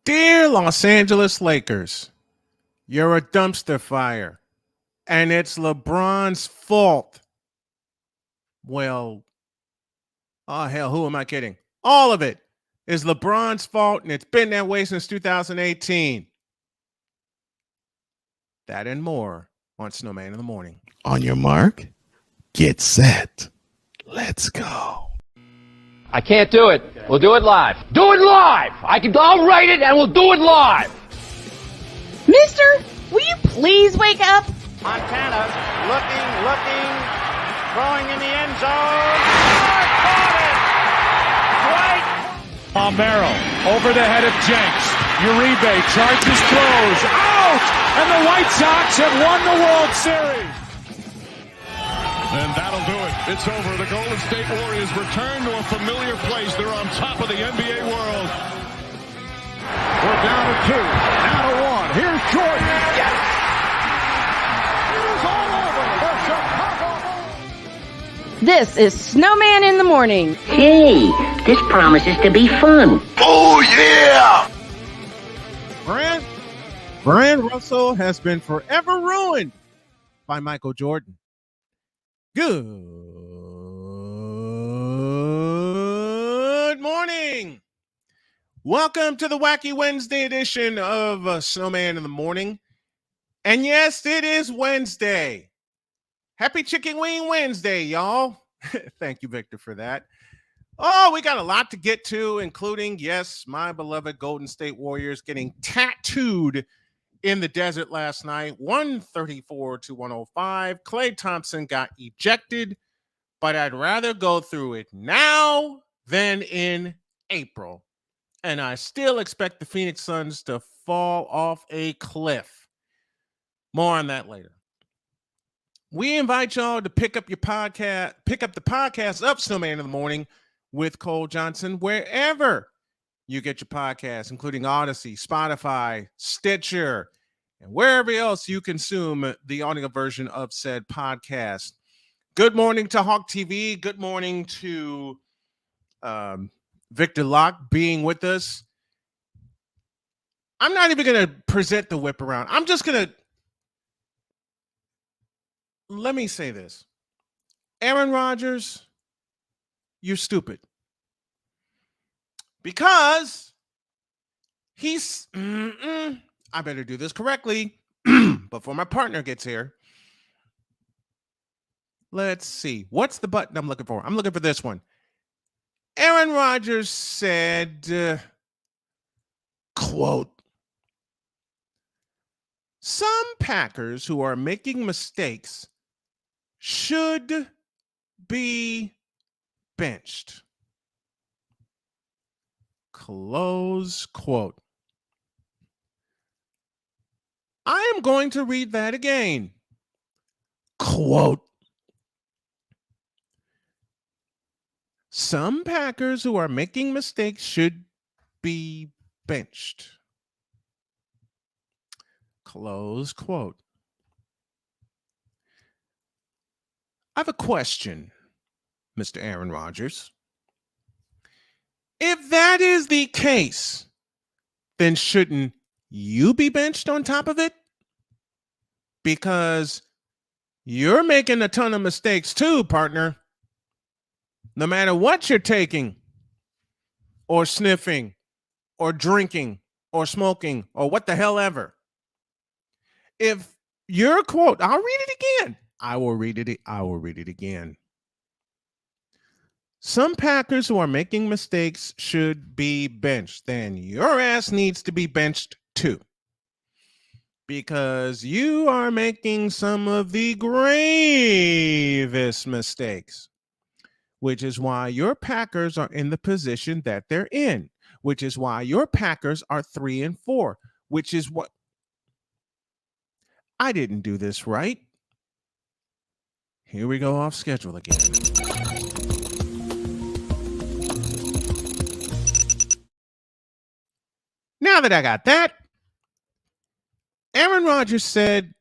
Dear Los Angeles Lakers, you're a dumpster fire, and it's LeBron's fault. Well, oh hell, who am I kidding? All of it is LeBron's fault, and it's been that way since 2018. That and more on Snowman in the Morning. On your mark, get set. Let's go. I can't do it. We'll do it live. Do it live! I'll write it and we'll do it live! Mister, will you please wake up? Montana looking, throwing in the end zone. Caught it! Right. Palmero over the head of Jenks. Uribe charges, throws, out! And the White Sox have won the World Series. And that'll do it. It's over. The Golden State Warriors return to a familiar place. They're on top of the NBA world. We're down to 2, now to 1. Here's Jordan. Yes! It's all over. The Chicago Bulls. This is Snowman in the Morning. Hey, this promises to be fun. Oh, yeah! Brian Russell has been forever ruined by Michael Jordan. Good morning. Welcome to the Wacky Wednesday edition of Snowman in the Morning. And yes, it is Wednesday. Happy Chicken Wing Wednesday, y'all. Thank you, Victor, for that. Oh, we got a lot to get to, including, yes, my beloved Golden State Warriors getting tattooed in the desert last night, 134-105. Klay Thompson got ejected, but I'd rather go through it now than in April. And I still expect the Phoenix Suns to fall off a cliff. More on that later. We invite y'all to pick up the podcast up Snowman in the Morning with Cole Johnson, wherever you get your podcasts, including Odyssey, Spotify, Stitcher, and wherever else you consume the audio version of said podcast. Good morning to Hawk TV. Good morning to Victor Locke being with us. I'm not even going to present the whip around. I'm just going to, let me say this. Aaron Rodgers, you're stupid. Because he's, I better do this correctly before my partner gets here. Let's see. What's the button I'm looking for? I'm looking for this one. Aaron Rodgers said, quote, "Some Packers who are making mistakes should be benched." Close quote. I am going to read that again. Quote. Some Packers who are making mistakes should be benched. Close quote. I have a question, Mr. Aaron Rodgers. If that is the case, then shouldn't you be benched on top of it? Because you're making a ton of mistakes too, partner. No matter what you're taking or sniffing or drinking or smoking or what the hell ever. If your quote, I'll read it again. I will read it again. Some Packers who are making mistakes should be benched. Then your ass needs to be benched too. Because you are making some of the gravest mistakes. Which is why your Packers are in the position that they're in. Which is why your Packers are 3-4. Which is what... I didn't do this right. Here we go off schedule again. Now that I got that, Aaron Rodgers said,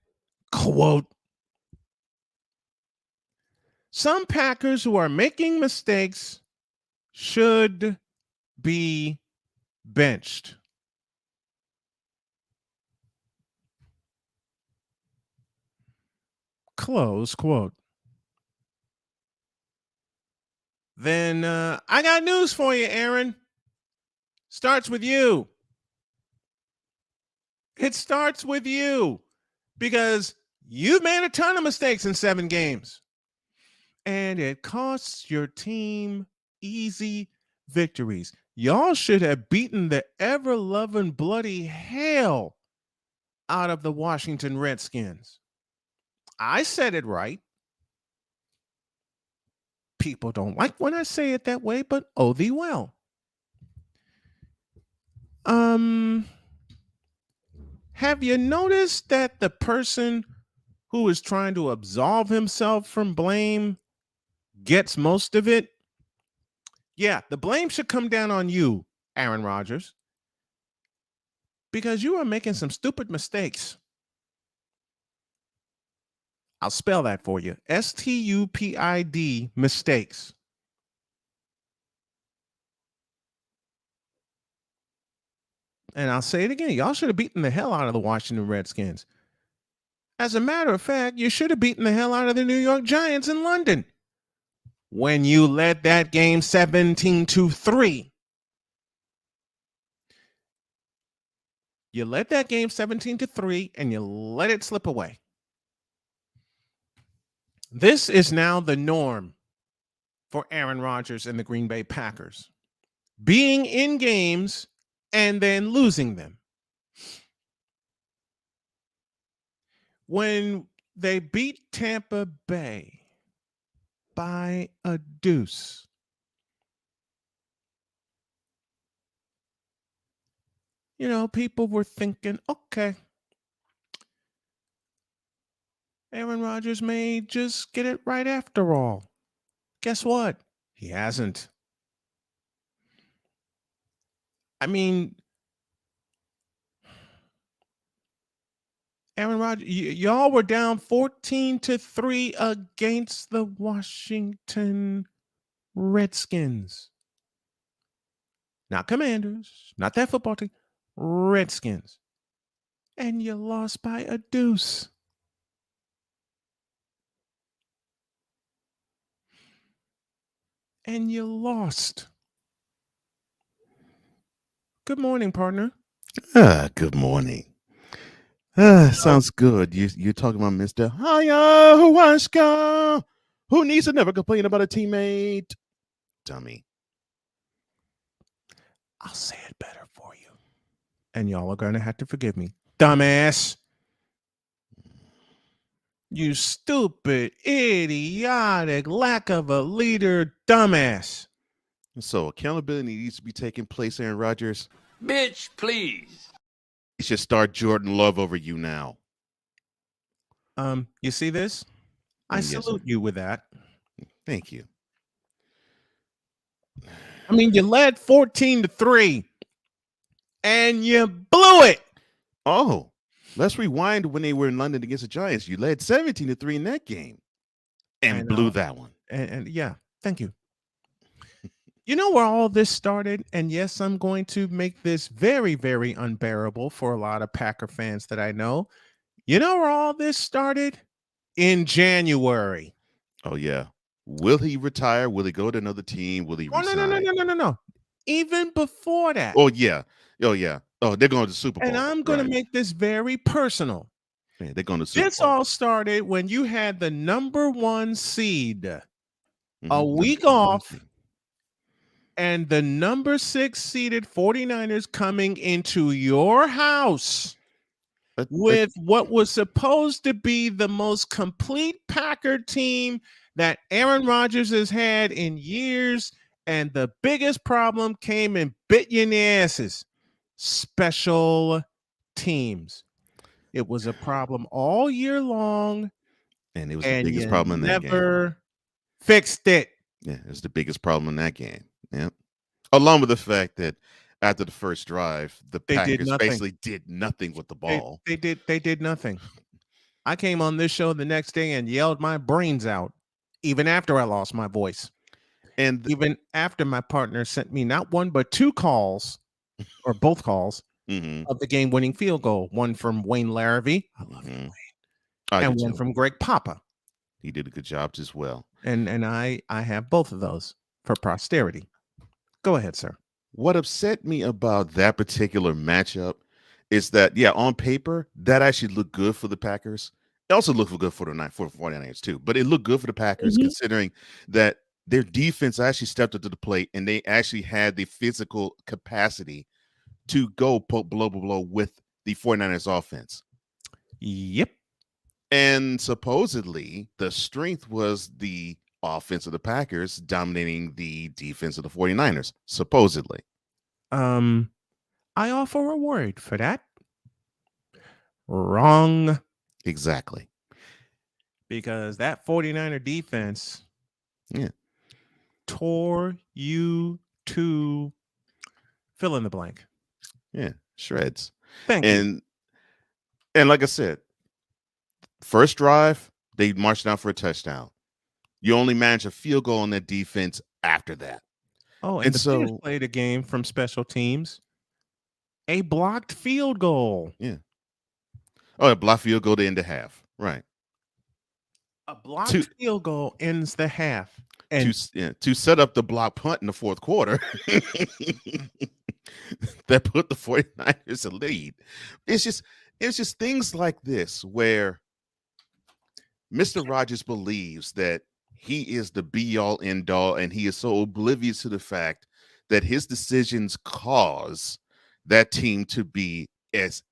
quote, some Packers who are making mistakes should be benched. Close quote. Then I got news for you, Aaron. Starts with you. It starts with you because you've made a ton of mistakes in 7 games. And it costs your team easy victories. Y'all should have beaten the ever-loving bloody hell out of the Washington Redskins. I said it right. People don't like when I say it that way, but oh thee well. Have you noticed that the person who is trying to absolve himself from blame gets most of it? Yeah, the blame should come down on you, Aaron Rodgers, because you are making some stupid mistakes. I'll spell that for you. STUPID, mistakes. And I'll say it again. Y'all should have beaten the hell out of the Washington Redskins. As a matter of fact, you should have beaten the hell out of the New York Giants in London when you led that game 17-3. You led that game 17-3 and you let it slip away. This is now the norm for Aaron Rodgers and the Green Bay Packers. Being in games and then losing them. When they beat Tampa Bay by a deuce, you know, people were thinking, okay, Aaron Rodgers may just get it right after all. Guess what? He hasn't. I mean, Aaron Rodgers, y'all were down 14-3 against the Washington Redskins. Not Commanders, not that football team, Redskins. And you lost by a deuce. And you lost. Good morning, partner. Good morning. Sounds good. You're talking about Mr. Ayahuasca, who needs to never complain about a teammate. Dummy. I'll say it better for you. And y'all are going to have to forgive me. Dumbass. You stupid, idiotic, lack of a leader, dumbass. So accountability needs to be taking place, Aaron Rodgers. Bitch, please. You should start Jordan Love over you now. You see this? I Yes, salute sir. you with that. Thank you. I mean, you led 14-3 and you blew it. Oh, let's rewind when they were in London against the Giants. You led 17-3 in that game and blew that one. And yeah, thank you. You know where all this started? And yes, I'm going to make this very, very unbearable for a lot of Packer fans that I know. You know where all this started? In January. Oh, yeah. Will he retire? Will he go to another team? Will he resign? No. Even before that. Oh, yeah. Oh, yeah. Oh, they're going to the Super Bowl. And I'm going to make this very personal. Yeah, they're going to Super Bowl. This all started when you had the number 1 seed a week off and the number 6 seeded 49ers coming into your house with what was supposed to be the most complete Packer team that Aaron Rodgers has had in years. And the biggest problem came and bit you in the asses. Special teams. It was a problem all year long. And it was the biggest problem in that game. Never fixed it. Yeah, it was the biggest problem in that game. Yeah. Along with the fact that after the first drive, the Packers basically did nothing with the ball. They did nothing. I came on this show the next day and yelled my brains out, even after I lost my voice. And even after my partner sent me not one, but 2 calls, or both calls, of the game-winning field goal. One from Wayne Larrivee. I love you, Wayne. And one from Greg Papa. He did a good job as well. And I have both of those for posterity. Go ahead, sir. What upset me about that particular matchup is that, yeah, on paper, that actually looked good for the Packers. It also looked good for the 49ers too, but it looked good for the Packers considering that their defense actually stepped up to the plate and they actually had the physical capacity to go blow to blow with the 49ers offense. Yep. And supposedly the strength was the offense of the Packers dominating the defense of the 49ers, supposedly. I offer a word for that. Wrong. Exactly. Because that 49er defense tore you to fill in the blank. Yeah, shreds. Thank you. And like I said, first drive, they marched down for a touchdown. You only manage a field goal on that defense after that. Oh, and the biggest play of the game from special teams, a blocked field goal. Yeah. Oh, a blocked field goal to end the half. Right. A blocked field goal ends the half. And to set up the block punt in the fourth quarter that put the 49ers in lead. It's just things like this where Mr. Rogers believes that he is the be-all, end-all, and he is so oblivious to the fact that his decisions cause that team to be as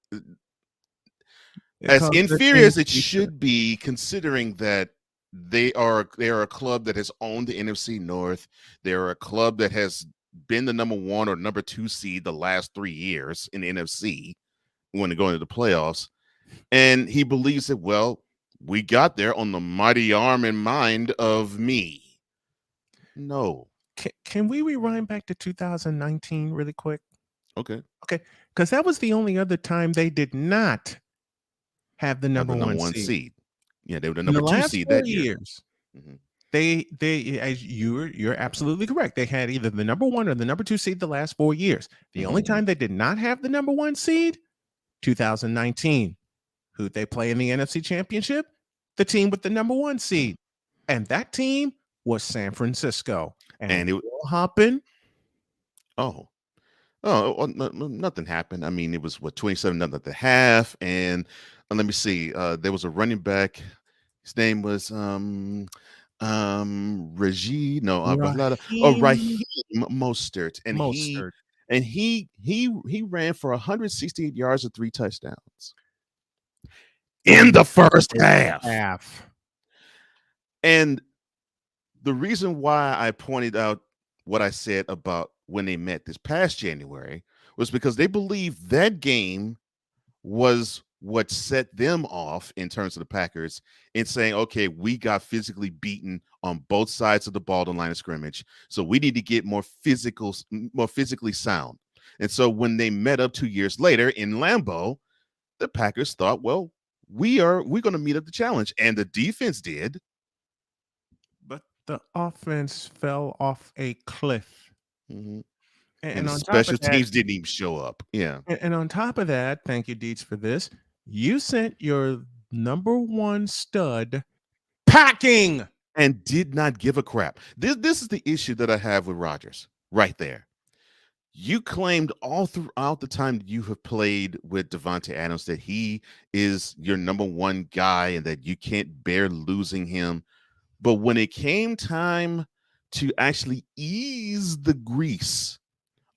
inferior as it should be, considering that they are a club that has owned the NFC North. They're a club that has been the number 1 or number 2 seed the last 3 years in the NFC when they go into the playoffs. And he believes that, well, we got there on the mighty arm and mind of me. No. Can we rewind back to 2019 really quick? Okay. Because that was the only other time they did not have the number one seed. Yeah, they were the number 2 seed that year. Years, they as you're absolutely correct. They had either the number 1 or the number 2 seed the last 4 years. The only time they did not have the number 1 seed, 2019. Who'd they play in the NFC Championship? The team with the number 1 seed. And that team was San Francisco. And it was hopping. Nothing happened. I mean, it was 27-0 at the half. And let me see. There was a running back. His name was Raheem Mostert. And he ran for 168 yards and 3 touchdowns in the first half. And the reason why I pointed out what I said about when they met this past January was because they believe that game was what set them off in terms of the Packers in saying, okay, we got physically beaten on both sides of the ball, the line of scrimmage. So we need to get more physically sound. And so when they met up 2 years later in Lambeau, the Packers thought, well, we're going to meet up the challenge. And the defense did. But the offense fell off a cliff. And on special teams didn't even show up. Yeah. And on top of that, thank you, Deets, for this. You sent your number 1 stud packing and did not give a crap. This is the issue that I have with Rodgers right there. You claimed all throughout the time that you have played with Davante Adams that he is your number 1 guy and that you can't bear losing him. But when it came time to actually ease the grease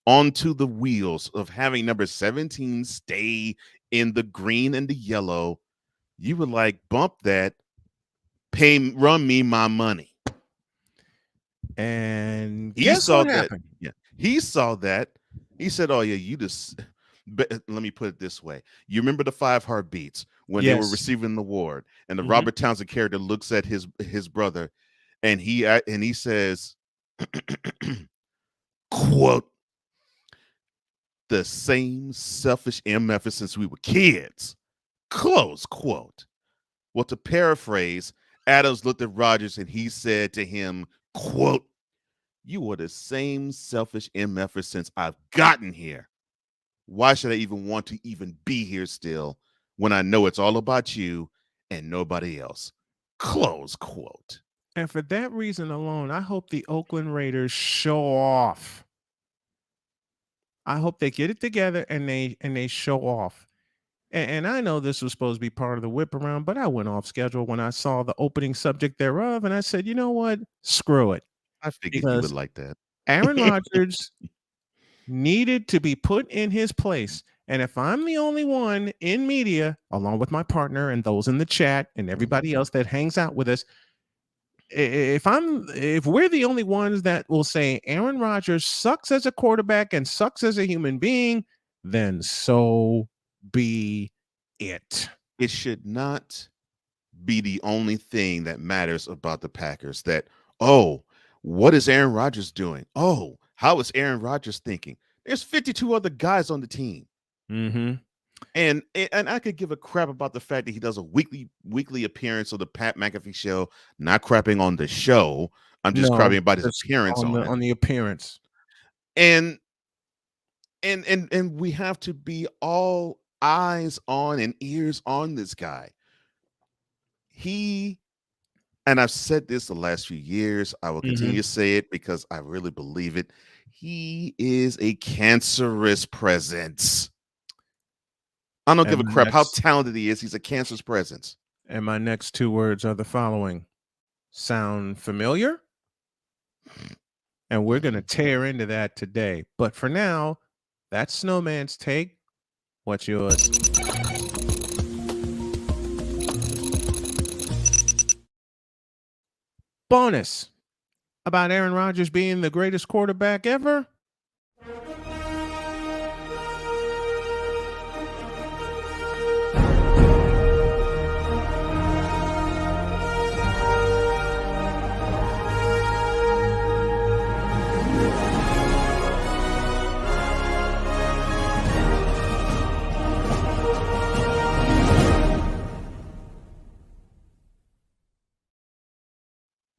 onto the wheels of having number 17 stay in the green and the yellow, you were like, bump that, run me my money. And he saw that. Happened? Yeah, he saw that. He said, oh yeah, you just, let me put it this way. You remember the 5 heartbeats when they were receiving the award and the Robert Townsend character looks at his brother and he says, quote, the same selfish MF since we were kids, close quote. Well, to paraphrase, Adams looked at Rodgers and he said to him, quote, you are the same selfish MF since I've gotten here. Why should I even want to even be here still when I know it's all about you and nobody else? Close quote. And for that reason alone, I hope the Oakland Raiders show off. I hope they get it together and they show off. And I know this was supposed to be part of the whip around, but I went off schedule when I saw the opening subject thereof, and I said, you know what? Screw it. I figured you would like that. Aaron Rodgers needed to be put in his place. And if I'm the only one in media, along with my partner and those in the chat and everybody else that hangs out with us, if we're the only ones that will say Aaron Rodgers sucks as a quarterback and sucks as a human being, then so be it. It should not be the only thing that matters about the Packers. That, oh, what is Aaron Rodgers doing? Oh, how is Aaron Rodgers thinking? There's 52 other guys on the team. Mm-hmm. And I could give a crap about the fact that he does a weekly appearance of the Pat McAfee show, not crapping on the show. I'm just crapping about his appearance on the appearance. And we have to be all eyes on and ears on this guy. And I've said this the last few years. I will continue to say it because I really believe it. He is a cancerous presence. I don't give a crap how talented he is. He's a cancerous presence. And my next two words are the following. Sound familiar? And we're going to tear into that today. But for now, that's Snowman's take. What's yours? Bonus about Aaron Rodgers being the greatest quarterback ever.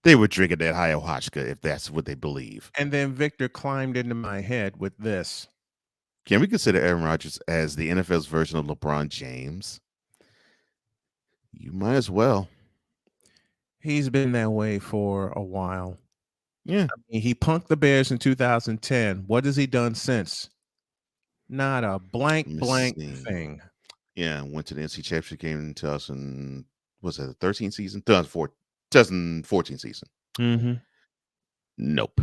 They were drinking that ayahuasca, if that's what they believe. And then Victor climbed into my head with this. Can we consider Aaron Rodgers as the NFL's version of LeBron James? You might as well. He's been that way for a while. Yeah. I mean, he punked the Bears in 2010. What has he done since? Not a blank thing. Yeah, went to the NC Championship game in 2013 season? 2014 season. Mm-hmm. Nope.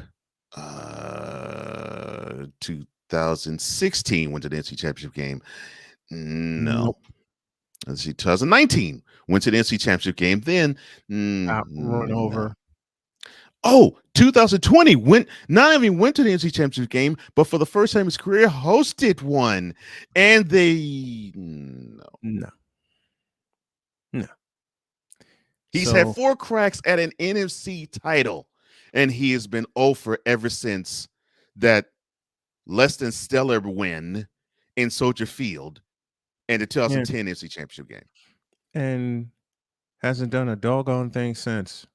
2016 went to the NC Championship game. No. Nope. Let's see, 2019 went to the NC Championship game. Then run over. Oh, 2020 went to the NC Championship game, but for the first time in his career, hosted one. And they No. He's had 4 cracks at an NFC title, and he has been 0 for ever since that less than stellar win in Soldier Field and the 2010 NFC Championship game. And hasn't done a doggone thing since.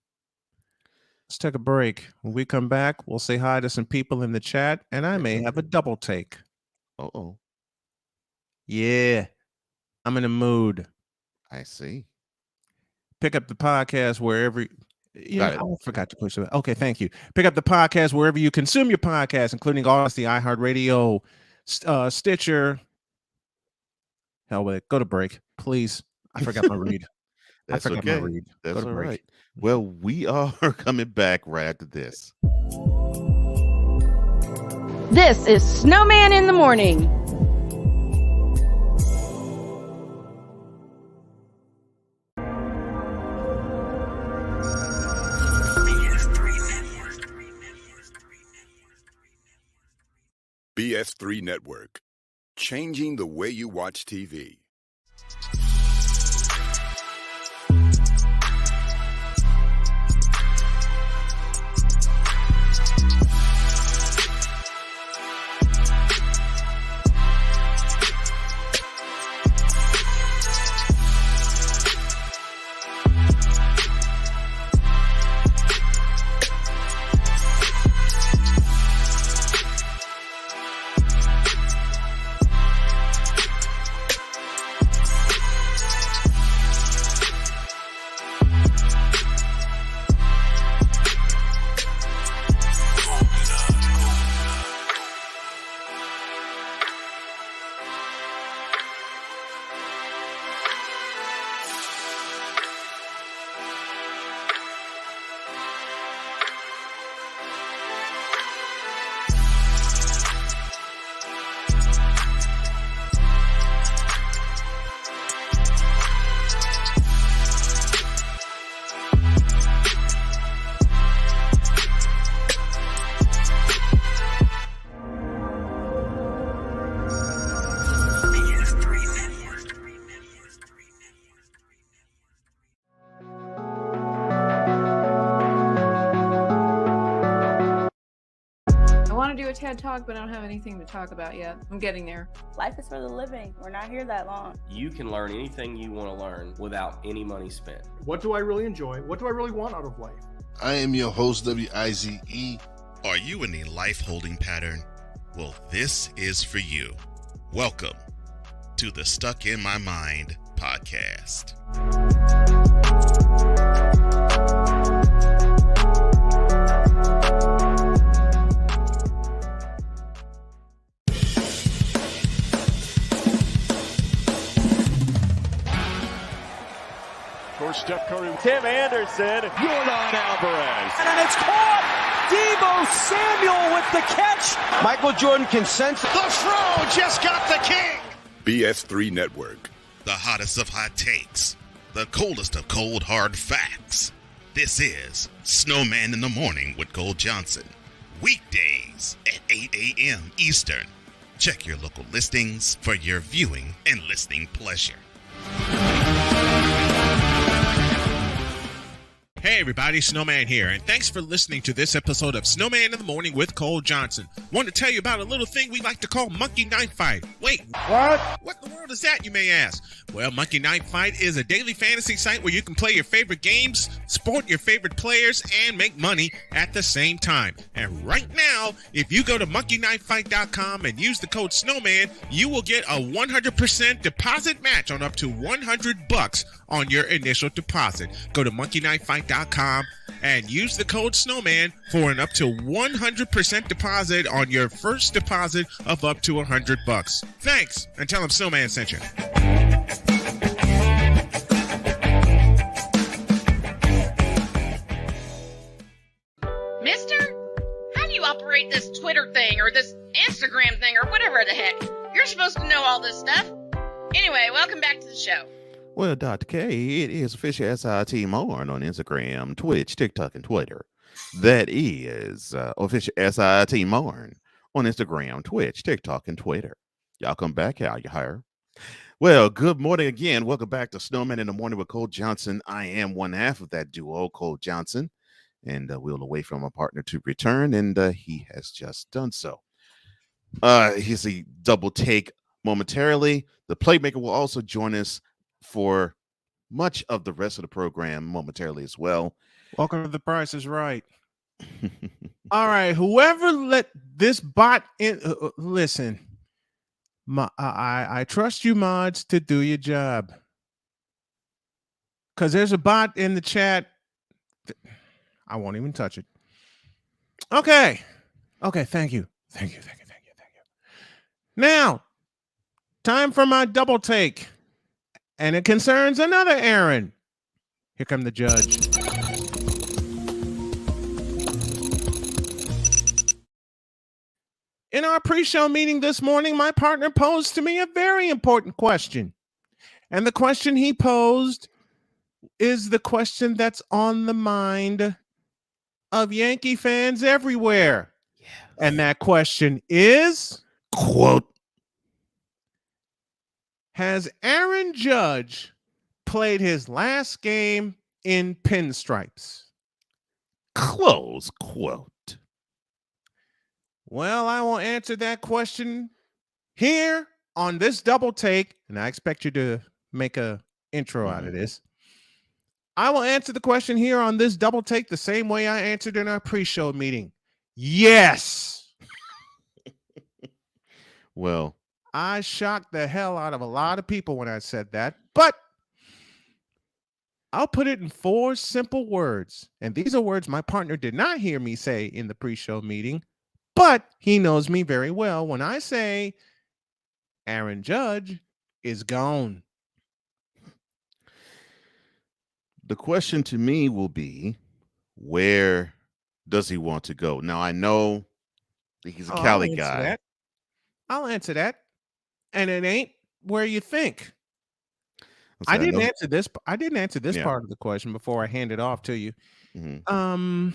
Let's take a break. When we come back, we'll say hi to some people in the chat, and I may have a double take. Uh-oh. Yeah. I'm in a mood. I see. Pick up the podcast wherever I forgot to push it. Okay, thank you. Pick up the podcast wherever you consume your podcast, including Odyssey, iHeartRadio, Stitcher. Hell with it. Go to break, please. I forgot my read. That's okay. That's all right. Well, we are coming back right after this. This is Snowman in the Morning. BS3 Network, changing the way you watch TV. I want to do a TED Talk, but I don't have anything to talk about yet. I'm getting there. Life is for the living. We're not here that long. You can learn anything you want to learn without any money spent. What do I really enjoy? What do I really want out of life? I am your host, WIZE. Are you in a life holding pattern? Well, this is for you. Welcome to the Stuck in My Mind podcast. Steph Curry, Tim Anderson, Jordan Alvarez, and it's caught. Debo Samuel with the catch. Michael Jordan consents. The Fro just got the king. BS3 Network. The hottest of hot takes. The coldest of cold hard facts. This is Snowman in the Morning with Cole Johnson. Weekdays at 8 a.m. Eastern. Check your local listings for your viewing and listening pleasure. Hey everybody, Snowman here, and thanks for listening to this episode of Snowman in the Morning with Cole Johnson. Want to tell you about a little thing we like to call Monkey Knife Fight. Wait, what? What in the world is that, you may ask? Well, Monkey Knife Fight is a daily fantasy site where you can play your favorite games, support your favorite players, and make money at the same time. And right now, if you go to monkeyknifefight.com and use the code Snowman, you will get a 100% deposit match on up to $100 on your initial deposit. Go to monkeyknifefight.com and use the code Snowman for an up to 100% deposit on your first deposit of up to $100. Thanks, and tell them Snowman sent you. Mister, how do you operate this Twitter thing or this Instagram thing or whatever the heck? You're supposed to know all this stuff. Anyway, welcome back to the show. Well, Dr. K, it is official SIT Morn on Instagram, Twitch, TikTok, and Twitter. That is official SIT Morn on Instagram, Twitch, TikTok, and Twitter. Y'all come back, how you hire. Well, good morning again. Welcome back to Snowman in the Morning with Cole Johnson. I am one half of that duo, Cole Johnson, and we'll await from our partner to return, and he has just done so. Here's a double take momentarily. The Playmaker will also join us for much of the rest of the program momentarily as well. Welcome to The Price is Right. All right, whoever let this bot in, listen, I trust you mods to do your job, because there's a bot in the chat. I won't even touch it. Okay, thank you. Now, time for my double take. And it concerns another Aaron. Here come the judge. In our pre-show meeting this morning, my partner posed to me a very important question. And the question he posed is the question that's on the mind of Yankee fans everywhere. Yes. And that question is, quote, has Aaron Judge played his last game in pinstripes? Close quote. Well, I will answer that question here on this double take, and I expect you to make a intro out of this. I will answer the question here on this double take the same way I answered in our pre-show meeting. Yes. Well, I shocked the hell out of a lot of people when I said that, but I'll put it in 4 simple words. And these are words my partner did not hear me say in the pre-show meeting, but he knows me very well when I say Aaron Judge is gone. The question to me will be, where does he want to go? Now, I know he's a Cali guy. I'll answer that. And it ain't where you think. I didn't answer this part of the question before I hand it off to you. Mm-hmm.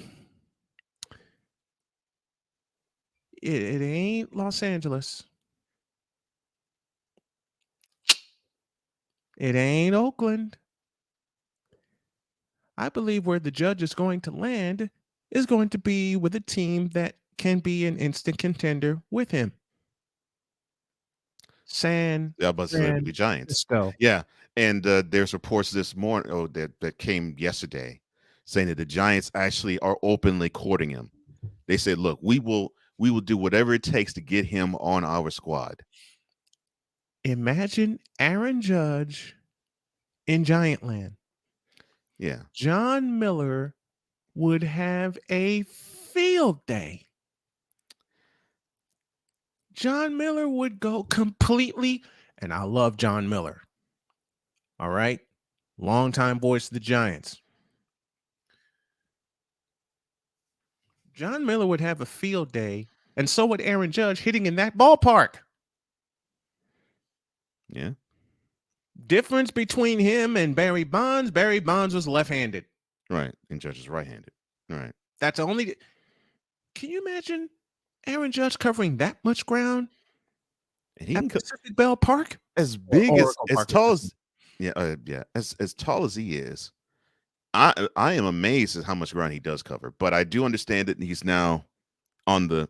It ain't Los Angeles. It ain't Oakland. I believe where the Judge is going to land is going to be with a team that can be an instant contender with him. San the Giants. Francisco. Yeah, and there's reports this morning that came yesterday saying that the Giants actually are openly courting him. They said, "Look, we will do whatever it takes to get him on our squad." Imagine Aaron Judge in Giant Land. Yeah. John Miller would have a field day. John Miller would go completely, and I love John Miller. All right. Longtime voice of the Giants. John Miller would have a field day, and so would Aaron Judge hitting in that ballpark. Yeah. Difference between him and Barry Bonds was left-handed. Right. And Judge is right-handed. Right. That's only. Can you imagine Aaron Judge covering that much ground and he at Pacific Bell Park? As big as tall as as tall as he is. I am amazed at how much ground he does cover, but I do understand that he's now on the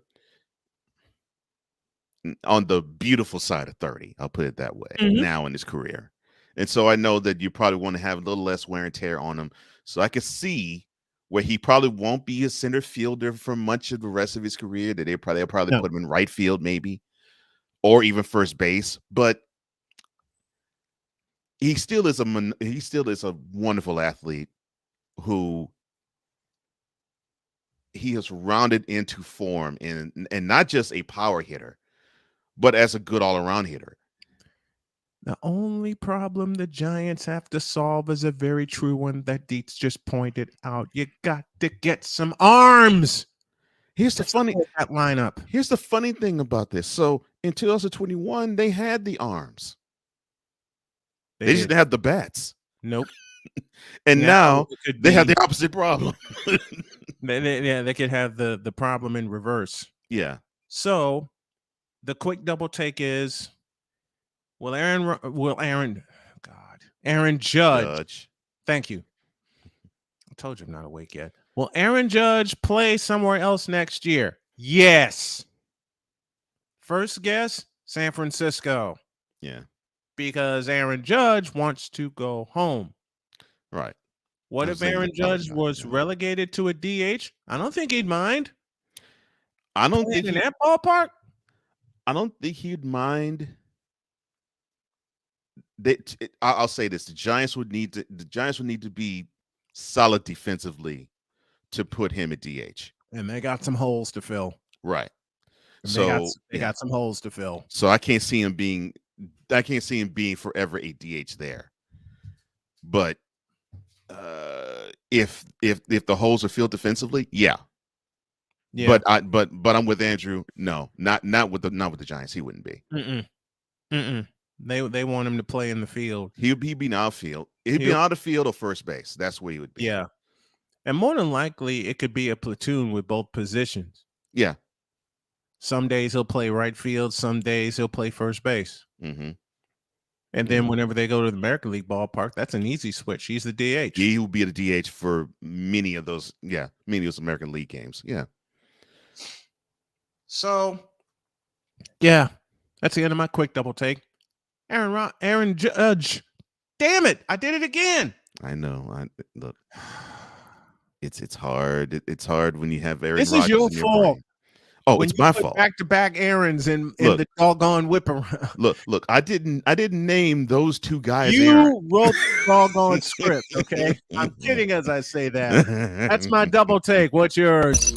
beautiful side of 30. I'll put it that way now in his career. And so I know that you probably want to have a little less wear and tear on him. So I can see where he probably won't be a center fielder for much of the rest of his career, that they'll probably put him in right field maybe, or even first base. But he still is a wonderful athlete who he has rounded into form and not just a power hitter, but as a good all-around hitter. The only problem the Giants have to solve is a very true one that Dietz just pointed out. You got to get some arms. Here's the funny that lineup. Here's the funny thing about this. So in 2021, they had the arms. They didn't have the bats. Nope. And now they have the opposite problem. they could have the problem in reverse. Yeah. So the quick double take is, Aaron Judge. Thank you. I told you I'm not awake yet. Will Aaron Judge play somewhere else next year? Yes. First guess, San Francisco. Yeah. Because Aaron Judge wants to go home. Right. What if Aaron Judge was relegated to a DH? I don't think he'd mind. I don't think in that ballpark. I don't think he'd mind. I'll say this: the Giants would need to be solid defensively to put him at DH, and they got some holes to fill. Right. And so they got some holes to fill. So I can't see him being forever a DH there. But if the holes are filled defensively, yeah. But I'm with Andrew. No, not with the Giants. He wouldn't be. They want him to play in the field. He'd be in outfield. He'd be out of field or first base. That's where he would be. Yeah. And more than likely, it could be a platoon with both positions. Yeah. Some days he'll play right field. Some days he'll play first base. Mm-hmm. And then whenever they go to the American League ballpark, that's an easy switch. He's the DH. He will be the DH for many of those American League games. Yeah. So, yeah, that's the end of my quick double take. Aaron Judge. Damn it. I did it again. I know. Look, it's hard. It's hard when you have Aaron Rodgers. This is your fault. Brain. Oh, it's my fault. Back-to-back Aarons in the doggone whip around. Look. I didn't name those two guys. You Aaron. wrote the doggone script, okay? I'm kidding as I say that. That's my double take. What's yours?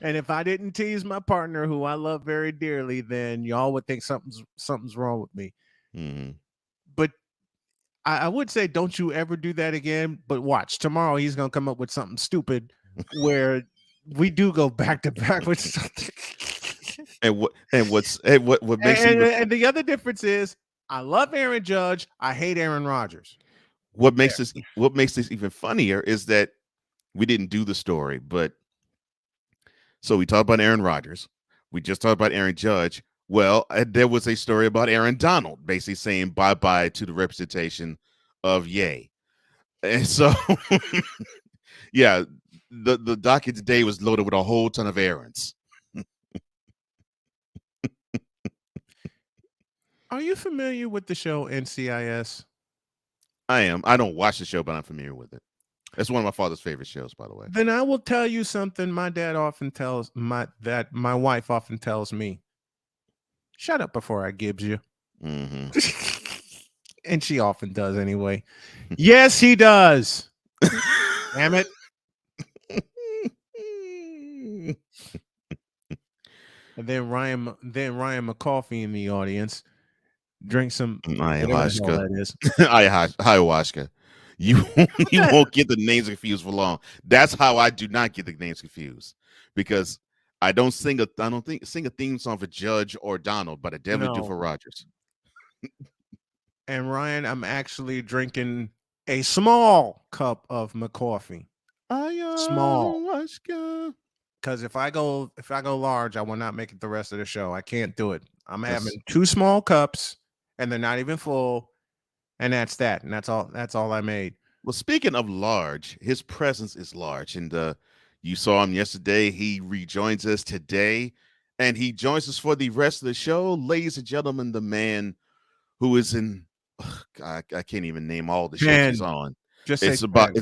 And if I didn't tease my partner, who I love very dearly, then y'all would think something's wrong with me. Mm-hmm. But I would say, don't you ever do that again. But watch, tomorrow he's gonna come up with something stupid where we do go back to back with something. And what makes and the other difference is, I love Aaron Judge. I hate Aaron Rodgers. What makes this even funnier is that we didn't do the story, but so we talked about Aaron Rodgers. We just talked about Aaron Judge. Well, there was a story about Aaron Donald basically saying bye-bye to the representation of Yay. And so, yeah, the docket today was loaded with a whole ton of errands. Are you familiar with the show NCIS? I am. I don't watch the show, but I'm familiar with it. It's one of my father's favorite shows, by the way. Then I will tell you something my dad often tells my wife often tells me. Shut up before I gives you. Mm-hmm. And she often does anyway. Yes, he does. Damn it. And then Ryan McCoffey in the audience drink some ayahuasca. That is. Ayahuasca. You won't get the names confused for long. That's how I do not get the names confused, because I don't sing a theme song for Judge or Donald, but I definitely do for Rogers. And Ryan, I'm actually drinking a small cup of McCoffee. Small. Because if I go large, I will not make it the rest of the show. I can't do it. I'm having 2 small cups, and they're not even full, and that's that. And that's all I made. Well, speaking of large, his presence is large, and you saw him yesterday. He rejoins us today, and he joins us for the rest of the show. Ladies and gentlemen, the man who is in I can't even name all the shows he's on. It's about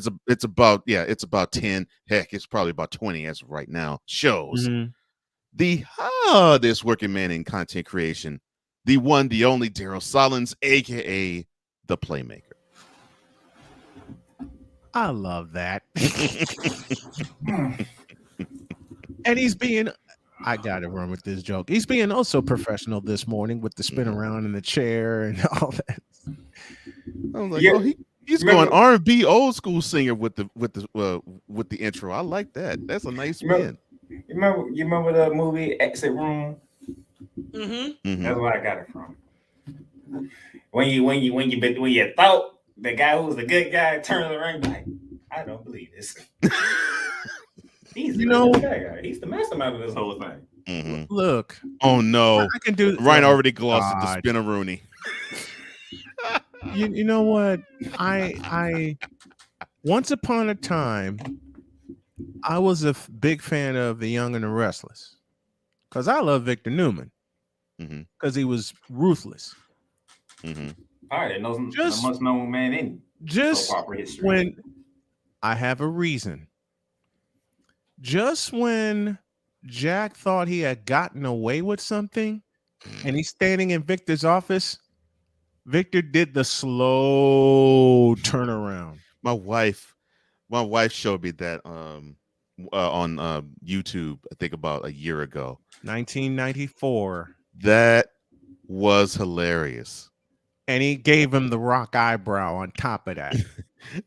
10. Heck, it's probably about 20 as of right now. Shows. Mm-hmm. The hardest working man in content creation, the one, the only Daryl Solins, aka the Playmaker. I love that. And he's being, I gotta run with this joke. He's being also professional this morning with the spin around in the chair and all that. I was like, he's going R&B old school singer with the intro. I like that. That's a nice spin. You remember the movie Exit Room? Mm-hmm. That's where I got it from. When you thought the guy who was the good guy turned around like, I don't believe this. He's the mastermind of this whole thing. Mm-hmm. Look. Oh no. I can do Ryan already glossed at the spin-a-rooney. You know what? I once upon a time I was a big fan of The Young and the Restless, because I love Victor Newman, because he was ruthless. Mm-hmm. All right, the most known man in just soap opera history. When I have a reason, just when Jack thought he had gotten away with something, and he's standing in Victor's office, Victor did the slow turnaround. My wife showed me that on YouTube, I think about a year ago. 1994. That was hilarious. And he gave him the rock eyebrow on top of that.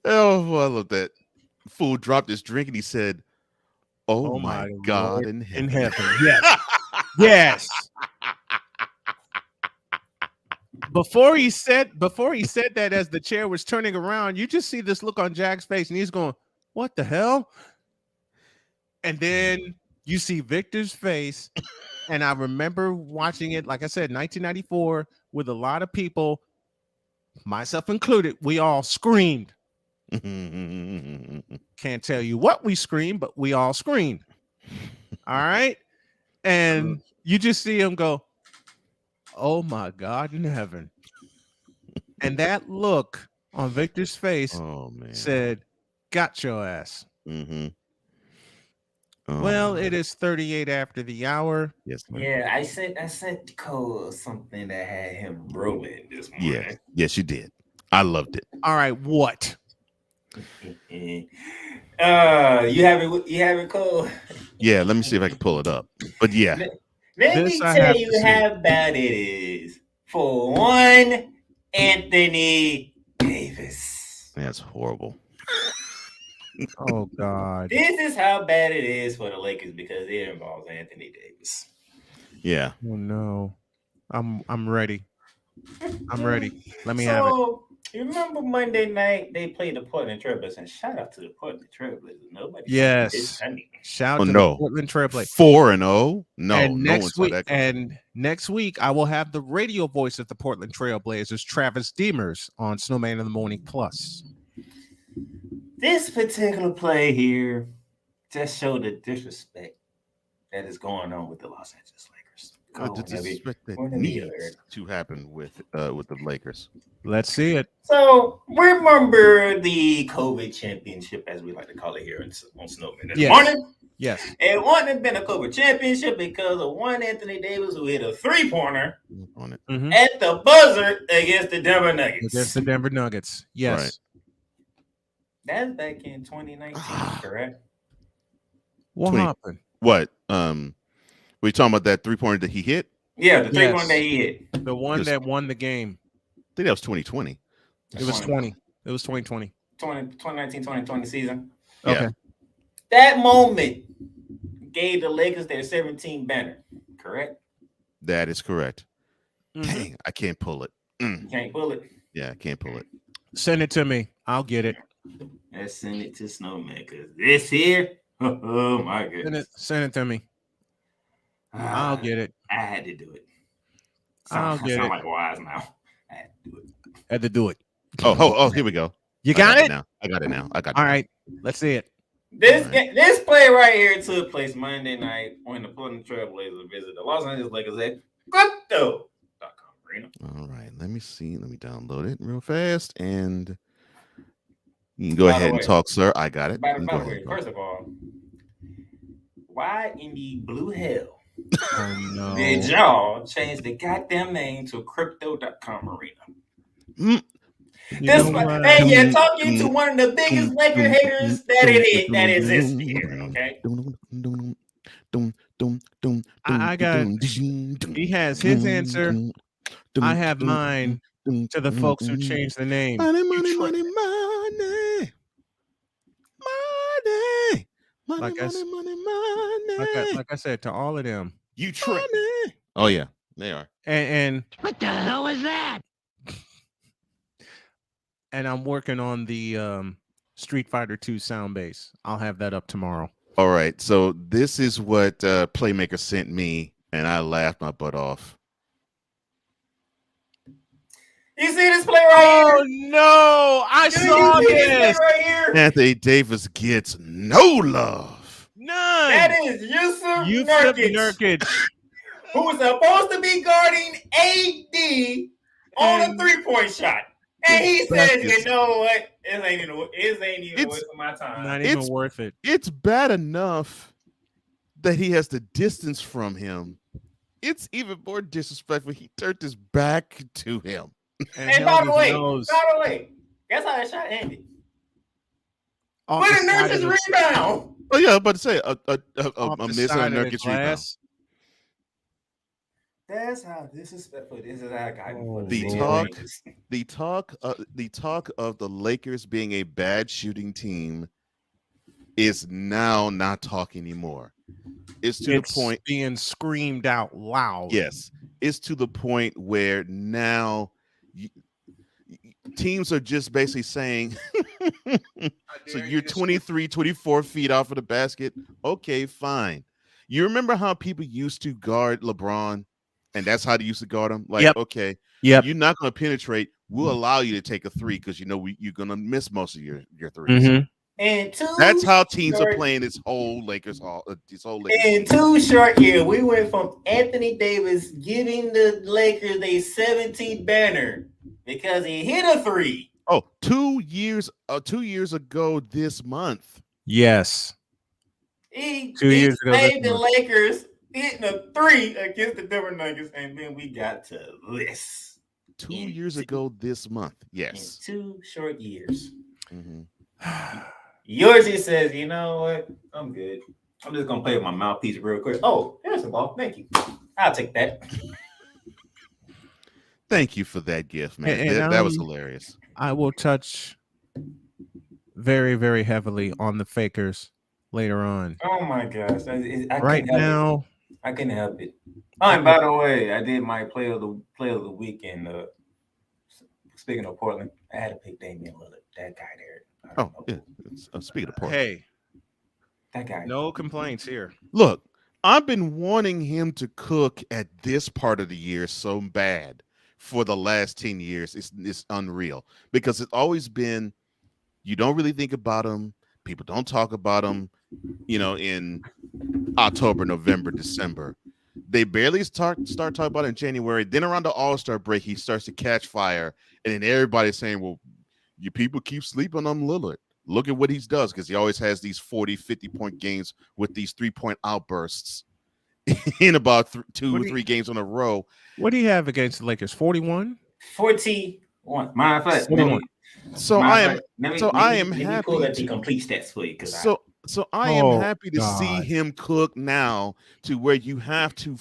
Oh, I love that. Fool dropped his drink and he said, "Oh my God, Lord in heaven." Yes. Yes. Before he said that, as the chair was turning around, you just see this look on Jack's face, and he's going, "What the hell?" And then you see Victor's face, and I remember watching it, like I said, 1994, with a lot of people, myself included. We all screamed. Can't tell you what we screamed, but we all screamed. All right, and you just see him go, "Oh my God in heaven." And that look on Victor's face said, "Got your ass." Mm-hmm. Oh, It is 38 after the hour. Yes. Yeah, I sent Cole something that had him rolling this morning. Yeah. Yes, you did. I loved it. All right, what? You have it, Cole? Yeah, let me see if I can pull it up. But yeah. Let me tell you how bad it is. For one, Anthony Davis. That's horrible. Oh God. This is how bad it is for the Lakers because it involves Anthony Davis. Yeah. Oh no. I'm ready. I'm ready. Let me have it. You remember Monday night they played the Portland Trailblazers, and shout out to the Portland Trailblazers. Nobody Yes. Shout to the Portland Trailblazers. 4-0. No, and no one saw that. Next week, I will have the radio voice of the Portland Trailblazers, Travis Demers, on Snowman in the Morning Plus. This particular play here just showed the disrespect that is going on with the Los Angeles Lakers. The disrespect that needs to happen with the Lakers. Let's see it. So remember the COVID championship, as we like to call it here on Snowman this morning? Yes. It wouldn't have been a COVID championship because of one Anthony Davis who hit a 3-pointer at the buzzer against the Denver Nuggets. Yes. Right. That's back in 2019, correct? What happened? What? We talking about that 3-pointer that he hit? Yeah, the 3-pointer that he hit. The one that won the game. I think that was 2020. It was 20. It was 2020. 2019-2020 season. Okay. Yeah. That moment gave the Lakers their 17 banner, correct? That is correct. Dang, I can't pull it. You can't pull it? Yeah, I can't pull it. Send it to me. I'll get it. Let's send it to Snowman because this here, oh my goodness. Send it to me. I'll get it. I had to do it. I'll get it. Like wise now. I had to do it. Had to do it. Oh, here we go. You got it? Now. I got it now. All right. Let's see it. This play right here took place Monday night when the Portland Trailblazers visited the Los Angeles Lakers at Crypto.com Arena. All right. Let me see. Let me download it real fast. And you can go ahead and talk, sir. I got it. By the way, first of all, why in the blue hell did y'all change the goddamn name to Crypto.com Arena? And you're talking to one of the biggest Laker haters that exists here, okay? I got he has his answer. I have mine to the folks who changed the name. Money. Like I said, to all of them. You trick. Oh, yeah, they are. And what the hell is that? And I'm working on the Street Fighter 2 sound bass. I'll have that up tomorrow. All right. So this is what Playmaker sent me, and I laughed my butt off. You see this play right here? Oh, no. I saw this. Right here? Anthony Davis gets no love. None. That is Yusuf Nurkic, who was supposed to be guarding AD on a three-point shot. And he says, you know what? It ain't even worth my time. Not even worth it. It's bad enough that he has the distance from him. It's even more disrespectful. He turned his back to him. And by the way, guess how that shot ended? With a Nurkic rebound. Oh yeah, I was about to say a miss on a Nurkic rebound. That's how disrespectful this is. How I the talk of the Lakers being a bad shooting team is now not talk anymore. It's the point being screamed out loud. Yes, it's to the point where now teams are just basically saying, so you're 23, 24 feet off of the basket. Okay, fine. You remember how people used to guard LeBron? And that's how they used to guard him. Like, okay, you're not going to penetrate. We'll allow you to take a three because you're going to miss most of your threes. Mm-hmm. And that's how teams are playing this whole Lakers. In 2 short years, we went from Anthony Davis giving the Lakers a 17 banner because he hit a three. Oh, 2 years ago this month. Yes. He saved the Lakers hitting a three against the Denver Nuggets, and then we got to this. 2 years ago this month. Yes. In 2 short years. Mm-hmm. Yours says, you know what? I'm good. I'm just gonna play with my mouthpiece real quick. Oh, here's the ball. Thank you. I'll take that. Thank you for that gift, man. That was hilarious. I will touch very, very heavily on the fakers later on. Oh my gosh! I couldn't help it. Oh, and by the way, I did my play of the weekend Speaking of Portland, I had to pick Damian Lillard. That guy there. Oh, yeah. Speaking of Portland. Hey, that guy. No complaints here. Look, I've been wanting him to cook at this part of the year so bad for the last 10 years. It's unreal because it's always been, you don't really think about him. People don't talk about him, in October, November, December. They barely start talking about it in January. Then around the All-Star break, he starts to catch fire. And then everybody's saying, well, you people keep sleeping on Lillard. Look at what he does, because he always has these 40, 50-point games with these 3-point outbursts in about 2 or 3 games in a row. What do you have against the Lakers? 41? 41. My fact. I am happy. Let me pull up the complete stats for you. So I am happy to see him cook now, to where you have to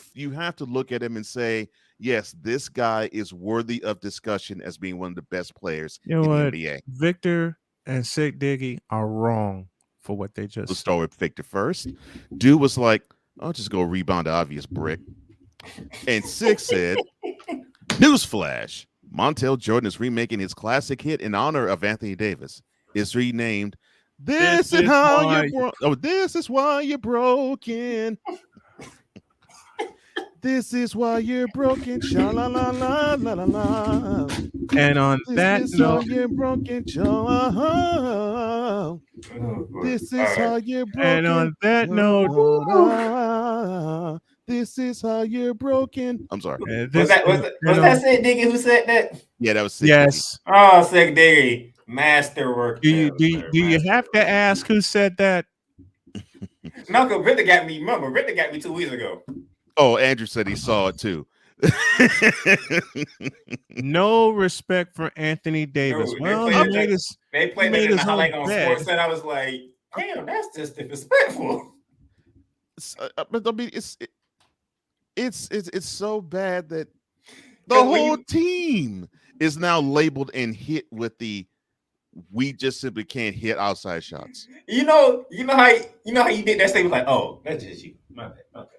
look at him and say, yes, this guy is worthy of discussion as being one of the best players in the NBA. Victor and Sick Diggy are wrong for what they just said. Let's start with Victor first. Dude was like, I'll just go rebound the obvious brick. And Sick said, newsflash, Montel Jordan is remaking his classic hit in honor of Anthony Davis. It's renamed This is why you're broken. This is why you're broken. Sha la la la la la la. And on that note, you're broken. This is how you're broken. And on that note, this is how you're broken. I'm sorry. Was that Sick Diggy who said that? Yeah, that was Sick Diggy. Oh, Sick Diggy. Masterwork. Do you have to ask who said that? No, because Victor got me. Remember, Victor got me 2 weeks ago. Oh, Andrew said he saw it too. No respect for Anthony Davis. They played it in the highlight on Sports, and I was like, damn, that's just disrespectful. But I mean, it's so bad that the whole team is now labeled and hit with the we just simply can't hit outside shots. You know how you did that statement, like, oh, that's just you. My bad. Okay.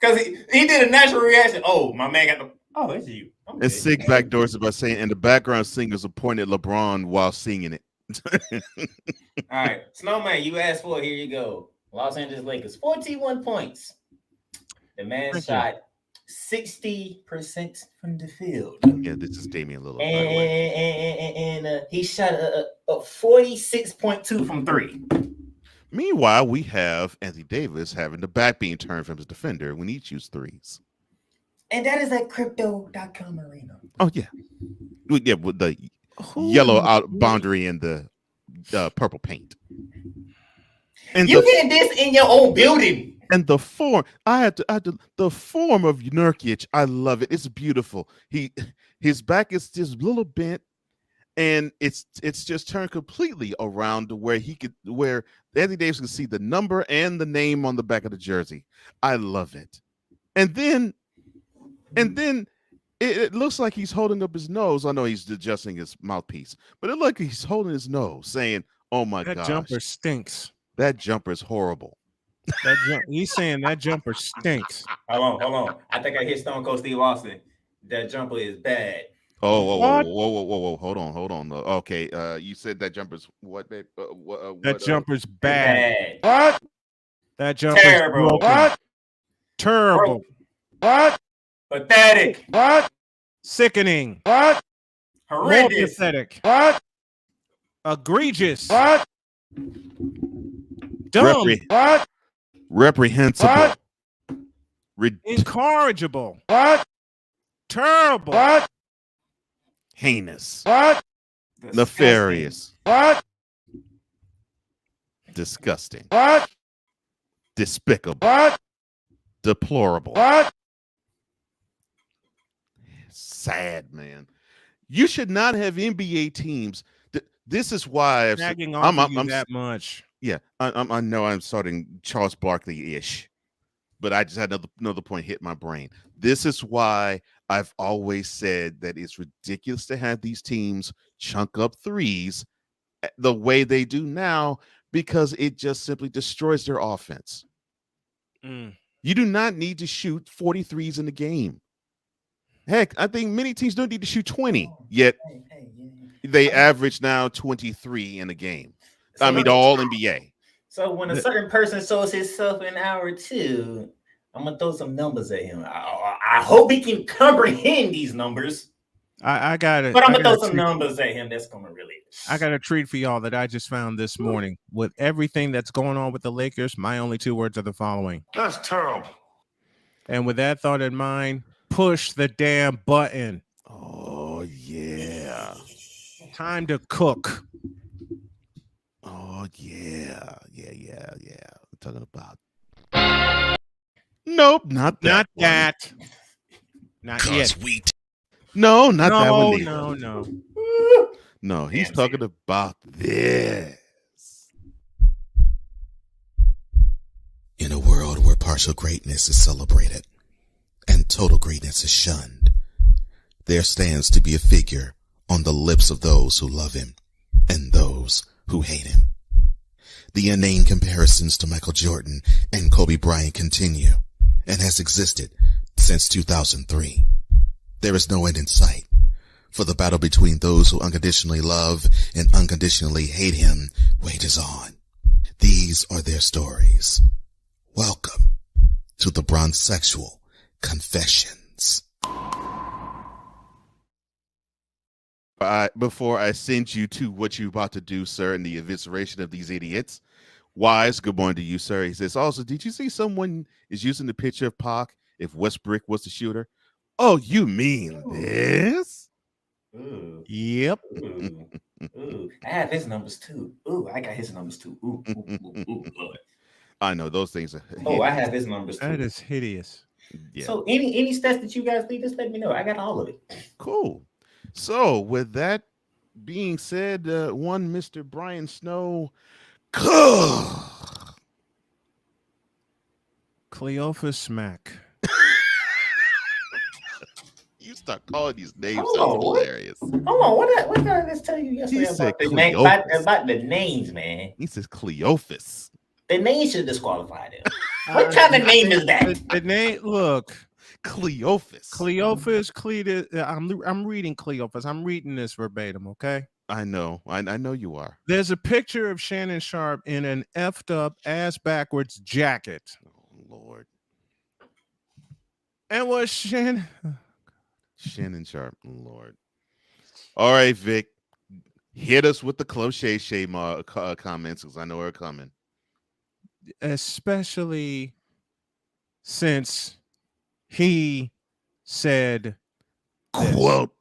Because he did a natural reaction. Oh, my man got the. Oh, it's you. Okay. And Sig backdoors it by saying, and the background singers appointed LeBron while singing it. All right, Snowman, you asked for it. Here you go. Los Angeles Lakers, 41 points. The man shot 60% from the field. Yeah, this is Damian Lillard. And he shot a 46.2 from 3. Meanwhile, we have Anthony Davis having the back being turned from his defender when he shoots threes. And that is at crypto.com arena. Oh, yeah. Yeah, with the yellow out boundary and the purple paint. And you did this in your own building. And the form, the form of Nurkic, I love it. It's beautiful. His back is just a little bent. And it's just turned completely around to where Anthony Davis can see the number and the name on the back of the jersey. I love it. And then it looks like he's holding up his nose. I know he's adjusting his mouthpiece, but it looks like he's holding his nose, saying, "Oh my god, that jumper stinks. That jumper is horrible." He's saying that jumper stinks. Hold on. I think I hit Stone Cold Steve Austin. That jumper is bad. Whoa. Hold on. Okay, you said that jumper's what, babe? That jumper's bad. What? That jumper's terrible. Broken. What? Terrible. What? Pathetic. What? Sickening. What? Horrendous. More pathetic. What? Egregious. What? Dumb. What? Reprehensible. What? Incorrigible. What? Terrible. What? Heinous. What? Nefarious. What? Disgusting. What? Despicable. What? Deplorable. What? Sad, man. You should not have NBA teams. This is why I'm that much. Yeah, I know I'm starting Charles Barkley-ish, but I just had another point hit my brain. This is why I've always said that it's ridiculous to have these teams chunk up threes the way they do now, because it just simply destroys their offense. You do not need to shoot 40 threes in the game. Heck, I think many teams don't need to shoot 20, yet they average now 23 in a game. So I mean, the all NBA. So when a certain person shows himself in hour 2, I'm gonna throw some numbers at him. I hope he can comprehend these numbers. I got it. But I'm gonna throw some numbers at him. That's gonna really. I got a treat for y'all that I just found this morning. With everything that's going on with the Lakers, my only 2 words are the following. That's terrible. And with that thought in mind, push the damn button. Oh yeah. Time to cook. Oh yeah. I'm talking about. Nope, not that. Not yet. No, not that one. No. No, he's talking about this. In a world where partial greatness is celebrated and total greatness is shunned, there stands to be a figure on the lips of those who love him and those who hate him. The inane comparisons to Michael Jordan and Kobe Bryant continue and has existed since 2003. There is no end in sight, for the battle between those who unconditionally love and unconditionally hate him wages on. These are their stories. Welcome to the Bronzexual Confessions. Before I send you to what you're about to do, sir, in the evisceration of these idiots, Wise, good morning to you, sir. He says, also, did you see someone is using the picture of Pac if Westbrook was the shooter? Oh, you mean this? Ooh. Yep. Ooh. I have his numbers too. Ooh, I got his numbers too. Ooh, Lord. I know those things are hideous. Oh, I have his numbers too. That is hideous. Yeah. So any stats that you guys need, just let me know. I got all of it. Cool. So with that being said, one Mr. Brian Snow. Cleophas Smack. You start calling these names. Sounds hilarious. Hold on, what did I just tell you yesterday about the names, man? He says Cleophas. The name should disqualify them. What kind of name is that? The name, look. Cleophas. Cletus. I'm reading Cleophas. I'm reading this verbatim, okay? I know you are. There's a picture of Shannon Sharp in an effed up ass backwards jacket. Oh Lord. And was Shannon Sharp, Lord. All right, Vic. Hit us with the cliche shame comments because I know they're coming. Especially since he said, quote,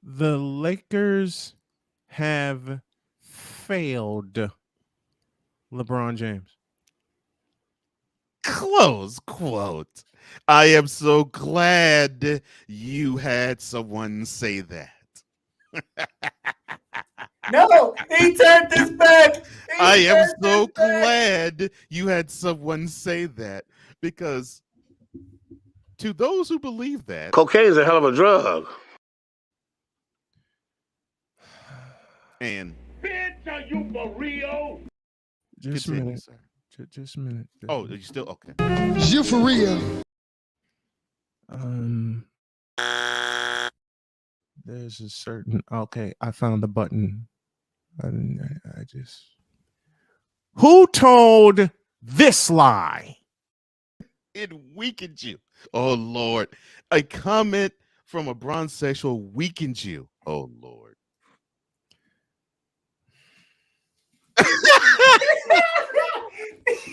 the Lakers have failed LeBron James. Close quote. I am so glad you had someone say that. No, he turned this back. I am so glad you had someone say that, because to those who believe that, cocaine is a hell of a drug. And bitch, are you for real? Just a minute, sir. Just a minute. Oh, you still okay? You for real? There's a certain. Okay, I found the button. I just. Who told this lie? It weakened you. Oh Lord, a comment from a bronzesexual weakened you. Oh Lord.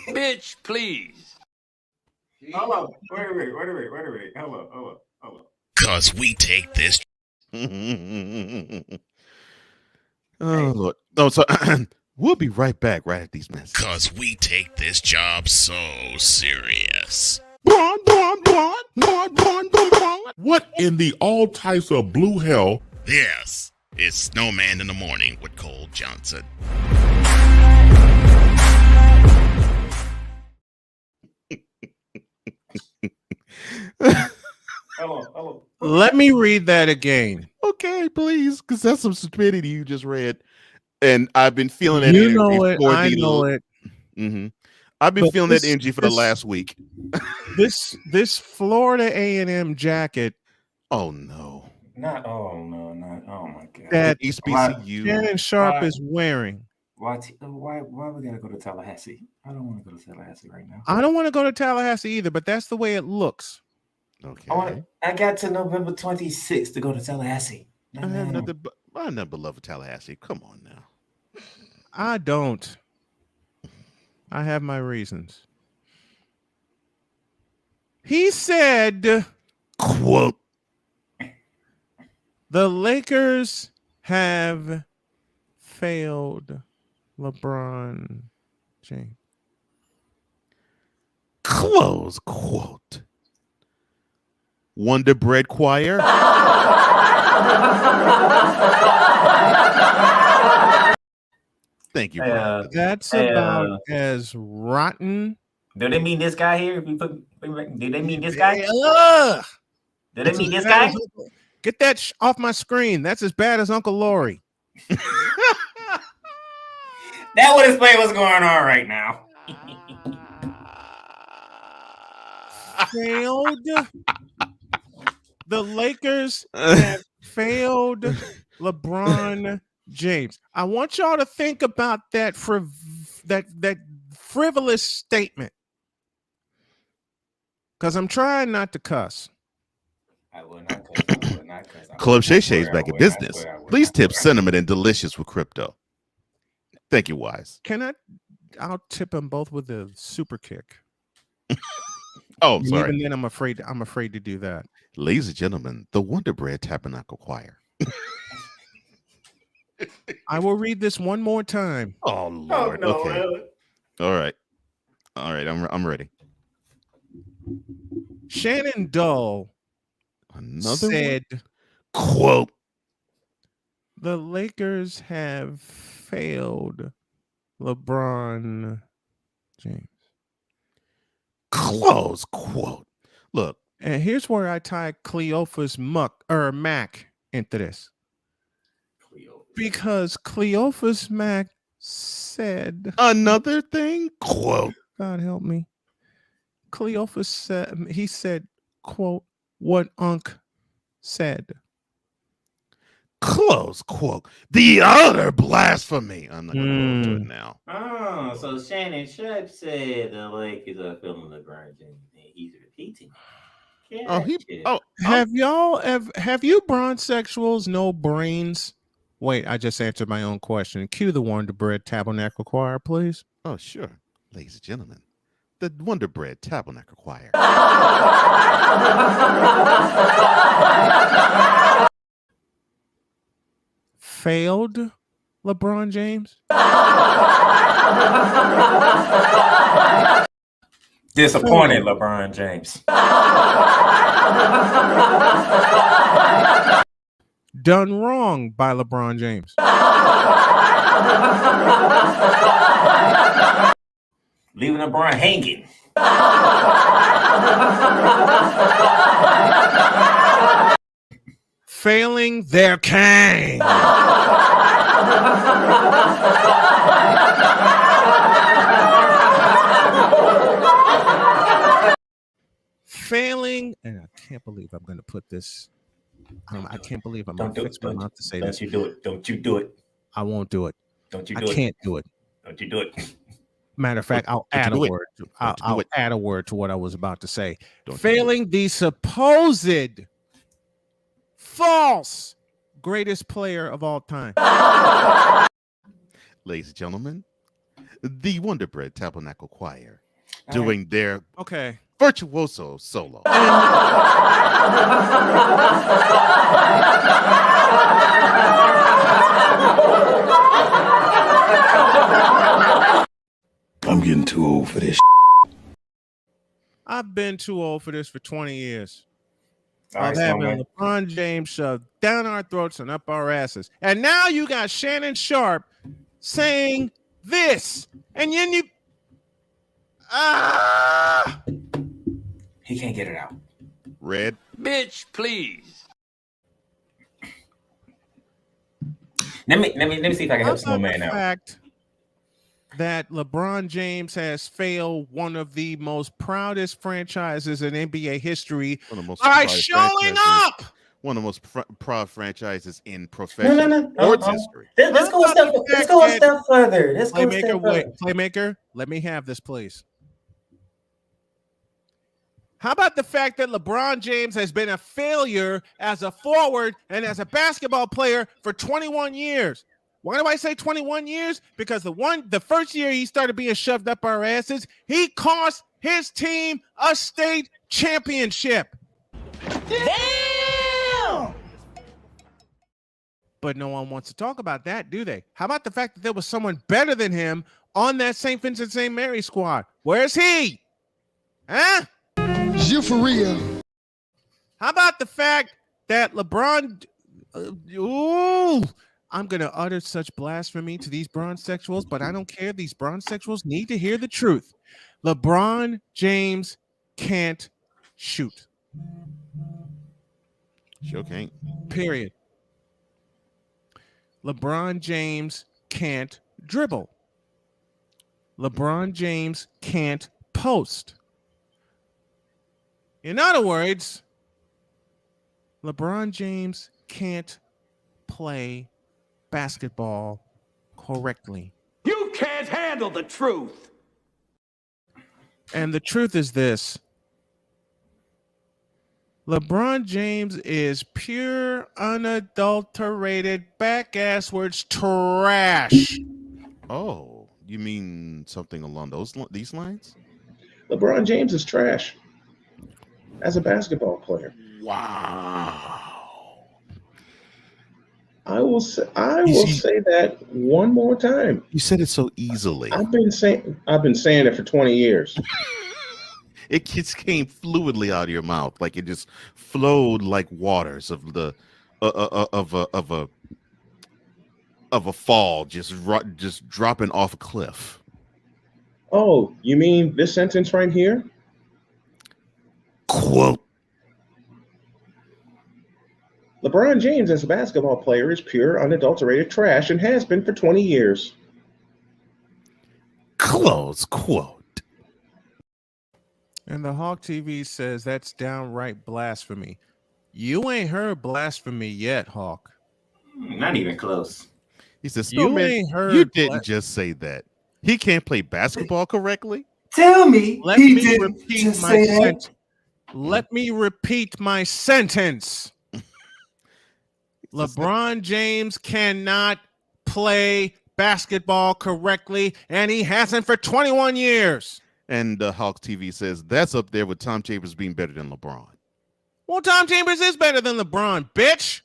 Bitch, please. Hold on. Wait. Hold on. Cause we take this. Oh Lord. Oh, so we'll be right back right at these messages. Cause we take this job so serious. What in the all types of blue hell? This is Snowman in the Morning with Cole Johnson. Hello. Let me read that again. Okay, please, because that's some stupidity you just read, and I've been feeling it. You know it. I know it. Mm-hmm. I've been feeling that energy for the last week. This Florida A&M jacket. Oh no! Not oh my god! That HBCU Shannon Sharp is wearing. Why we gotta go to Tallahassee? I don't want to go to Tallahassee right now. I don't want to go to Tallahassee either, but that's the way it looks. Okay. I got to November 26th to go to Tallahassee. I have nothing but love for Tallahassee. Come on now. I don't. I have my reasons. He said, quote, the Lakers have failed LeBron James. Close quote. Wonder Bread Choir. Thank you. That's about as rotten. Do they mean this guy here? Do they mean this guy? Do they mean this guy? Get that off my screen. That's as bad as Uncle Lori. That would explain what's going on right now. Failed. The Lakers have failed LeBron James. I want y'all to think about that that frivolous statement, because I'm trying not to cuss. I will not cuss. I will not cuss. Club Shay Shay's back in business. Please tip Cinnamon and Delicious with crypto. Thank you, Wise. I'll tip them both with a super kick. Oh, sorry. Even then, I'm afraid to do that. Ladies and gentlemen, the Wonder Bread Tabernacle Choir. I will read this one more time. Oh Lord. no, okay. really? All right. I'm ready. Shannon Dull said, quote, the Lakers have failed LeBron James. Close quote. Look. And here's where I tie Cleophas Mack into this. Because Cleophas Mack said another thing. Quote. God help me. Cleophas said, quote, what Unc said. Close quote. The utter blasphemy. I'm not going to go into it now. Oh, so Shannon Sharp said the Lakers are filming LeBron James. He's repeating. Have you bronsexuals no brains? Wait, I just answered my own question. Cue the Wonder Bread Tabernacle Choir, please. Oh, sure. Ladies and gentlemen, the Wonder Bread Tabernacle Choir. Failed LeBron James? Disappointed LeBron James. Done wrong by LeBron James. Leaving LeBron hanging. Failing their king. Failing, and I can't believe I'm going to put this. I can't believe I'm going to fix my mouth to say this. Don't you do it. Don't you do it. I won't do it. Don't you do it. I can't do it. Don't you do it. Matter of fact, I'll add a word. I'll add a word to what I was about to say. Failing the supposed false greatest player of all time. Ladies and gentlemen, the Wonder Bread Tabernacle Choir doing their virtuoso solo. I'm getting too old for this. I've been too old for this for 20 years. Right, of having LeBron James shoved down our throats and up our asses. And now you got Shannon Sharp saying this. And then you... He can't get it out. Red. Bitch, please. Let me see if I can help Snowman out. that LeBron James has failed one of the most proudest franchises in NBA history by showing up. One of the most proud franchises in professional sports history. Let's go a step further. Playmaker, let me have this, please. How about the fact that LeBron James has been a failure as a forward and as a basketball player for 21 years? Why do I say 21 years? Because the first year he started being shoved up our asses, he cost his team a state championship. Damn! But no one wants to talk about that, do they? How about the fact that there was someone better than him on that St. Vincent St. Mary squad? Where's he? Huh? You for real? How about the fact that LeBron... I'm going to utter such blasphemy to these bronzexuals, but I don't care. These bronzexuals need to hear the truth. LeBron James can't shoot. Sure can't. Period. LeBron James can't dribble. LeBron James can't post. In other words, LeBron James can't play basketball correctly. You can't handle the truth. And the truth is this. LeBron James is pure, unadulterated, back-asswards trash. Oh, you mean something along these lines? LeBron James is trash as a basketball player. Wow. I will say that one more time. You said it so easily. I've been saying it for 20 years. It just came fluidly out of your mouth, like it just flowed like waters of the of a fall, just dropping off a cliff. Oh, you mean this sentence right here? Quote. LeBron James as a basketball player is pure, unadulterated trash and has been for 20 years. Close quote. And the Hawk TV says that's downright blasphemy. You ain't heard blasphemy yet, Hawk. Not even close. He says, Snowman, you didn't just say that. He can't play basketball correctly? Tell me Let me repeat my sentence. Let me repeat my sentence. LeBron James cannot play basketball correctly, and he hasn't for 21 years. And Hawk TV says that's up there with Tom Chambers being better than LeBron. Well, Tom Chambers is better than LeBron, bitch.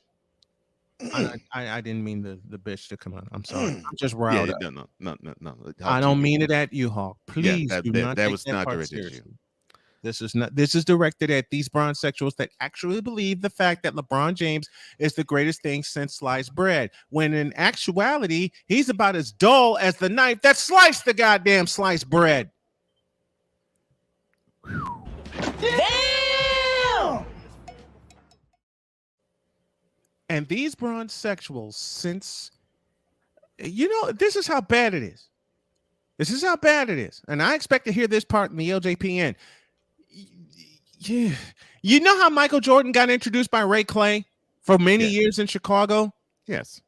I didn't mean the bitch to come on. I'm sorry. I'm just riled up. No. I don't mean it at you, Hawk. Please do not. That take was that not part directed at seriously. you. This is directed at these bronzexuals that actually believe the fact that LeBron James is the greatest thing since sliced bread, when in actuality, he's about as dull as the knife that sliced the goddamn sliced bread. Damn! And these bronzexuals, since, this is how bad it is. This is how bad it is. And I expect to hear this part in the LJPN. Yeah. You know how Michael Jordan got introduced by Ray Clay for many years in Chicago? Yes.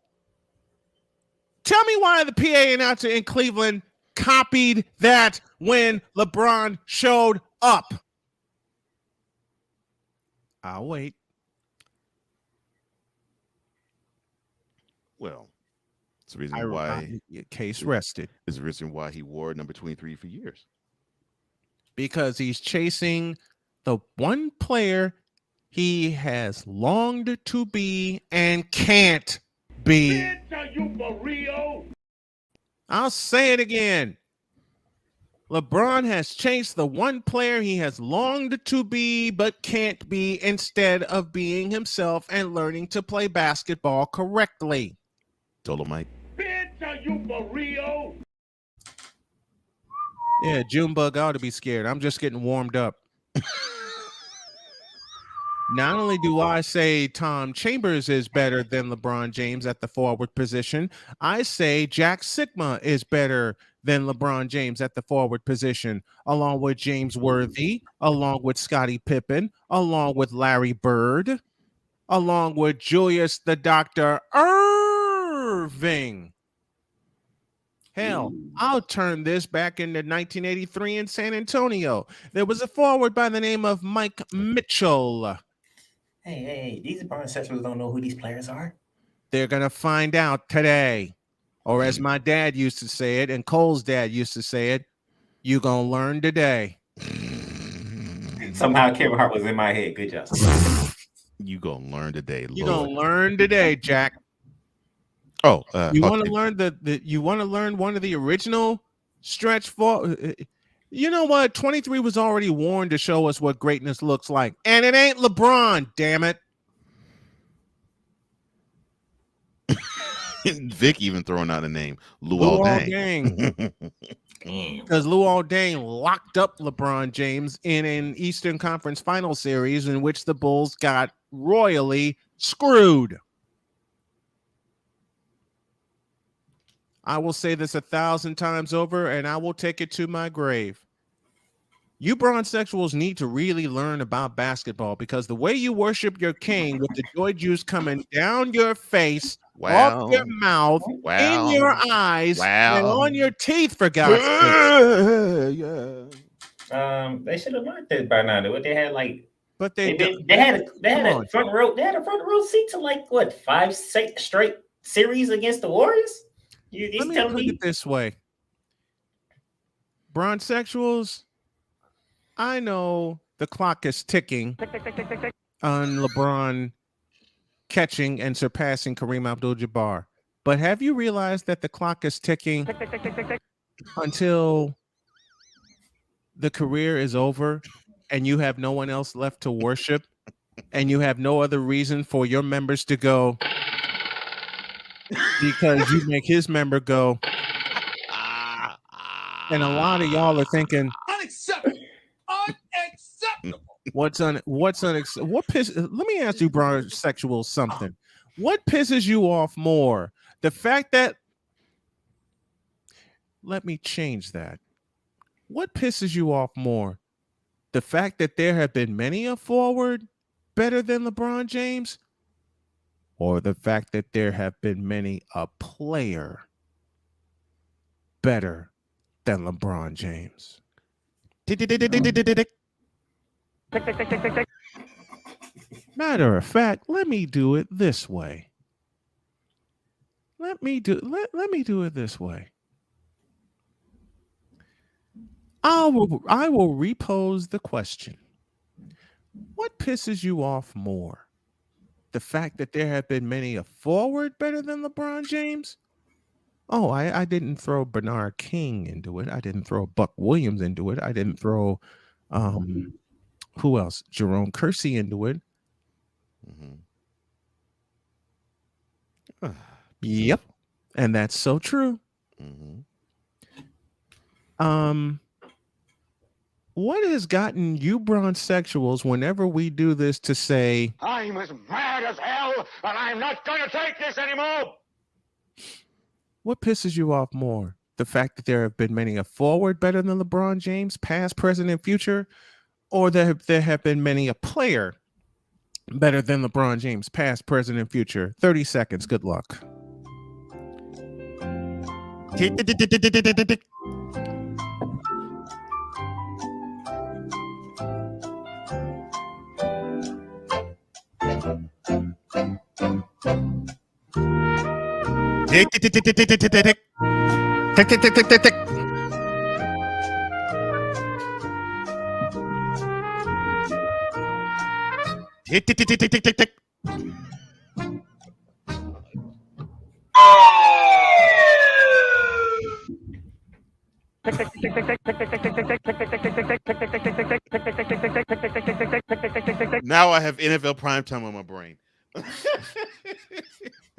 Tell me why the PA announcer in Cleveland copied that when LeBron showed up. I'll wait. Well, it's the reason why case rested. Is the reason why he wore number 23 for years. Because he's chasing the one player he has longed to be and can't be. I'll say it again. LeBron has chased the one player he has longed to be but can't be, instead of being himself and learning to play basketball correctly. Dolomite. Bitch, are you for real? Yeah, Junebug ought to be scared. I'm just getting warmed up. Not only do I say Tom Chambers is better than LeBron James at the forward position, I say Jack Sigma is better than LeBron James at the forward position, along with James Worthy, along with Scottie Pippen, along with Larry Bird, along with Julius the Dr. Irving. Hell, I'll turn this back into 1983 in San Antonio. There was a forward by the name of Mike Mitchell. Hey, these bisexuals don't know who these players are. They're going to find out today. Or as my dad used to say it, and Cole's dad used to say it, you going to learn today. Somehow Kevin Hart was in my head. Good job. You going to learn today, You going to learn today, Jack. Oh, you want to learn you want to learn one of the original stretch for you know what? 23 was already warned to show us what greatness looks like. And it ain't LeBron, damn it. Vic even throwing out a name. Luol Deng. Because Luol Deng locked up LeBron James in an Eastern Conference Final Series in which the Bulls got royally screwed. I will say this 1,000 times over, and I will take it to my grave. You bronsexuals need to really learn about basketball, because the way you worship your king with the joy juice coming down your face, off your mouth, in your eyes, and on your teeth, for God's sake. They should have learned this by now. What they had but they had a front row seat to like what 5 straight series against the Warriors. Let me put it this way. Bronsexuals, I know the clock is ticking on LeBron catching and surpassing Kareem Abdul-Jabbar. But have you realized that the clock is ticking until the career is over and you have no one else left to worship and you have no other reason for your members to go because you make his member go. And a lot of y'all are thinking, unacceptable. What let me ask you, bronsexual, something. What pisses you off more? The fact that, let me change that. What pisses you off more? The fact that there have been many a forward better than LeBron James, or the fact that there have been many a player better than LeBron James? Matter of fact, let me do it this way. Let me do it this way. I will repose the question. What pisses you off more? The fact that there have been many a forward better than LeBron James? Oh, I didn't throw Bernard King into it. I didn't throw Buck Williams into it. I didn't throw who else? Jerome Kersey into it. Yep. And that's so true. What has gotten you bronsexuals whenever we do this to say, I'm as mad as hell, and I'm not going to take this anymore. What pisses you off more? The fact that there have been many a forward better than LeBron James, past, present, and future, or there have been many a player better than LeBron James, past, present, and future? 30 seconds. Good luck. Tick, tick, tick, tick, tick, tick, tick, tick, tick. Tick, tick, tick, tick, tick, tick. Tick, tick, tick, tick, tick, tick, tick, tick. Now I have NFL primetime on my brain.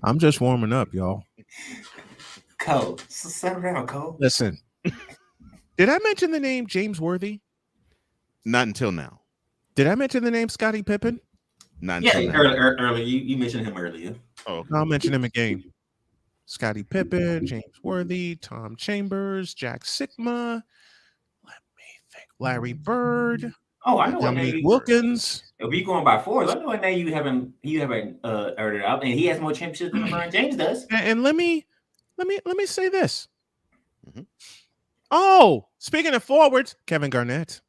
I'm just warming up, y'all. Cole, settle down, Cole. Listen, did I mention the name James Worthy? Not until now. Did I mention the name Scottie Pippen? Earlier. You mentioned him earlier. Oh, I'll mention him again. Scottie Pippen, James Worthy, Tom Chambers, Jack Sigma. Let me think. Larry Bird. Oh, I know what Dominique name. Wilkins. If you going by fours, I know what name you haven't heard it out, and he has more championships than LeBron James does. And let me say this. Mm-hmm. Oh, speaking of forwards, Kevin Garnett.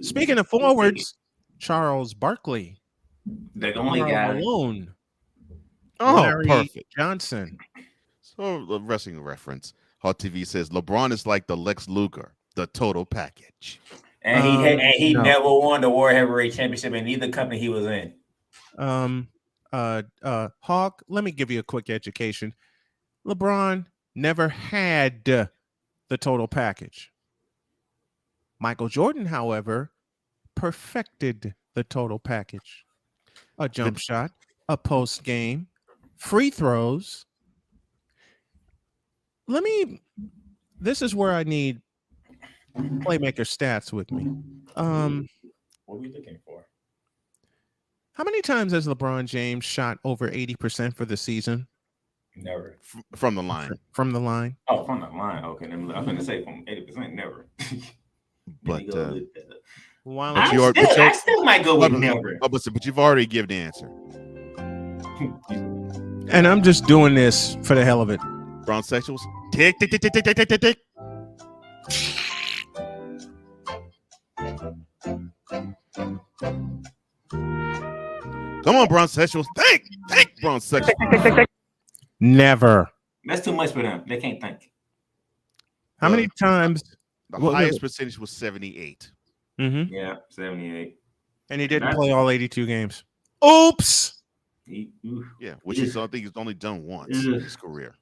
Speaking of forwards, Charles Barkley. The only guy. Malone. Larry perfect. Johnson. So the wrestling reference. Hot TV says LeBron is like the Lex Luger, the total package. And he never won the World Heavyweight Championship in either company he was in. Hawk, let me give you a quick education. LeBron never had the total package. Michael Jordan, however, perfected the total package. A jump shot, a post game, free throws. This is where I need playmaker stats with me. What are we looking for? How many times has LeBron James shot over 80% for the season? Never. From the line. From the line. Oh, from the line. Okay, I'm going to say from 80%, never. But I still might go with never. But you've already given the answer. And I'm just doing this for the hell of it. Brown sexuals. Tick, tick, tick, tick, tick, tick, tick, tick. Come on, Brown sexuals. Think, Brown sexuals. Never. That's too much for them. They can't think. How many times? The highest percentage was 78. Mm-hmm. Yeah, 78. And he didn't play all 82 games. Oops. Yeah, which is I think he's only done once in his career.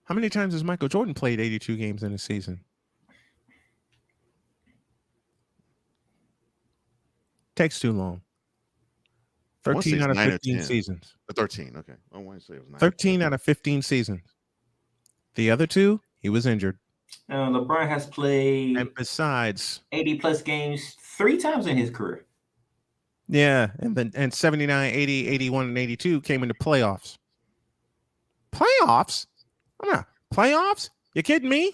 How many times has Michael Jordan played 82 games in a season? Takes too long. 13 out of 15 seasons. 13, okay. I want to say it was 9. 13 out of 15 seasons. The other two, he was injured. LeBron has played, and besides, 80 plus games 3 times in his career. Yeah, and 79, 80, 81, and 82 came into playoffs. Playoffs? I'm not playoffs? You kidding me?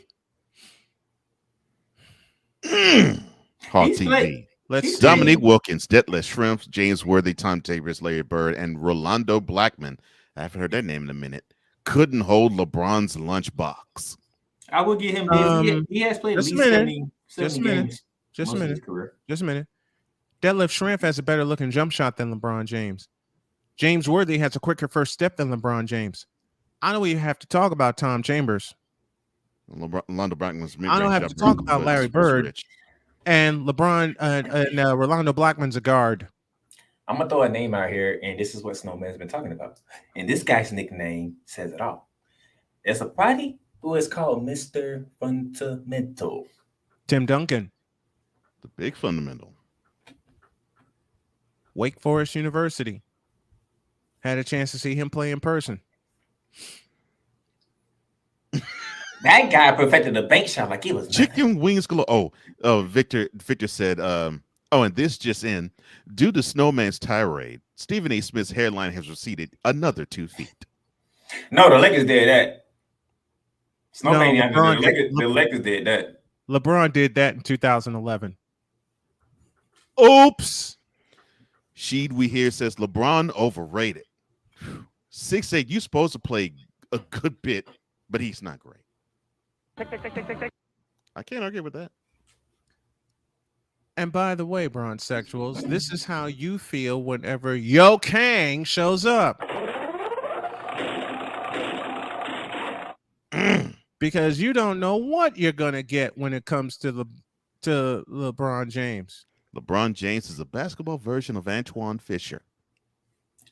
Hot TV. Dominique Wilkins, Detlef Schrempf, James Worthy, Tom Chambers, Larry Bird, and Rolando Blackman. I haven't heard that name in a minute. Couldn't hold LeBron's lunchbox. I will give him this. He has played at least 70 games. Just a minute. Detlef Schrempf has a better looking jump shot than LeBron James. James Worthy has a quicker first step than LeBron James. I know we have to talk about Tom Chambers. Rolando Blackman's I don't have to talk about Larry Bird. And LeBron and Rolando Blackman's a guard. I'm going to throw a name out here, and this is what Snowman's been talking about. And this guy's nickname says it all. There's a party who is called Mr. Fundamental. Tim Duncan. The big fundamental. Wake Forest University. Had a chance to see him play in person. That guy perfected the bank shot like it was chicken wings galore. Victor said, and this just in. Due to Snowman's tirade, Stephen A. Smith's hairline has receded another 2 feet. No, the Lakers did that. Snowman, the Lakers did that. LeBron did that in 2011. Oops. Sheed we hear says LeBron overrated. 6'8", you supposed to play a good bit, but he's not great. I can't argue with that. And by the way, Bronzexuals, this is how you feel whenever Yo Kang shows up. Because you don't know what you're going to get when it comes to LeBron James. LeBron James is a basketball version of Antoine Fisher.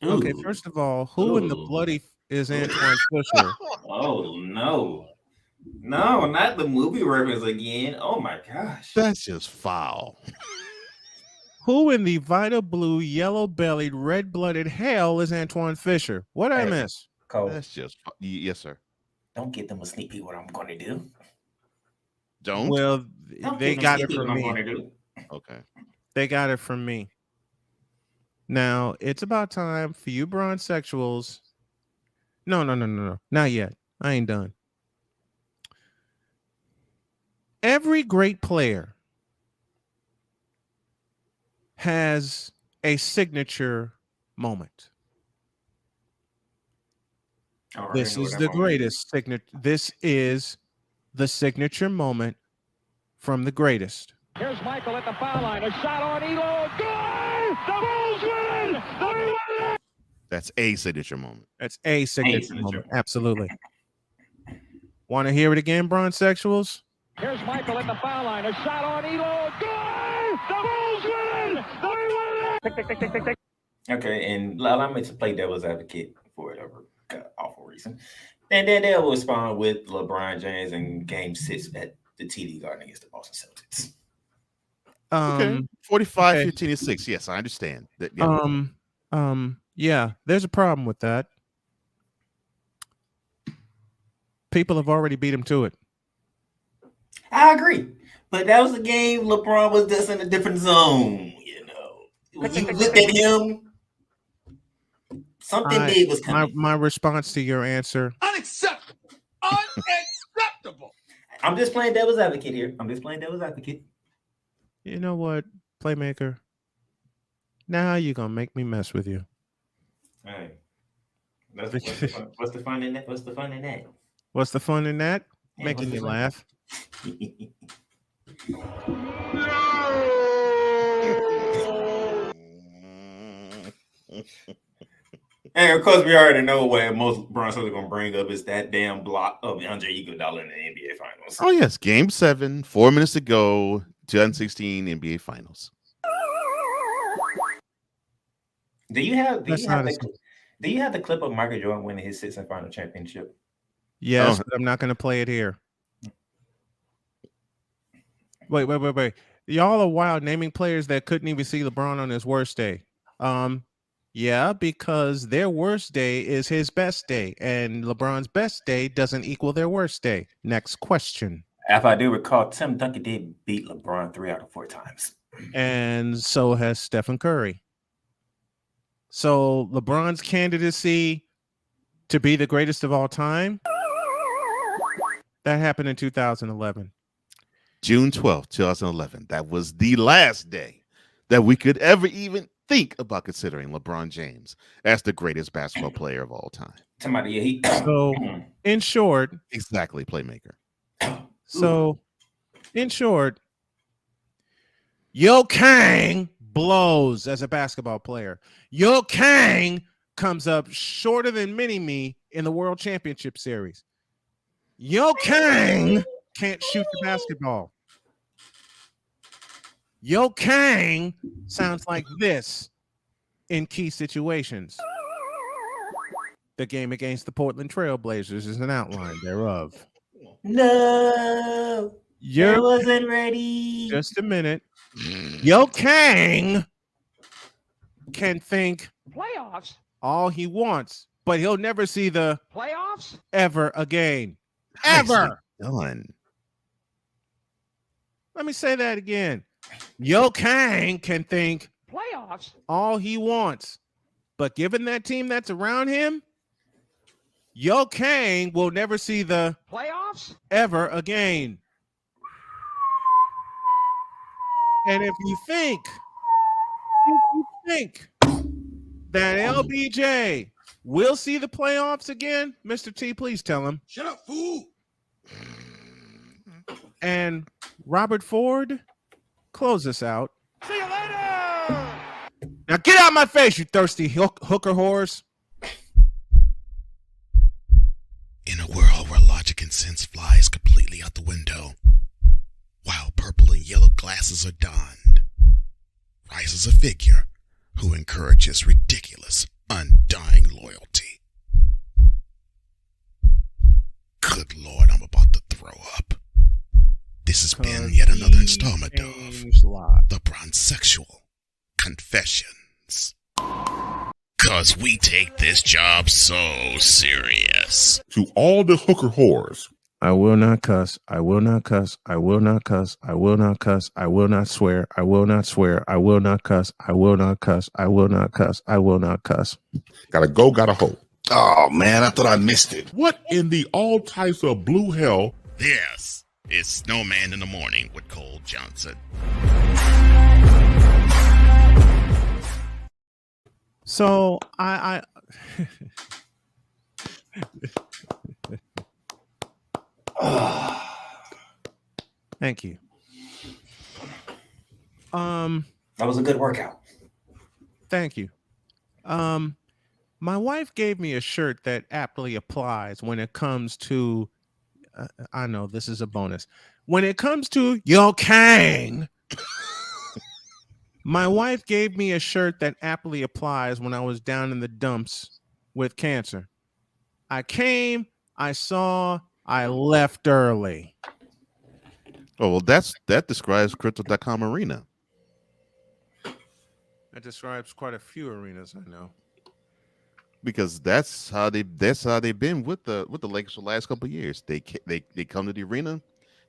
Okay, first of all, who in the bloody is Antoine Fisher? Oh, no. No, not the movie reference again. Oh, my gosh. That's just foul. Who in the Vita Blue, yellow-bellied, red-blooded hell is Antoine Fisher? What did I miss? Cole. That's just... Yes, sir. Don't get them a sneak peek what I'm going to do. Don't? Well, they got it from me. Okay. They got it from me. Now, it's about time for you bronzexuals. No. Not yet. I ain't done. Every great player has a signature moment. This is the greatest signature. This is the signature moment from the greatest. Here's Michael at the foul line. A shot on Elo. Good! The Bulls win! The win! That's a signature moment. That's a signature moment. Absolutely. Want to hear it again, bronzexuals? Here's Michael at the foul line. A shot on Elo. Good! The Bulls win! The win! Okay, and allow me to play devil's advocate for whatever awful reason. And then they'll respond with LeBron James in Game 6 at the TD Garden against the Boston Celtics. Okay. 45-15-6. Yes, I understand. That, yeah. Yeah, there's a problem with that. People have already beat him to it. I agree. But that was a game LeBron was just in a different zone, you know. When you looked at him, something big was coming. My response to your answer. Unacceptable. Unacceptable. I'm just playing devil's advocate here. You know what, Playmaker? Now you're going to make me mess with you. All right. What's the fun in that? What's the fun in that? Yeah, making you laugh. And of course, we already know what most Bronzers are going to bring up is that damn block of Andre Iguodala in the NBA Finals. Oh yes, Game 7, 4 minutes to go, 2016 NBA Finals. Do you have the clip of Michael Jordan winning his 6th and final championship? Yes, but I'm not going to play it here. Wait. Y'all are wild naming players that couldn't even see LeBron on his worst day. Yeah, because their worst day is his best day, and LeBron's best day doesn't equal their worst day. Next question. If I do recall, Tim Duncan did beat LeBron 3 out of 4 times. And so has Stephen Curry. So LeBron's candidacy to be the greatest of all time, that happened in 2011. June 12th, 2011. That was the last day that we could ever even think about considering LeBron James as the greatest basketball player of all time. So, in short, exactly, Playmaker. So, in short, Yo Kang blows as a basketball player. Yo Kang comes up shorter than Mini-Me in the World Championship Series. Yo Kang can't shoot the basketball. Yo Kang sounds like this in key situations. The game against the Portland Trail Blazers is an outline thereof. No, I wasn't ready. Just a minute. Yo Kang can think playoffs all he wants, but he'll never see the playoffs ever again. Ever done. Let me say that again. Yo Kang can think playoffs all he wants, but given that team that's around him, Yo Kang will never see the playoffs ever again. And if you think that LBJ will see the playoffs again, Mr. T, please tell him. Shut up, fool. And Robert Ford, close us out. See you later. Now get out of my face, you thirsty hooker whores. In a world where logic and sense flies completely out the window, while purple and yellow glasses are donned, rises a figure who encourages ridiculous, undying loyalty. Good Lord, I'm about to throw up. This has been yet another installment of The Bronzexual Confessions. 'Cause we take this job so serious. To all the hooker whores I will not cuss. I will not cuss. I will not cuss. I will not cuss. I will not swear. I will not swear. I will not cuss. I will not cuss. I will not cuss. I will not cuss. Gotta go, gotta hold. Oh, man, I thought I missed it. What in the all types of blue hell? This is Snowman in the Morning with Cole Johnson. So I thank you. That was a good workout. Thank you. My wife gave me a shirt that aptly applies when it comes to I know this is a bonus. When it comes to your Kang. My wife gave me a shirt that aptly applies when I was down in the dumps with cancer. I came, I saw, I left early. Oh, well, that describes Crypto.com Arena. That describes quite a few arenas I know. Because that's how they've been with the Lakers for the last couple of years. They come to the arena,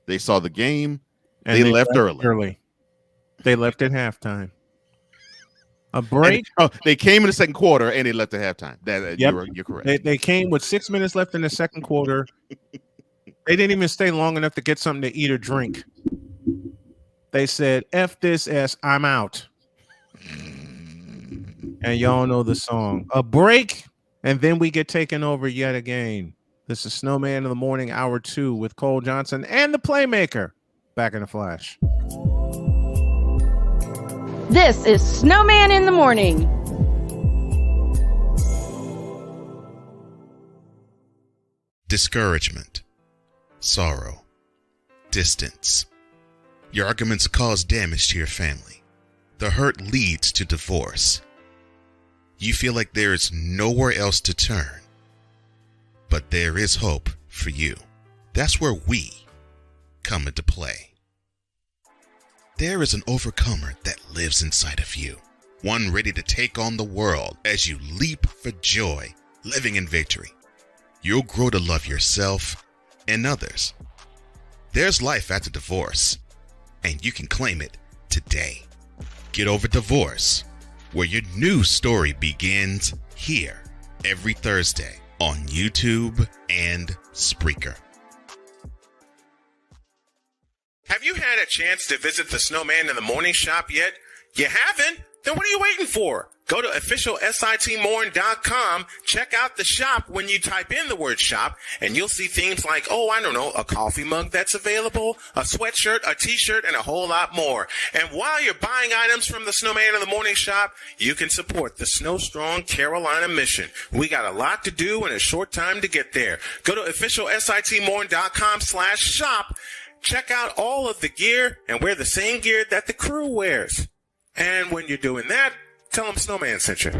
they saw the game, and they left early. They left at halftime. A break. They came in the second quarter and they left at halftime. Yep. You're correct. They came with 6 minutes left in the second quarter. They didn't even stay long enough to get something to eat or drink. They said, F this S, I'm out. And y'all know the song. A break, and then we get taken over yet again. This is Snowman in the Morning, Hour 2 with Cole Johnson and the Playmaker. Back in a flash. This is Snowman in the Morning. Discouragement, sorrow, distance. Your arguments cause damage to your family. The hurt leads to divorce. You feel like there is nowhere else to turn. But there is hope for you. That's where we come into play. There is an overcomer that lives inside of you. One ready to take on the world as you leap for joy, living in victory. You'll grow to love yourself and others. There's life after divorce, and you can claim it today. Get Over Divorce, where your new story begins here every Thursday on YouTube and Spreaker. Have you had a chance to visit the Snowman in the Morning shop yet? You haven't? Then what are you waiting for? Go to officialsitmorn.com, check out the shop when you type in the word shop, and you'll see things like, a coffee mug that's available, a sweatshirt, a t-shirt, and a whole lot more. And while you're buying items from the Snowman in the Morning shop, you can support the Snow Strong Carolina mission. We got a lot to do and a short time to get there. Go to officialsitmorn.com/shop. Check out all of the gear and wear the same gear that the crew wears. And when you're doing that, tell them Snowman sent you.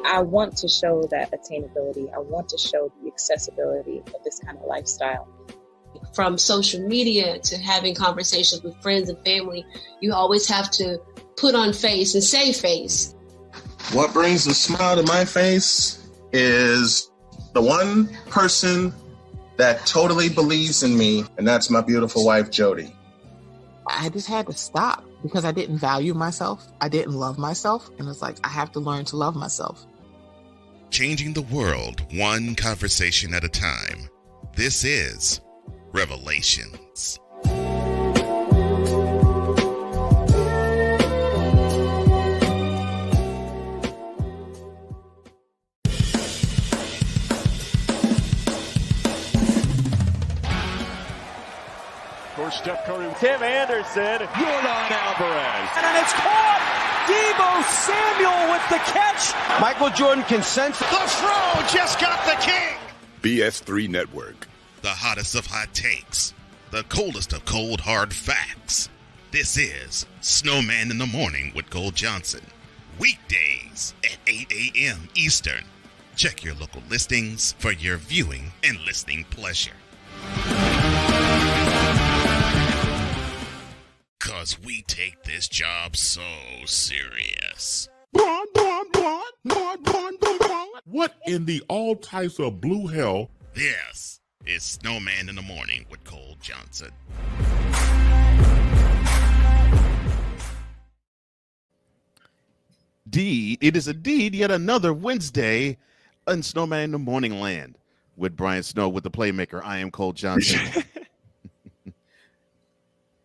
I want to show that attainability. I want to show the accessibility of this kind of lifestyle. From social media to having conversations with friends and family, you always have to put on face and say face. What brings a smile to my face is the one person that totally believes in me, and that's my beautiful wife, Jody. I just had to stop because I didn't value myself. I didn't love myself. And it's like, I have to learn to love myself. Changing the world one conversation at a time. This is Revelations. Steph Curry, Tim Anderson, Yordan Alvarez. And it's caught! Debo Samuel with the catch. Michael Jordan can sense. The Fro just got the king. BS3 Network. The hottest of hot takes. The coldest of cold hard facts. This is Snowman in the Morning with Cole Johnson. Weekdays at 8 a.m. Eastern. Check your local listings for your viewing and listening pleasure. because we take this job so serious. What in the all types of blue hell? This is Snowman in the Morning with Cole Johnson. It is indeed yet another Wednesday in Snowman in the Morning Land with Brian Snow with the Playmaker. I am Cole Johnson.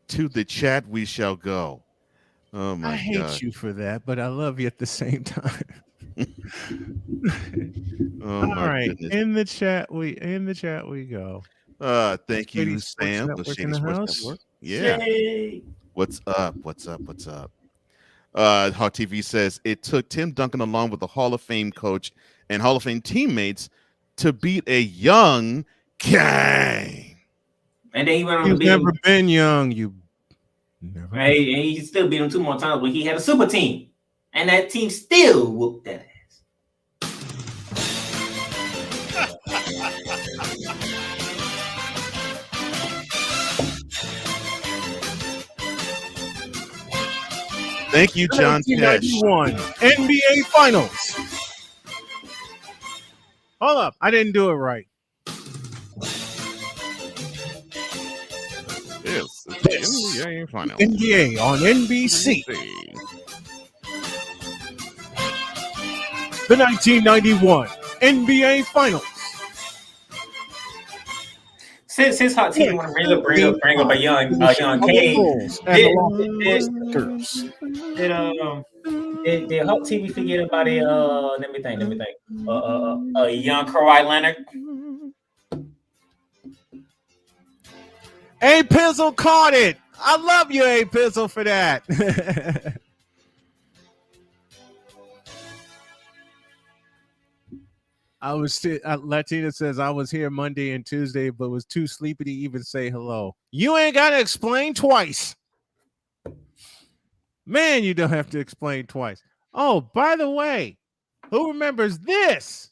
To the chat we shall go. Oh my God. I hate you for that, but I love you at the same time. Oh my goodness. In the chat we go. Thank you, Sam. The Shady Sports Network. Yeah. Yay. What's up? Hawk TV says it took Tim Duncan along with the Hall of Fame coach and Hall of Fame teammates to beat a young Kang. And then he went on You've to beat him. never been young. You never. Hey, and he still beat him 2 more times, but he had a super team. And that team still whooped that ass. Thank you, John Tesh. 1991 NBA Finals. Hold up. I didn't do it right. Yes, NBA Finals. NBA on NBC. The 1991 NBA Finals. Since Hot Team want to bring up a young Kane, did Hot TV forget about it? Let me think. A young Kawhi Leonard. A Pizzle caught it. I love you, A Pizzle, for that. Latina says I was here Monday and Tuesday, but was too sleepy to even say hello. You ain't got to explain twice. Man, you don't have to explain twice. Oh, by the way, who remembers this?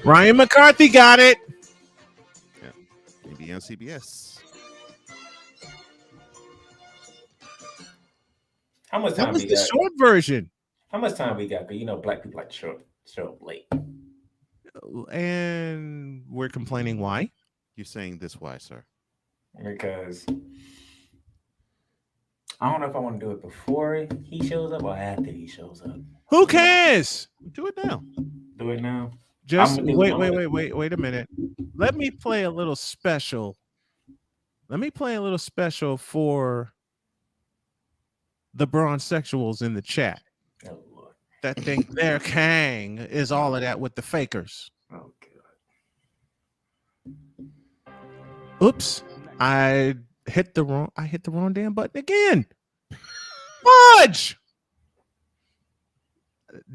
Ryan McCarthy got it. Yeah, maybe on CBS. How much time That was we the got? short version. How much time we got? Because you know, black people like to show up late. And we're complaining why? You're saying this why, sir? Because I don't know if I want to do it before he shows up or after he shows up. Who cares? Do it now. Do it now. Just wait a minute. Let me play a little special. For the bronzesexuals in the chat Oh, Lord. that think their Kang is all of that with the fakers. Oh, Oops. I hit the wrong damn button again. Fudge.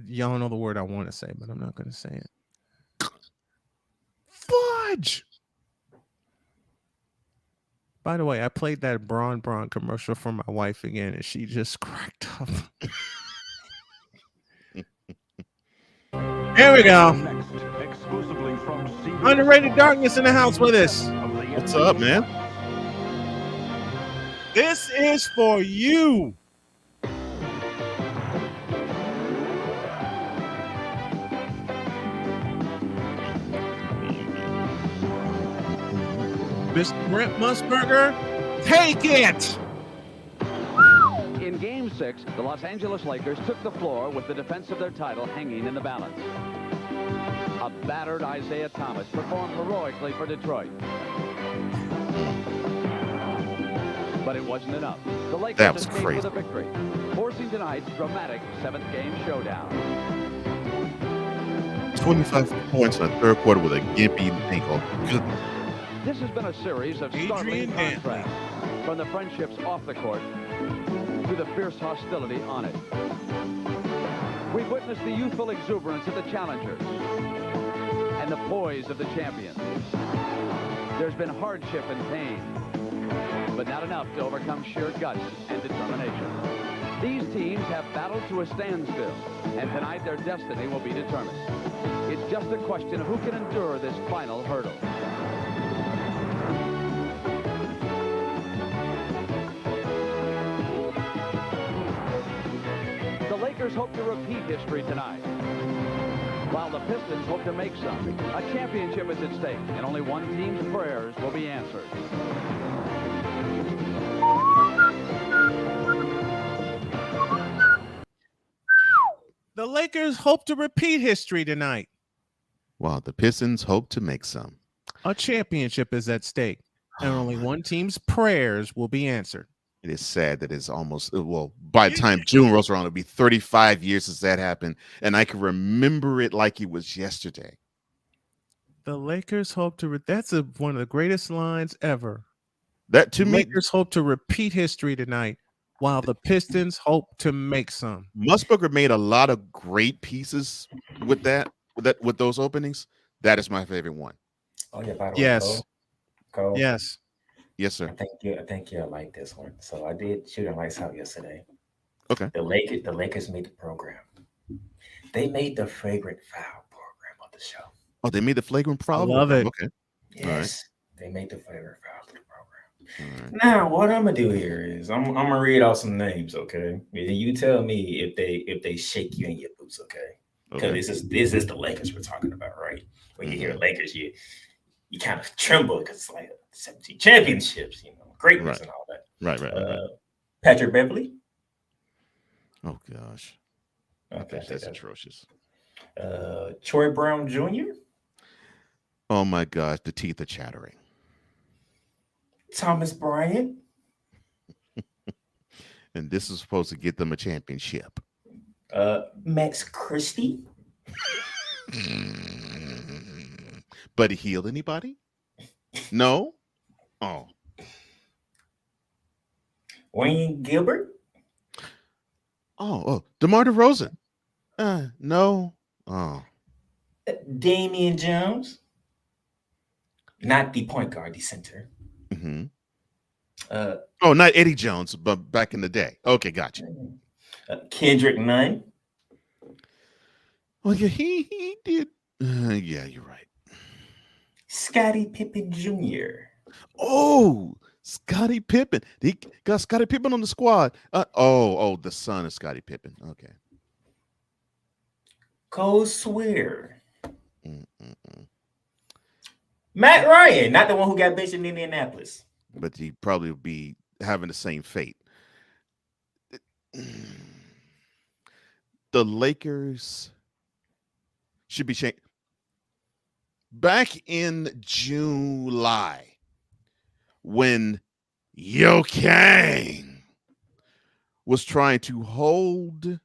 Y'all know the word I want to say, but I'm not going to say it. Fudge. By the way, I played that Braun commercial for my wife again, and she just cracked up. Here we go. Underrated Darkness in the house with us. What's up, man? This is for you. Mr. Brent Musburger, take it. In Game 6, the Los Angeles Lakers took the floor with the defense of their title hanging in the balance. A battered Isaiah Thomas performed heroically for Detroit. But it wasn't enough. The Lakers escaped with a victory, forcing tonight's dramatic 7th game showdown. 25 points in the third quarter with a gimpy ankle. Goodness. This has been a series of startling contrasts, from the friendships off the court to the fierce hostility on it. We've witnessed the youthful exuberance of the challengers and the poise of the champions. There's been hardship and pain, but not enough to overcome sheer guts and determination. These teams have battled to a standstill, and tonight their destiny will be determined. It's just a question of who can endure this final hurdle. The Lakers hope to repeat history tonight, while the Pistons hope to make some. A championship is at stake, and only one team's prayers will be answered. The Lakers hope to repeat history tonight, while the Pistons hope to make some. A championship is at stake, and only one team's prayers will be answered. It is sad that it's almost, well, by the time June rolls around, it'll be 35 years since that happened, and I can remember it like it was yesterday. The Lakers hope to, that's one of the greatest lines ever. That to me, Lakers hope to repeat history tonight, while the Pistons hope to make some. Musburger made a lot of great pieces with those openings. That is my favorite one. Oh yeah, by the way, Yes. Cole. Yes. Yes, sir. I think you'll like this one. So I did Shooting Lights Out yesterday. Okay. The Lakers made the program. They made the Flagrant Foul program on the show. Oh, they made the Flagrant Foul? I love it. Okay. Yes. They made the Flagrant Foul to the program. Right. Now, what I'm gonna do here is I'm gonna read out some names, okay? And you tell me if they shake you in your boots, okay? Because this is the Lakers we're talking about, right? When you hear Lakers, you kind of tremble because it's like 17 championships, greatness and all that. Right. Patrick Beverly. Oh gosh. Okay, that's atrocious. Troy Brown Jr. Oh my gosh, the teeth are chattering. Thomas Bryant. And this is supposed to get them a championship. Max Christie. Buddy Hield, anybody? No? Oh. Wayne Gilbert. Oh, DeMar DeRozan. No. Oh. Damian Jones. Not the point guard, the center. Mm-hmm. Not Eddie Jones, but back in the day. Okay, gotcha. Kendrick Nunn. Oh, yeah, he did. Yeah, you're right. Scottie Pippen Jr. Oh, Scottie Pippen. He got Scottie Pippen on the squad. The son of Scottie Pippen. Okay. Cole Swear. Matt Ryan, not the one who got benched in Indianapolis. But he probably would be having the same fate. The Lakers should be changed. Back in July, when Yo Kang was trying to hold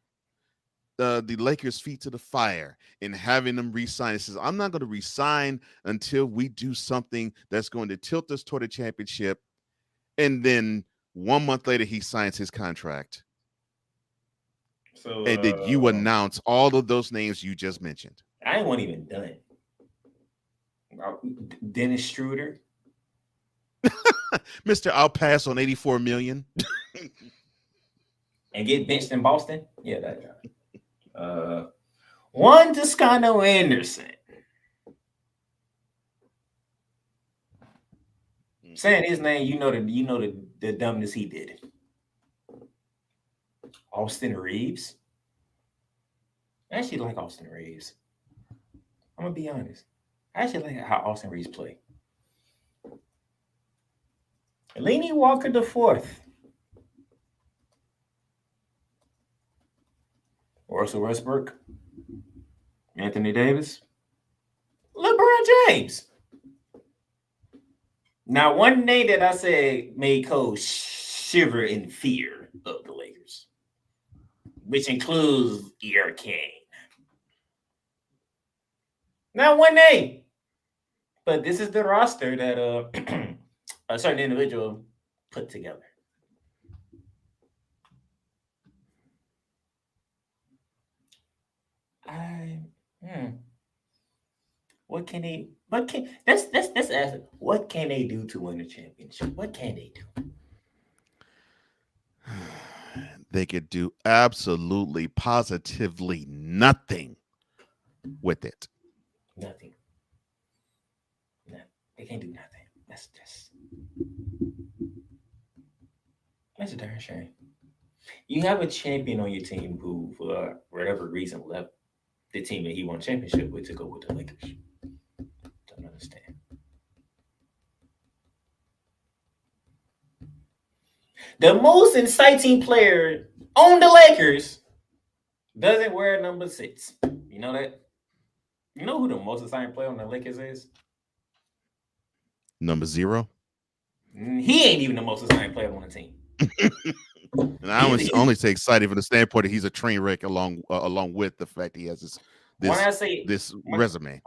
the Lakers' feet to the fire and having them resign, he says, I'm not going to resign until we do something that's going to tilt us toward a championship. And then 1 month later, he signs his contract. So, and then you announce all of those names you just mentioned. I ain't even done. Dennis Schroeder. Mr. I'll pass on 84 million. And get benched in Boston? Yeah, that guy. Juan Toscano Anderson. Saying his name, you know the dumbness he did. Austin Reeves. I actually like Austin Reeves. I'm gonna be honest. I actually like how Austin Reeves play. Laney Walker IV. Russell Westbrook. Anthony Davis. LeBron James. Now, one name that I said made Cole shiver in fear of the Lakers, which includes Eric Kane. Now, one name, but this is the roster that a certain individual put together. What can they? Let's ask. What can they do to win a championship? What can they do? They could do absolutely, positively nothing with it. Nothing. No, they can't do nothing. That's a darn shame. You have a champion on your team who, for whatever reason, left the team that he won championship with to go with the Lakers. Don't understand. The most exciting player on the Lakers doesn't wear number 6. You know that? You know who the most exciting player on the Lakers is? Number 0. He ain't even the most exciting player on the team. And I only say excited from the standpoint that he's a train wreck along with the fact he has this resume.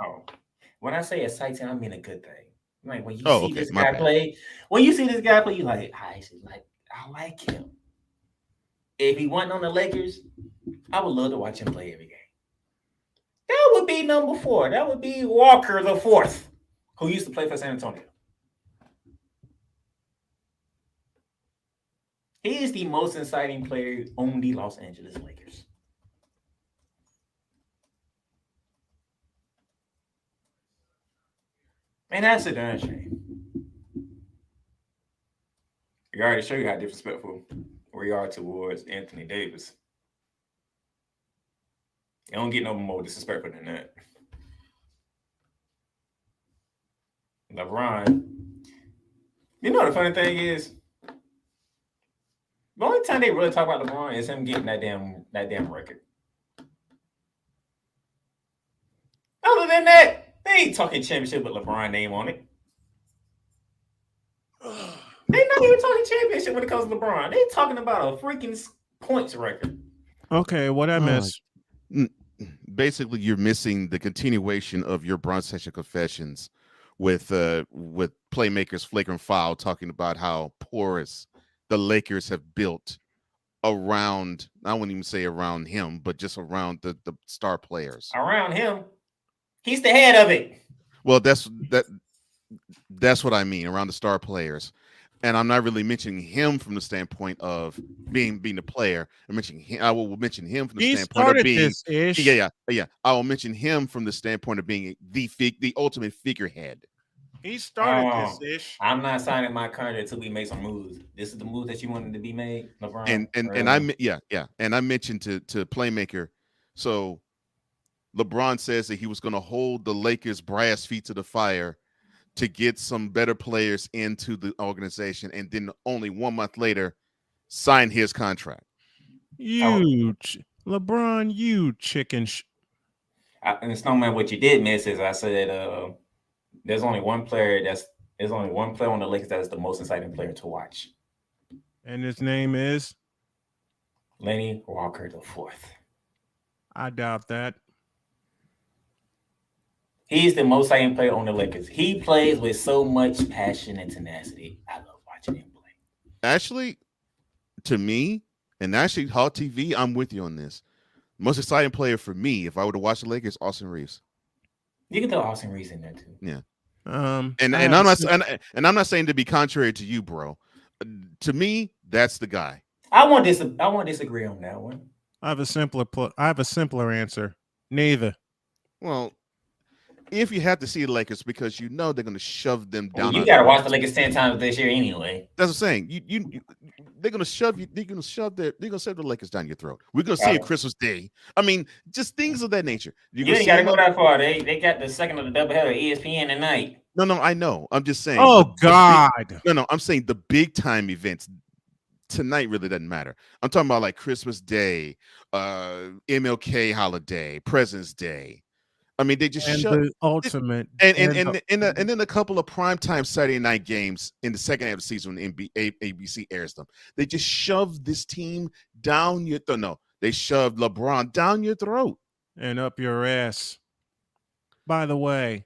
When I say exciting, I mean a good thing. Like when you see this guy play, you like, I like him. If he wasn't on the Lakers, I would love to watch him play every game. That would be number 4. That would be Walker the 4th, who used to play for San Antonio. He is the most exciting player on the Los Angeles Lakers. And that's a darn shame. We already show you how disrespectful we are towards Anthony Davis. You don't get no more disrespectful than that. LeBron. You know the funny thing is, the only time they really talk about LeBron is him getting that damn record. Other than that, they ain't talking championship with LeBron name on it. They not even talking championship when it comes to LeBron. They talking about a freaking points record. Okay, what I miss? Basically, you're missing the continuation of your Bronze Session confessions with playmakers flagrant foul talking about how porous the Lakers have built around, I wouldn't even say around him, but just around the star players. Around him? He's the head of it. Well, that's what I mean, around the star players. And I'm not really mentioning him from the standpoint of being the player. I will mention him from the standpoint of being Yeah. I will mention him from the standpoint of being the ultimate figurehead. He started this ish. I'm not signing my contract until we make some moves. This is the move that you wanted to be made, LeBron. And I mentioned to Playmaker. So LeBron says that he was going to hold the Lakers' brass feet to the fire to get some better players into the organization, and then only 1 month later sign his contract. LeBron, you chicken. And Snowman, what you did miss is I said there's only one player on the Lakers that is the most exciting player to watch. And his name is Lenny Walker the 4th. I doubt that. He's the most exciting player on the Lakers. He plays with so much passion and tenacity. I love watching him play. Actually, to me, and actually Hot TV, I'm with you on this. Most exciting player for me, if I were to watch the Lakers, Austin Reeves. You can throw Austin Reeves in there too. Yeah. And I'm not saying to be contrary to you, bro. To me, that's the guy. I won't disagree on that one. I have a simpler answer. Neither. Well, if you have to see the Lakers because you know they're going to shove them down. You got to watch the Lakers 10 times this year anyway. That's what I'm saying. They're going to shove you. They're going to shove the Lakers down your throat. We're going to see it Christmas Day. I mean, just things of that nature. You ain't got to go that far. They got the second of the doubleheader ESPN tonight. No, I know. I'm just saying. Oh God. I'm saying the big time events tonight really doesn't matter. I'm talking about like Christmas Day, MLK holiday, President's Day. I mean, they just the ultimate, and then a couple of primetime Saturday night games in the second half of the season when ABC airs them. They just shoved this team down your throat. No, they shoved LeBron down your throat and up your ass. By the way,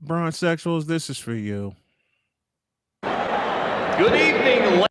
Bronsexuals, this is for you. Good evening,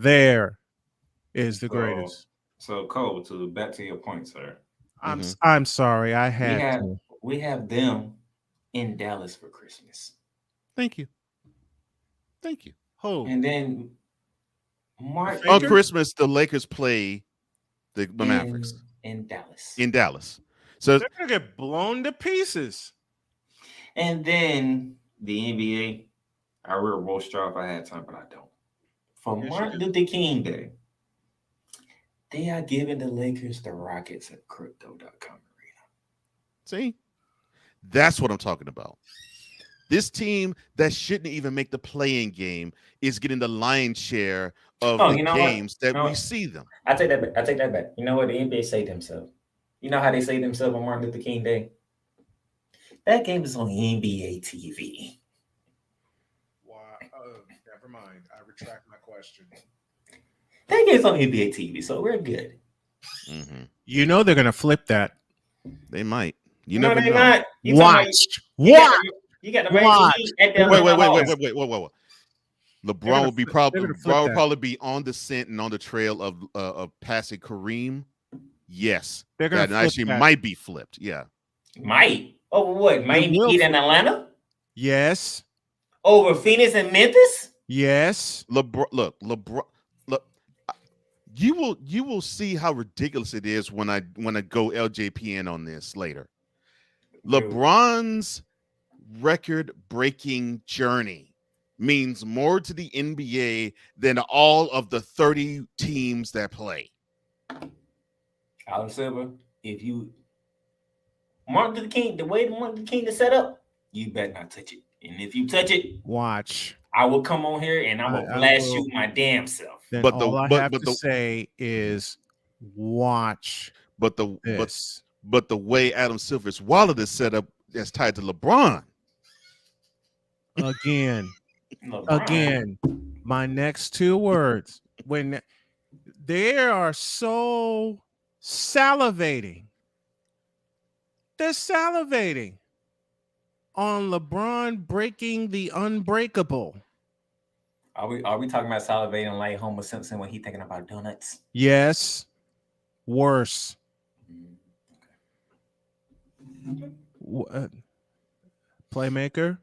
there is the greatest. So Cole, back to your point, sir. I'm sorry, I had to. We have them in Dallas for Christmas. Thank you. Who? And then on Christmas, the Lakers play the Mavericks in Dallas. In Dallas, so they're gonna get blown to pieces. And then the NBA, I would roll straw if I had time, but I don't. For Martin Luther King Day, they are giving the Lakers the Rockets at Crypto.com Arena. See, that's what I'm talking about. This team that shouldn't even make the play-in game is getting the lion's share of the games that we see them. I take that back. You know what the NBA say themselves? You know how they say themselves on Martin Luther King Day? That game is on NBA TV. Wow. Never mind. I retract my question. That game's on NBA TV, so we're good. Mm-hmm. You know they're gonna flip that. They might. You never know. Not. Watch. You got the right team at the wait. LeBron will probably be on the scent and on the trail of passing Kareem. Yes, that actually might be flipped. Yeah, might. Over what? Miami Heat in Atlanta? Yes. Over Phoenix and Memphis? Yes. LeBron. Look. You will see how ridiculous it is when I go LJPN on this later. LeBron's record-breaking journey means more to the NBA than all of the 30 teams that play. Alan Silver, if you Martin Luther King, the way Martin Luther King is set up, you better not touch it. And if you touch it, watch. I will come on here and I'm gonna blast you my damn self. Then all I have to say is watch. But the way Adam Silver's wallet is set up, that's tied to LeBron. Again, my next two words. When they are so salivating, they're salivating on LeBron breaking the unbreakable. Are we talking about salivating like Homer Simpson when he thinking about donuts? Yes. Worse. Playmaker.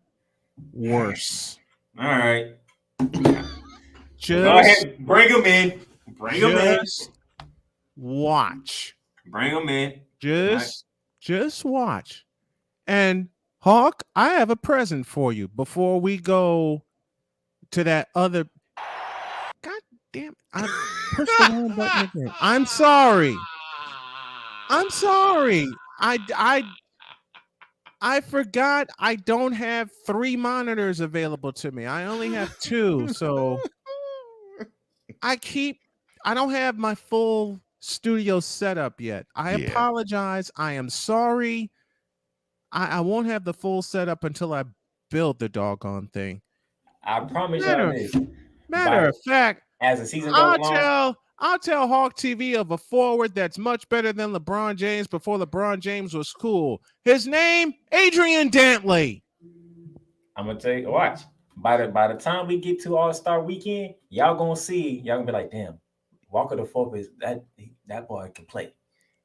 Worse. All right. Just go ahead. Bring him in. Bring him in. Watch. Bring him in. Just watch. And Hawk, I have a present for you before we go to that other. God damn! I pushed the wrong button again. I'm sorry. I forgot I don't have 3 monitors available to me. I only have 2, so I don't have my full studio setup yet. I apologize. I am sorry. I won't have the full setup until I build the doggone thing. I promise y'all this. Matter of fact, as the season goes along, I'll tell Hawk TV of a forward that's much better than LeBron James before LeBron James was cool. His name, Adrian Dantley. I'm gonna tell you, watch. By the time we get to All-Star Weekend, y'all gonna be like, damn, Walker the Fourth is that boy can play.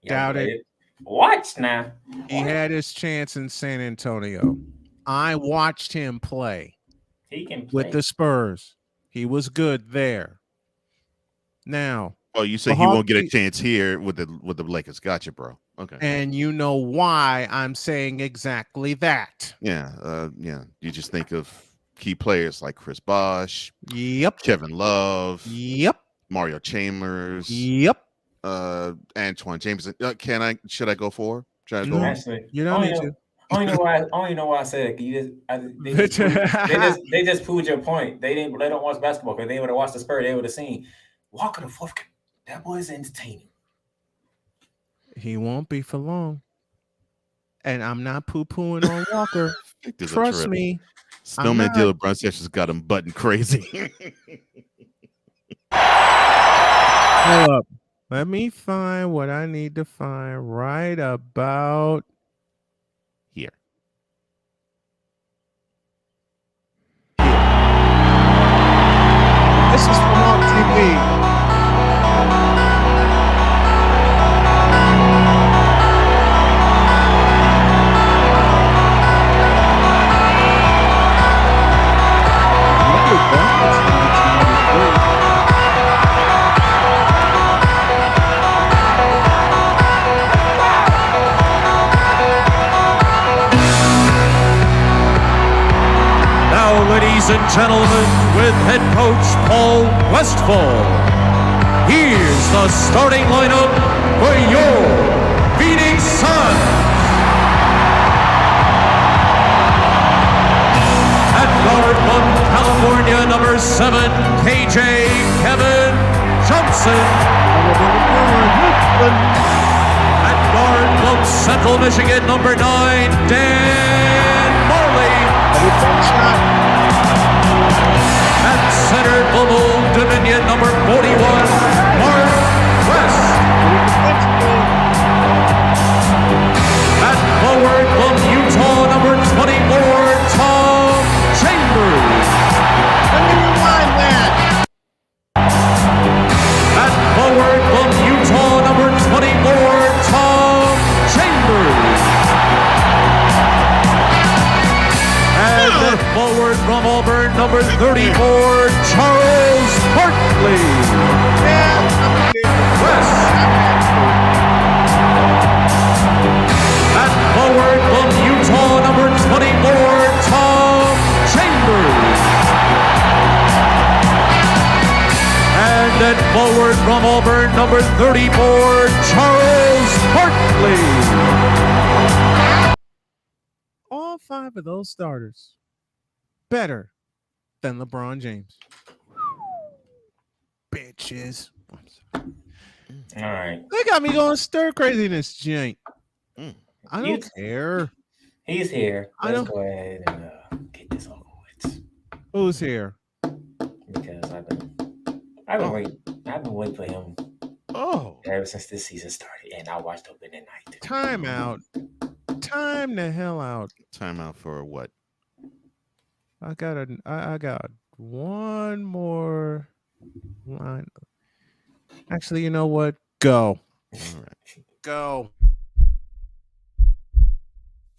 Doubt it. Watch now. He had his chance in San Antonio. I watched him play. He can play with the Spurs. He was good there. Now, you say he won't get a chance here with the Lakers. Gotcha, bro. Okay. And you know why I'm saying exactly that. Yeah. You just think of key players like Chris Bosh. Yep. Kevin Love. Yep. Mario Chambers. Yep. Antoine James. Should I go for? Should I go? Actually, you don't need to. I don't know why I said it. They just proved your point. They don't watch basketball because they would have watched the Spurs. They would have seen Walker the Fourth. That boy is entertaining. He won't be for long. And I'm not poo-pooing on Walker. Trust me. Snowman deal with LeBron sessions got him button crazy. Hold up. Let me find what I need to find right about here. This is from Hawk TV. Ladies and gentlemen, with head coach Paul Westphal, here's the starting lineup for your Phoenix Suns. At guard from California, number 7, KJ Kevin Johnson. At guard from Central Michigan, number 9, Dan Marley. At center from Old Dominion, number 41, Mark West. At forward from Utah, number 24, Tom Chambers. Let me rewind that. At forward from Utah, number 24, Tom Chambers. And at forward from Auburn, number 34, Charles Barkley. West. At forward from Utah, number 24, Tom Chambers. And at forward from Auburn, number 34, Charles Barkley. All 5 of those starters better than LeBron James. Bitches. All right. They got me going stir crazy in this joint. I don't care. He's here. I Let's don't- go ahead and get this over with. Who's here? Because I've been waiting for him. Oh, Ever since this season started, and I watched opening night. time out. Time the hell out. Time out for what? I got one more line. Actually, you know what? Go. All right. Go.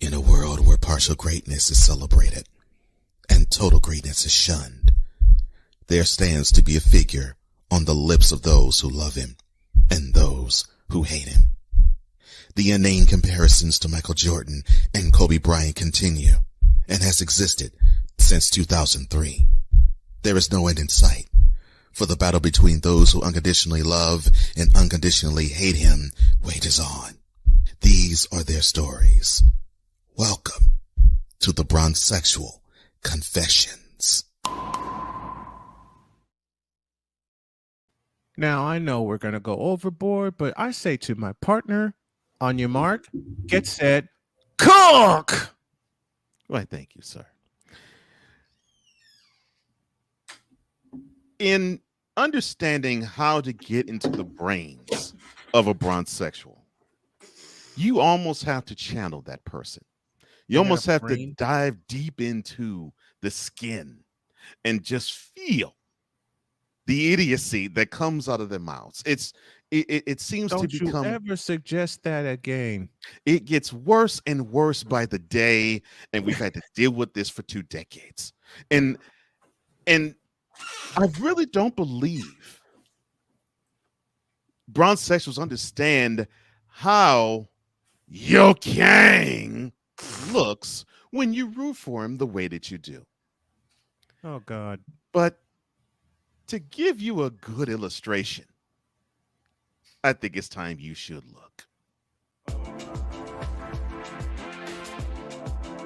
In a world where partial greatness is celebrated and total greatness is shunned, there stands to be a figure on the lips of those who love him and those who hate him. The inane comparisons to Michael Jordan and Kobe Bryant continue and has existed since 2003. There is no end in sight, for the battle between those who unconditionally love and unconditionally hate him wages on. These are their stories. Welcome to the Bronzexual Confessions. Now, I know we're going to go overboard, but I say to my partner, on your mark, get set, cook! Why, thank you, sir. In understanding how to get into the brains of a bronzexual, you almost have to channel that person. You almost have to dive deep into the skin and just feel the idiocy that comes out of their mouths. It seems Don't to become. you ever suggest that again? It gets worse and worse by the day, and we've had to deal with this for 2 decades. And I really don't believe bronzexuals understand how your king looks when you root for him the way that you do. Oh, God. But to give you a good illustration, I think it's time you should look.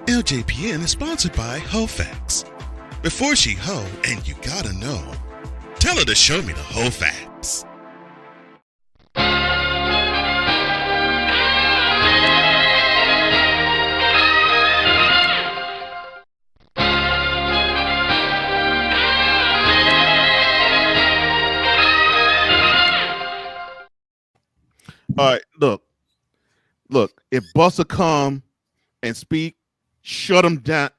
LJPN is sponsored by HoFacts. Before she hoe, and you gotta know, tell her to show me the HoFacts. All right, look. If Buster come and speak, shut him down.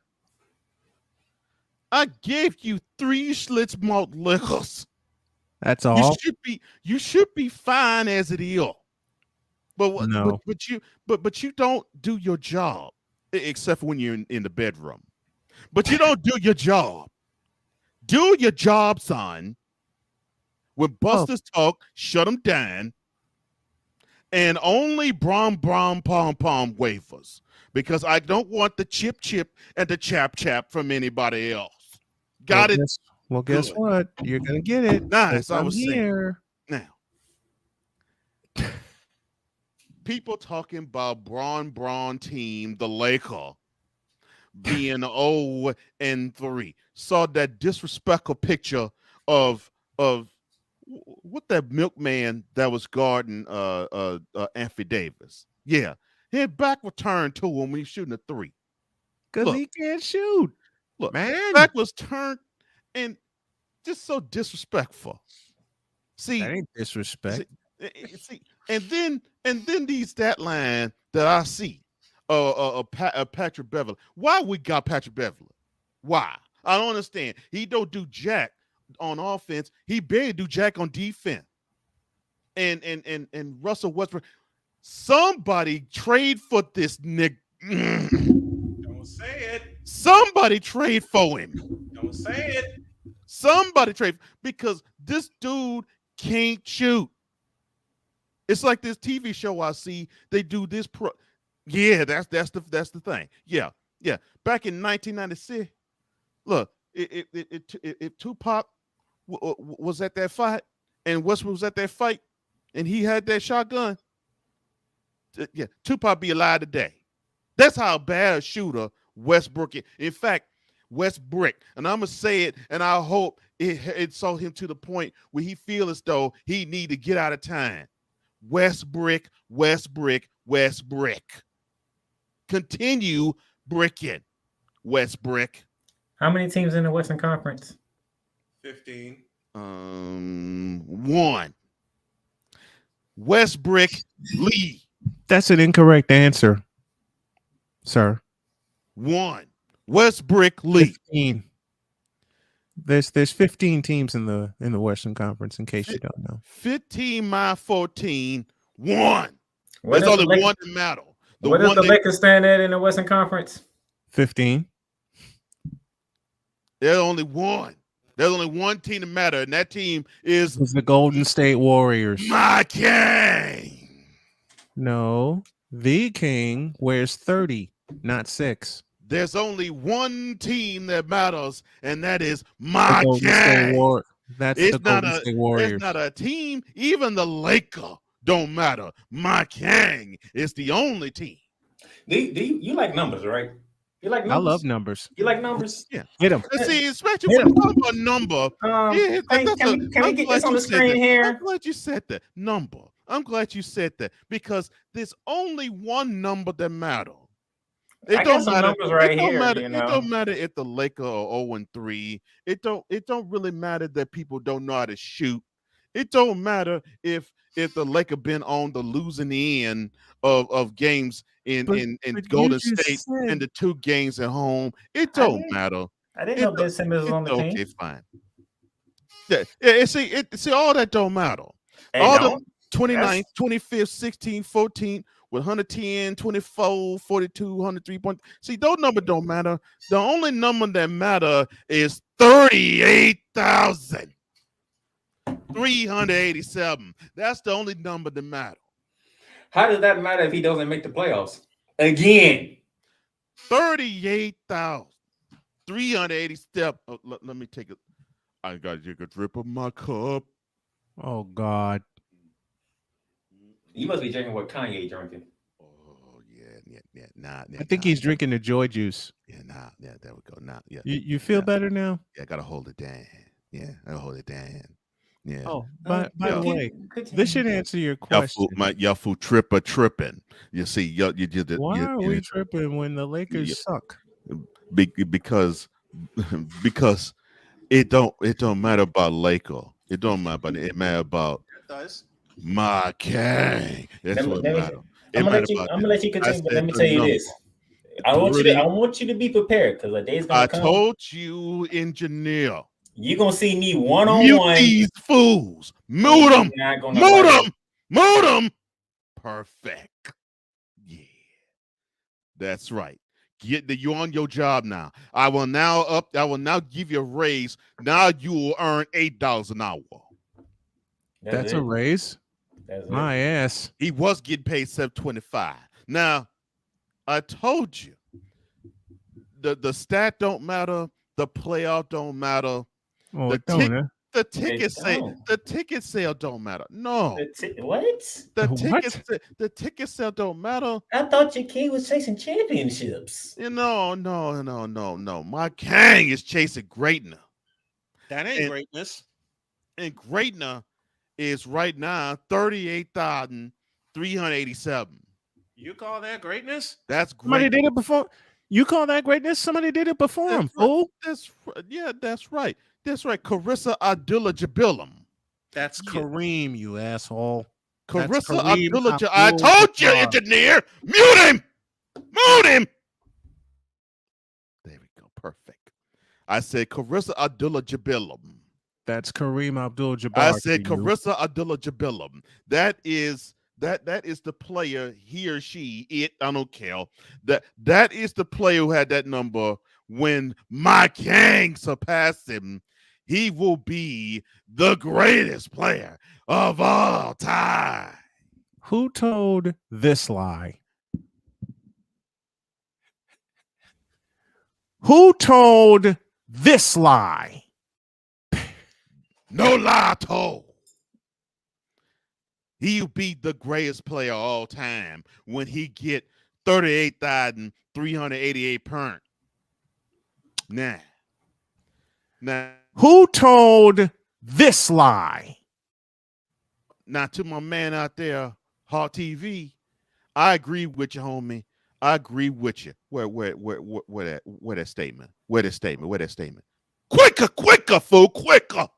I gave you 3 Schlitz malt liquors. That's all. You should be fine as it is. But No. but you don't do your job, except for when you're in the bedroom. But you don't do your job. Do your job, son. When Busters talk, shut them down. And only pom pom wafers, because I don't want the chip and the chap from anybody else. Got it. Well, guess what? You're gonna get it. Nice. I was here. Saying. Now, people talking about Braun team, the Laker, being 0-3. Saw that disrespectful picture of what that milkman that was guarding Anthony Davis. Yeah, he had back returned to him when he's shooting a 3. Because he can't shoot. Look, man, back was turned and just so disrespectful. See, that ain't disrespect. See, and then these stat line that I see, Patrick Beverly. Why we got Patrick Beverly? Why? I don't understand. He don't do jack on offense. He barely do jack on defense. And Russell Westbrook. Somebody trade for this nigga. Don't say it. Somebody trade for him. Don't say it. Somebody trade because this dude can't shoot. It's like this TV show I see. They do this Yeah, that's the thing. Yeah. Back in 1996, look, if Tupac was at that fight and Westbrook was at that fight, and he had that shotgun, Tupac be alive today. That's how bad a shooter Westbrook is. In fact, Westbrook, and I'm gonna say it, and I hope it saw him to the point where he feel as though he need to get out of time. Westbrook. Continue bricking, Westbrook. How many teams in the Western Conference? 15. 1. Westbrook Lee. That's an incorrect answer, sir. 1. Westbrook Lee. 15. There's 15 teams in the Western Conference, in case you don't know. 15 minus 14, 1. What There's only one that matter. What does the Lakers stand at in the Western Conference? 15. There's only one. There's only one team that matter, and that team is the Golden State Warriors. My king. No, the king wears 30, not 6. There's only one team that matters, and that is my king. That's the Golden State Warriors. It's not a team. Even the Lakers don't matter. My king is the only team. You like numbers, right? You like numbers? I love numbers. You like numbers? Yeah. Hit them. See, especially when you talk about number. Can we get this on the screen here? I'm glad you said that. Number. I'm glad you said that because there's only one number that matters. It don't matter. It don't matter if the Lakers are 0-3. It don't really matter that people don't know how to shoot. It don't matter if the Lakers been on the losing end of games in Golden State and the 2 games at home. It don't matter. I didn't know Ben Simmons was on the team. Okay, fine. Yeah. See, all that don't matter. The 29th, 25th, 16th, 14th with 110, 24, 42, 103 points. See, those numbers don't matter. The only number that matter is 38,387. That's the only number that matter. How does that matter if he doesn't make the playoffs? Again. 38,387. Let me take it. I got to take a drip of my cup. Oh, God. You must be drinking what Kanye drinking. Oh, yeah. Nah, I think he's drinking the joy juice. Yeah, there we go. Yeah. You feel better now? Yeah, I got to hold it down. Yeah, I got to hold it down. Yeah. Oh, by the way, this should answer your question. Y'all fool tripping. You see, why are we tripping when the Lakers suck? Because it don't matter about Laker. It don't matter about it matter about my king. That's what matters. I'm gonna let you continue, but let me tell you this. I want you to be prepared because the day's gonna come. I told you, engineer. You're gonna see me one-on-one. These fools. Move them. Perfect. Yeah. That's right. You're on your job now. I will now give you a raise. Now you will earn $8 an hour. That's a raise. My ass. He was getting paid $7.25. Now, I told you the stat don't matter. The playoff don't matter. Oh, The ticket sale don't matter. No. What? The ticket sale don't matter. I thought your king was chasing championships. No. My king is chasing greatness. That ain't greatness. And greatness is right now 38,387. You call that greatness? That's great. Somebody did it before. You call that greatness? Somebody did it before him, fool. That's right. That's right. Carissa Abdullah-Jabbar. That's Kareem, you asshole. Carissa Abdullah-Jabbar. I told you, engineer. Mute him. There we go. Perfect. I said Carissa Abdullah-Jabbar. That's Kareem Abdul-Jabbar. I said Carissa Abdullah-Jabbar. That is the player, he or she, I don't care. That is the player who had that number when my king surpassed him. He will be the greatest player of all time. Who told this lie? Who told this lie? No lie told. He'll be the greatest player of all time when he get 38,388 points. Nah. Who told this lie? Now, to my man out there, Hawk TV, I agree with you, homie. I agree with you. Where that statement? Where that statement? Quicker, fool, quicker.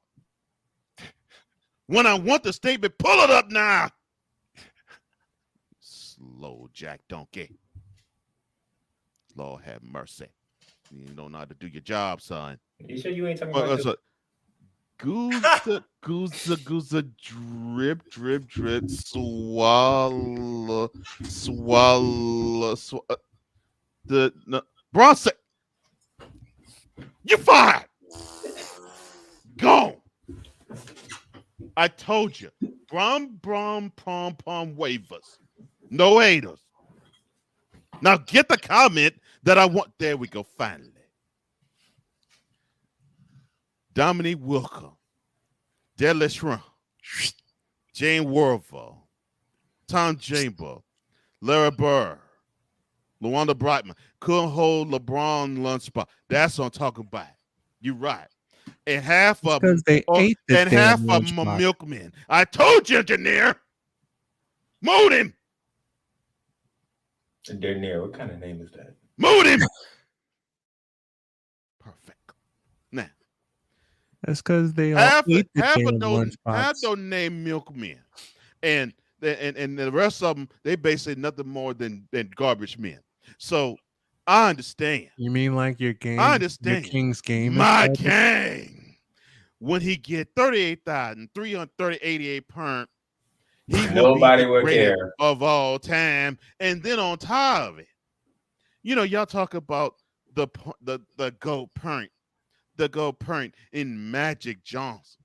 When I want the statement, pull it up now. Slow Jack donkey. Lord have mercy. You don't know how to do your job, son. You sure you ain't talking about Gooza, drip, swallow. Bronson, you fired. Gone. I told you. Pom, waivers. No haters. Now get the comment that I want. There we go, finally. Dominique Wilker, Deadly Shrimp, Jane Warville, Tom Chamber, Larry Bird, LaWanda Brightman couldn't hold LeBron lunchbox. That's what I'm talking about. You're right. And half of them, half of them are milkmen. I told you, engineer. Moot him. Engineer, what kind of name is that? Moot him. Perfect. Now, that's because they all half eat the of damn those lunchbox. named milkmen, and the rest of them, they basically nothing more than garbage men. So I understand. You mean like your game? I understand. Your King's game. My king, when he get 38,388 points, he nobody will be the would care of all time. And then on top of it, y'all talk about the gold point. The gold point in Magic Johnson.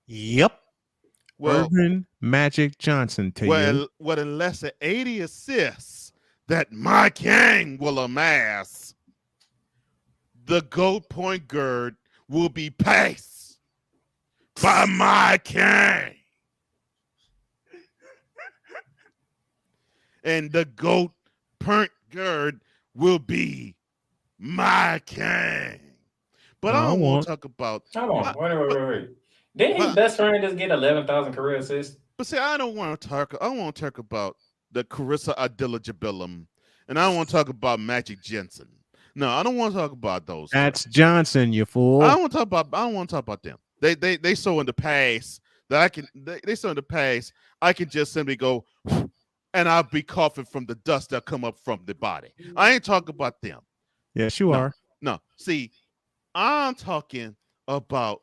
Yep. Well, Urban Magic Johnson to you. Well, unless the 80 assists that my king will amass, the gold point guard will be passed by my king. And the goat point guard will be my king. But I don't want to talk about. Hold on, wait. Didn't his best friend just get 11,000 career assists? But see, I don't want to talk. I want to talk about the Carissa Abdullah-Jabbar, and I don't want to talk about Magic Johnson. No, I don't want to talk about those. That's Johnson, you fool. I don't want to talk about them. They so in the past that I can. They so in the past I can just simply go, and I'll be coughing from the dust that come up from the body. I ain't talking about them. Yes, you are. No, see, I'm talking about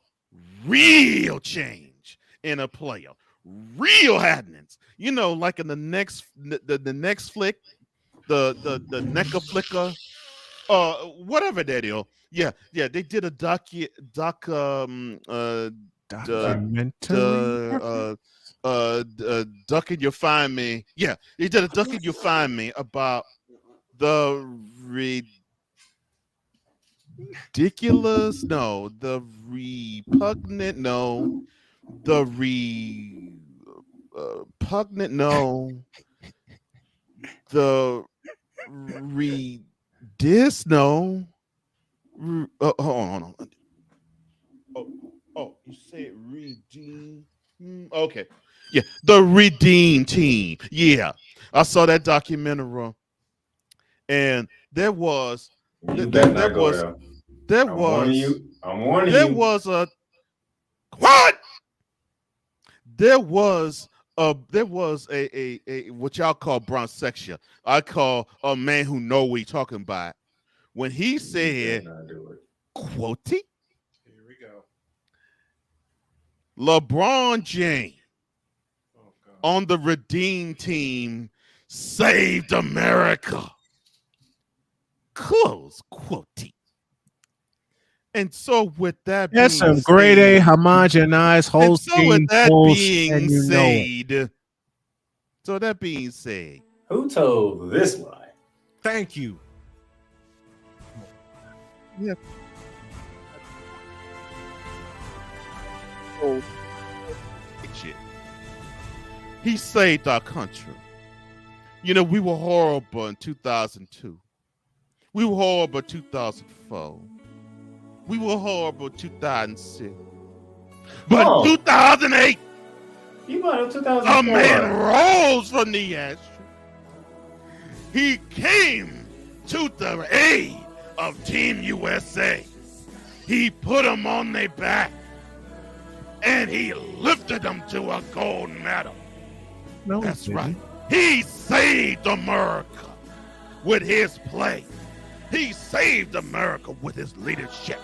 real change in a player, real happenings. Like in the next flick, the Necker flicker, whatever that is. Yeah, they did a documentary. Ducking You Find Me. Yeah, they did a Ducking You Find Me about the ridiculous, no. The repugnant, no. The repugnant, no. The no. Hold on. Oh, you said redeem. Okay. Yeah, the Redeem Team. Yeah, I saw that documentary, and there was You better not go there. I'm warning you. There was a what? There was a what y'all call bronzexia. I call a man who know what he talking about. When he said, quote, here we go. LeBron James on the Redeem Team saved America. Close quote. And so with that being that's some grade A homogenized whole with that being said, so that being said, who told this lie? Thank you. Yeah. Oh, shit. He saved our country. You know, we were horrible in 2002. We were horrible in 2004. We were horrible in 2006. But 2008, you brought up 2004. a man rose from the ashes. He came to the aid of Team USA. He put them on their back, and he lifted them to a gold medal. No, that's right. He saved America with his play. He saved America with his leadership.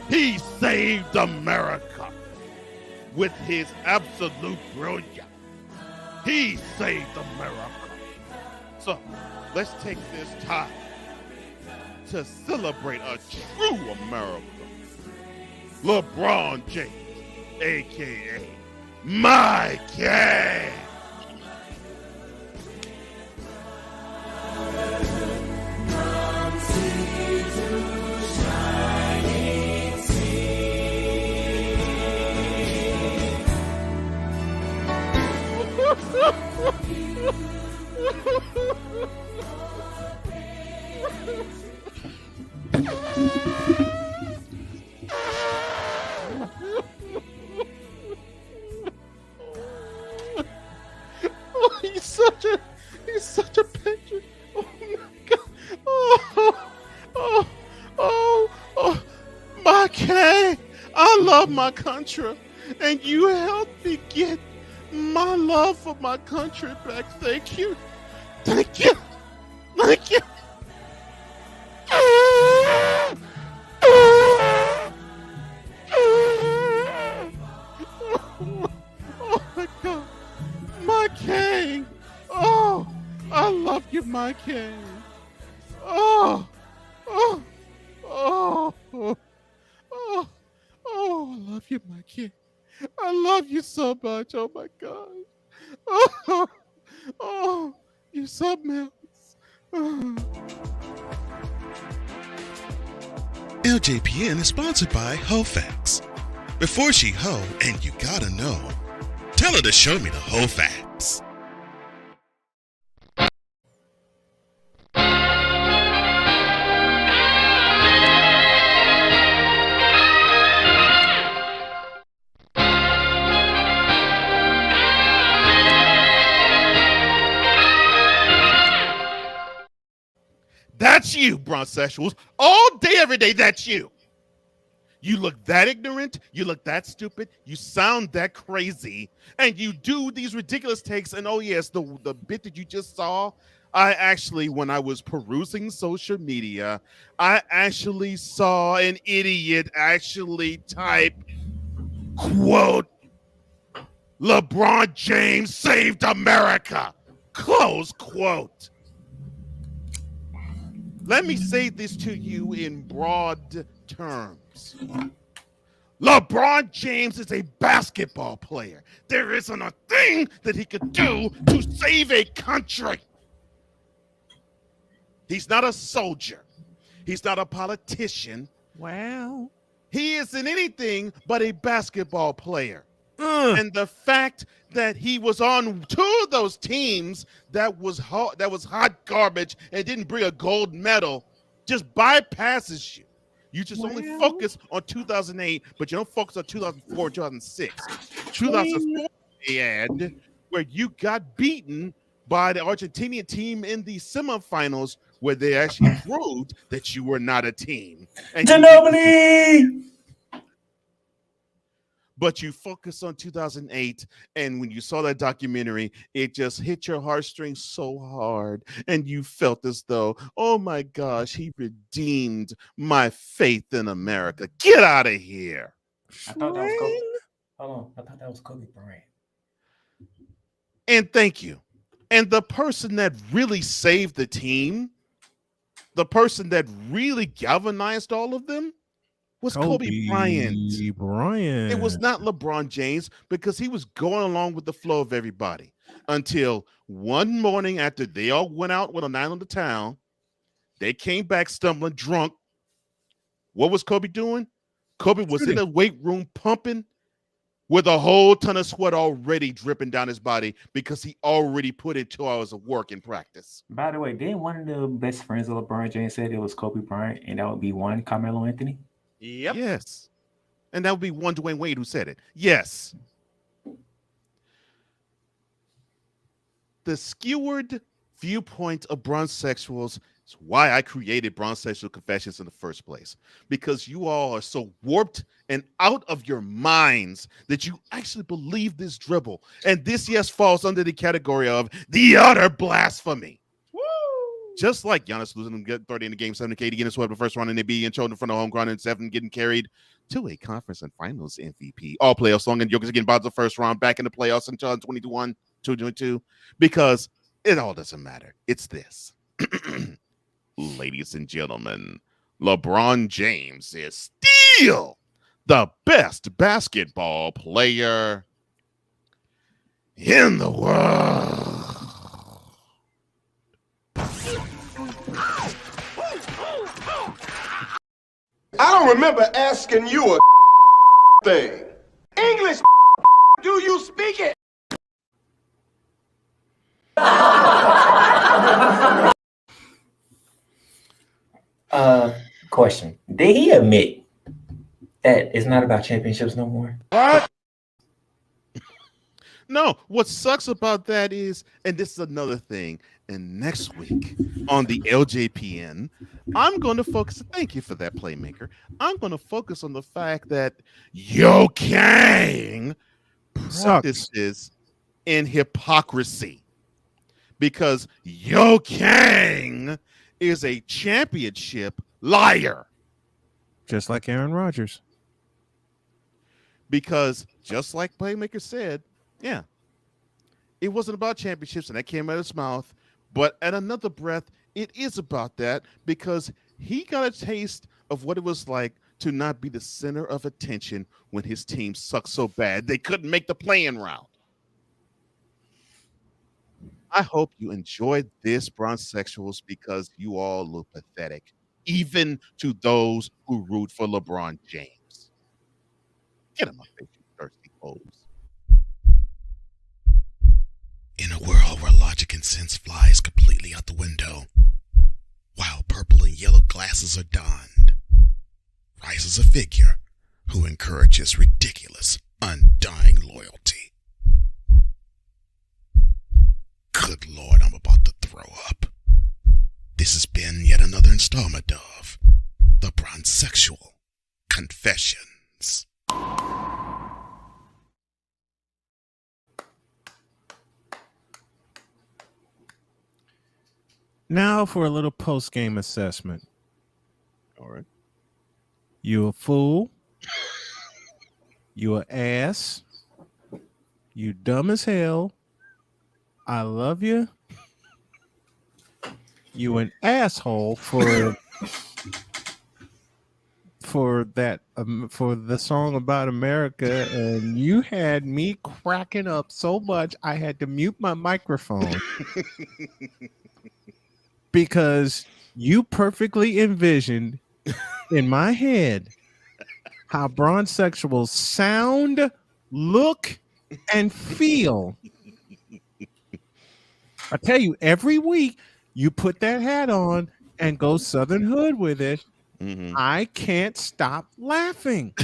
He saved America with his absolute brilliance. He saved America. So let's take this time to celebrate a true America. LeBron James, a.k.a. my king. Oh, he's such a patriot. Oh my God. Oh, my king. I love my country, and you helped me get my love for my country back. Thank you. Thank you. Thank you. Oh my God. My king. Oh, I love you, my king. Oh, oh, oh, oh, oh, oh, I love you, my king. I love you so much. Oh my God. Oh, oh, you something else. Oh. LJPN is sponsored by HoFacts. Before she hoe, and you gotta know, tell her to show me the HoFacts. That's you, bronzessuals. All day, every day, that's you. You look that ignorant, you look that stupid, you sound that crazy, and you do these ridiculous takes. And oh yes, the bit that you just saw, I actually, when I was perusing social media, I actually saw an idiot actually type, quote, LeBron James saved America, close quote. Let me say this to you in broad terms. LeBron James is a basketball player. There isn't a thing that he could do to save a country. He's not a soldier. He's not a politician. Well, he isn't anything but a basketball player. And the fact that he was on 2 of those teams that was hot garbage and didn't bring a gold medal just bypasses you. You just only focus on 2008, but you don't focus on 2004 and 2006. 2004 ad where you got beaten by the Argentinian team in the semifinals, where they actually proved that you were not a team. And but you focus on 2008, and when you saw that documentary, it just hit your heartstrings so hard, and you felt as though, oh my gosh, he redeemed my faith in America. Get out of here. I thought that was Kobe. Hold on. I thought that was Kobe Bryant. And thank you. And the person that really saved the team, the person that really galvanized all of them, was Kobe Bryant. It was not LeBron James, because he was going along with the flow of everybody until one morning after they all went out with a night on the town, they came back stumbling drunk. What was Kobe doing? Kobe was in the weight room pumping with a whole ton of sweat already dripping down his body because he already put in 2 hours of work in practice. By the way, didn't one of the best friends of LeBron James said it was Kobe Bryant, and that would be one Carmelo Anthony? Yep. Yes. And that would be one Dwayne Wade who said it. Yes. The skewered viewpoint of bronzesexuals is why I created Bronzesexual Confessions in the first place. Because you all are so warped and out of your minds that you actually believe this dribble. And this, yes, falls under the category of the utter blasphemy. Just like Giannis losing 30 in the game 7 to KD getting swept the first round in the NBA and chosen in front of home ground and 7 getting carried to a conference and finals MVP. All playoffs long, and Jokic getting bounced the first round back in the playoffs in 2021, 2022, because it all doesn't matter. It's this. Ladies and gentlemen, LeBron James is still the best basketball player in the world. I don't remember asking you a thing. English, do you speak it? Question. Did he admit that it's not about championships no more? What? No, what sucks about that is, and this is another thing, and next week on the LJPN, I'm going to focus, thank you for that, Playmaker. I'm going to focus on the fact that Yo Kang practices in hypocrisy. Because Yo Kang is a championship liar. Just like Aaron Rodgers. Because just like Playmaker said, yeah, it wasn't about championships, and that came out of his mouth. But at another breath, it is about that, because he got a taste of what it was like to not be the center of attention when his team sucked so bad they couldn't make the play-in round. I hope you enjoyed this, Bronzesexuals, because you all look pathetic, even to those who root for LeBron James. Get him up, you thirsty hoes. In a world where logic and sense flies completely out the window, while purple and yellow glasses are donned, rises a figure who encourages ridiculous, undying loyalty. Good Lord, I'm about to throw up. This has been yet another installment of the Bronzesexual Confessions. Now for a little post-game assessment. All right. You a fool. You an ass. You dumb as hell. I love you. You an asshole for that for the song about America, and you had me cracking up so much I had to mute my microphone because you perfectly envisioned in my head how bronsexuals sound, look, and feel. I tell you, every week you put that hat on and go Southern Hood with it. I can't stop laughing.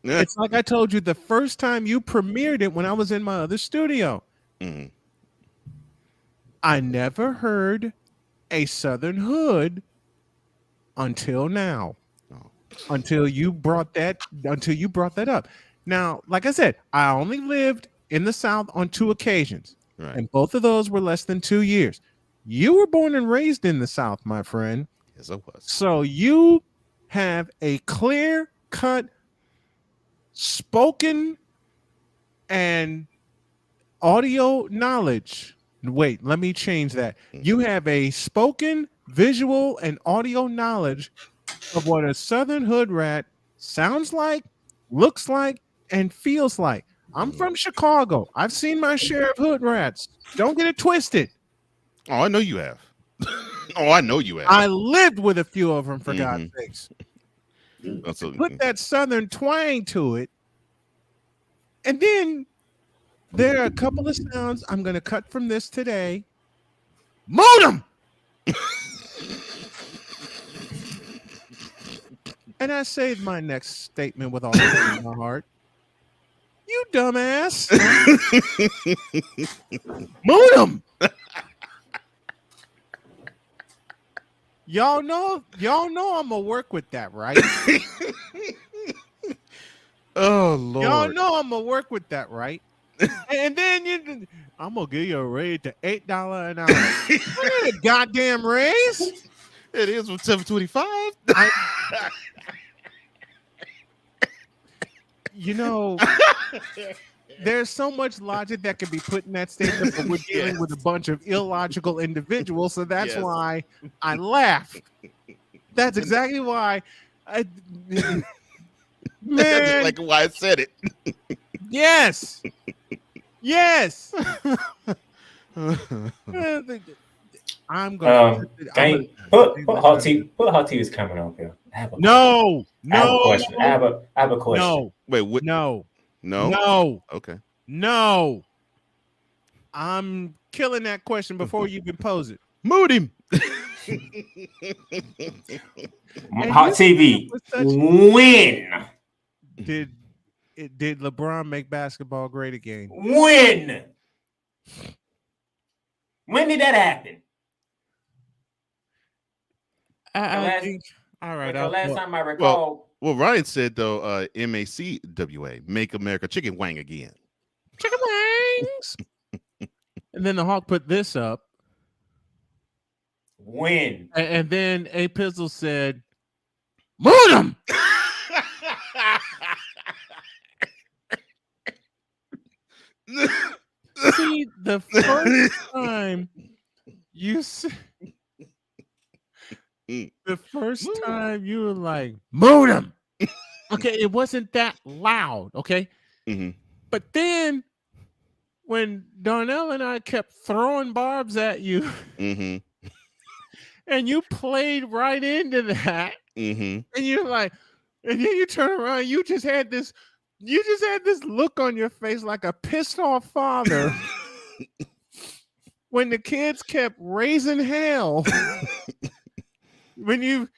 It's like I told you the first time you premiered it when I was in my other studio. I never heard a Southern Hood until now. Until you brought that up. Now, like I said, I only lived in the South on 2 occasions. Right. And both of those were less than 2 years. You were born and raised in the South, my friend. Yes, I was. So you have a clear-cut spoken and audio knowledge. Wait, let me change that. You have a spoken, visual, and audio knowledge of what a Southern hood rat sounds like, looks like, and feels like. I'm from Chicago. I've seen my share of hood rats. Don't get it twisted. Oh, I know you have. I know you have. I lived with a few of them, for God's sakes. Put that Southern twang to it. And then there are a couple of sounds I'm going to cut from this today. Modem! And I saved my next statement with all in my heart. You dumbass. Modem! Y'all know I'm gonna work with that, right? Oh Lord. Y'all know I'm gonna work with that, right? And then I'm gonna give you a raise to $8 an hour. That ain't a goddamn raise. It is from $7.25. You know, there's so much logic that can be put in that statement, but we're dealing with a bunch of illogical individuals, so that's why I laugh. That's exactly why. Man, that's like why I said it. Yes. Yes. I'm going to put Hot TV's coming up here. I have a question. I have a question. No. Wait, what? No. Okay. No. I'm killing that question before you even pose it. Mood him. Hot TV. Win. Did LeBron make basketball great again? When? When did that happen? I think. All right. The last time I recall. Well, Ryan said though, MACWA, Make America Chicken Wang again. Chicken wings. And then the Hawk put this up. When? And then A Pizzle said, "Moon him." See, the first time you were like, "Moon him." Okay, it wasn't that loud. Okay, but then when Darnell and I kept throwing barbs at you, and you played right into that, and you're like, and then you turn around, you just had this look on your face like a pissed off father when the kids kept raising hell. when you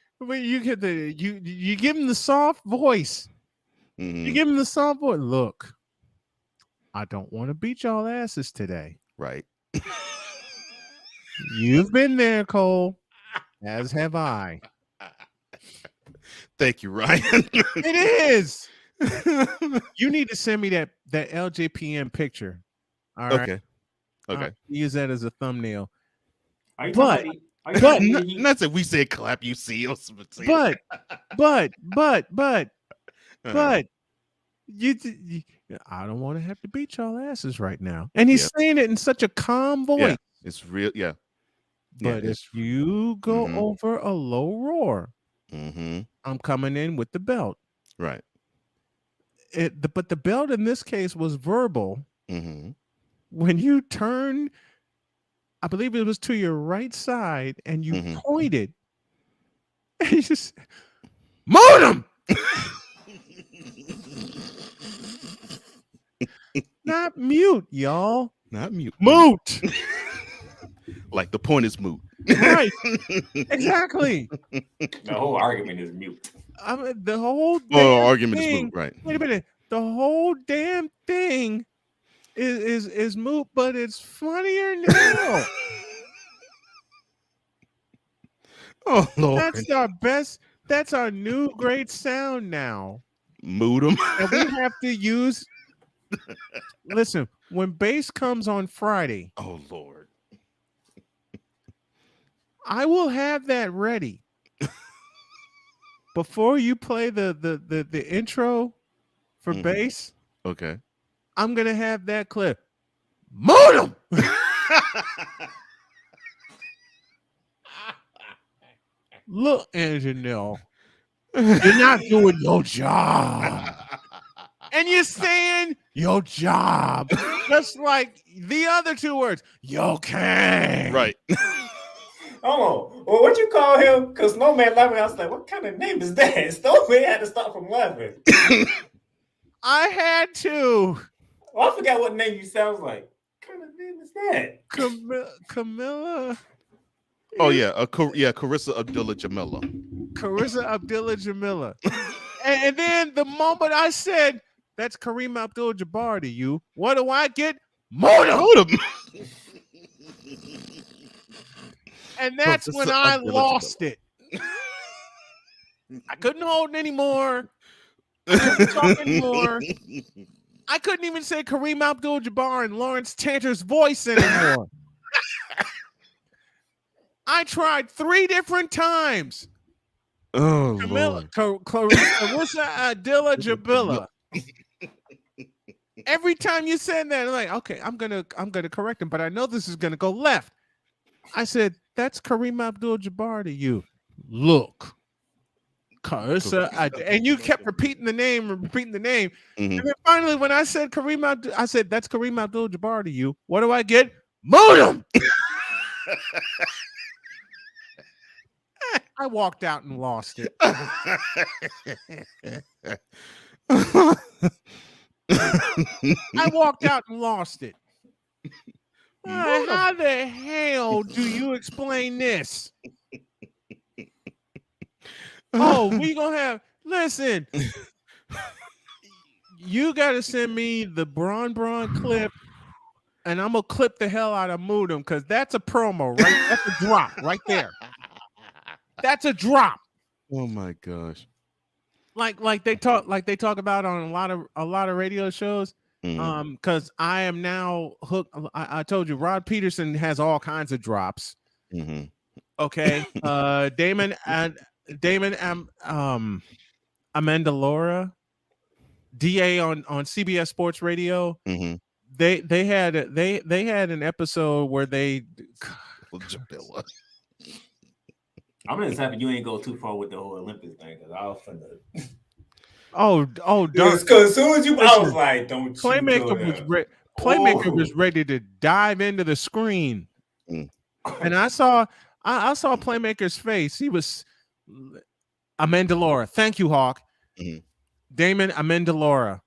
get you give them the soft voice. You give them the soft voice. Look, I don't want to beat y'all asses today. Right. You've been there, Cole, as have I. Thank you, Ryan. It is. You need to send me that LJPM picture. All right. Okay. Use that as a thumbnail. Not that we said clap, you see. But you I don't want to have to beat y'all asses right now. And he's saying it in such a calm voice. Yeah, it's real. Yeah. But if you go over a low roar, I'm coming in with the belt. Right. But the belt in this case was verbal. When you turn, I believe it was to your right side, and you pointed, He just Modem. Not mute, y'all. Not mute. Moot. Like the point is moot. Right. Exactly. The whole argument is mute. I mean, the whole argument thing, is moot, right? Wait a minute. The whole damn thing is moot, but it's funnier now. Oh Lord. That's our best. That's our new great sound now. Moodum. And we have to use. Listen, when bass comes on Friday. Oh Lord. I will have that ready. Before you play the intro for bass. Okay. I'm gonna have that clip. Modem. Look, Anjanelle, you're not doing your job. And you're saying your job. Just like the other two words. You can. Right. Oh, well, what you call him? Because Snowman laughing. I was like, what kind of name is that? Snowman had to stop from laughing. I had to. Well, I forgot what name you sounds like. What kind of name is that? Camilla. Oh yeah, Carissa Abdullah Jamila. Carissa Abdullah Jamila. and then the moment I said that's Kareem Abdul-Jabbar to you, what do I get? Modem. And that's Carissa when I Abdullah lost it. I couldn't hold it anymore. I couldn't talk anymore. I couldn't even say Kareem Abdul-Jabbar in Lawrence Tanter's voice anymore. I tried 3 different times. Oh, Lord. Carissa Abdullah Jabilla. Every time you said that, I'm like, okay, I'm gonna correct him, but I know this is gonna go left. I said, that's Kareem Abdul-Jabbar to you. Look. Carissa, and you kept repeating the name. And then finally, when I said I said, that's Kareem Abdul-Jabbar to you. What do I get? Modem. I walked out and lost it. I walked out and lost it. How the hell do you explain this? Oh, we gonna have. Listen, you gotta send me the Braun clip, and I'm gonna clip the hell out of Moodum because that's a promo, right? That's a drop right there. That's a drop. Oh my gosh! Like they talk about on a lot of radio shows. Because I am now hooked. I told you, Rod Peterson has all kinds of drops. Okay, Damon Amendola, DA on CBS Sports Radio. They had an episode where they. I'm just happy you ain't go too far with the whole Olympics thing because I was finna. Oh, because as soon as I was like, don't Playmaker was ready to dive into the screen, and I saw Playmaker's face. He was Amendola. Thank you, Hawk. Damon Amendola.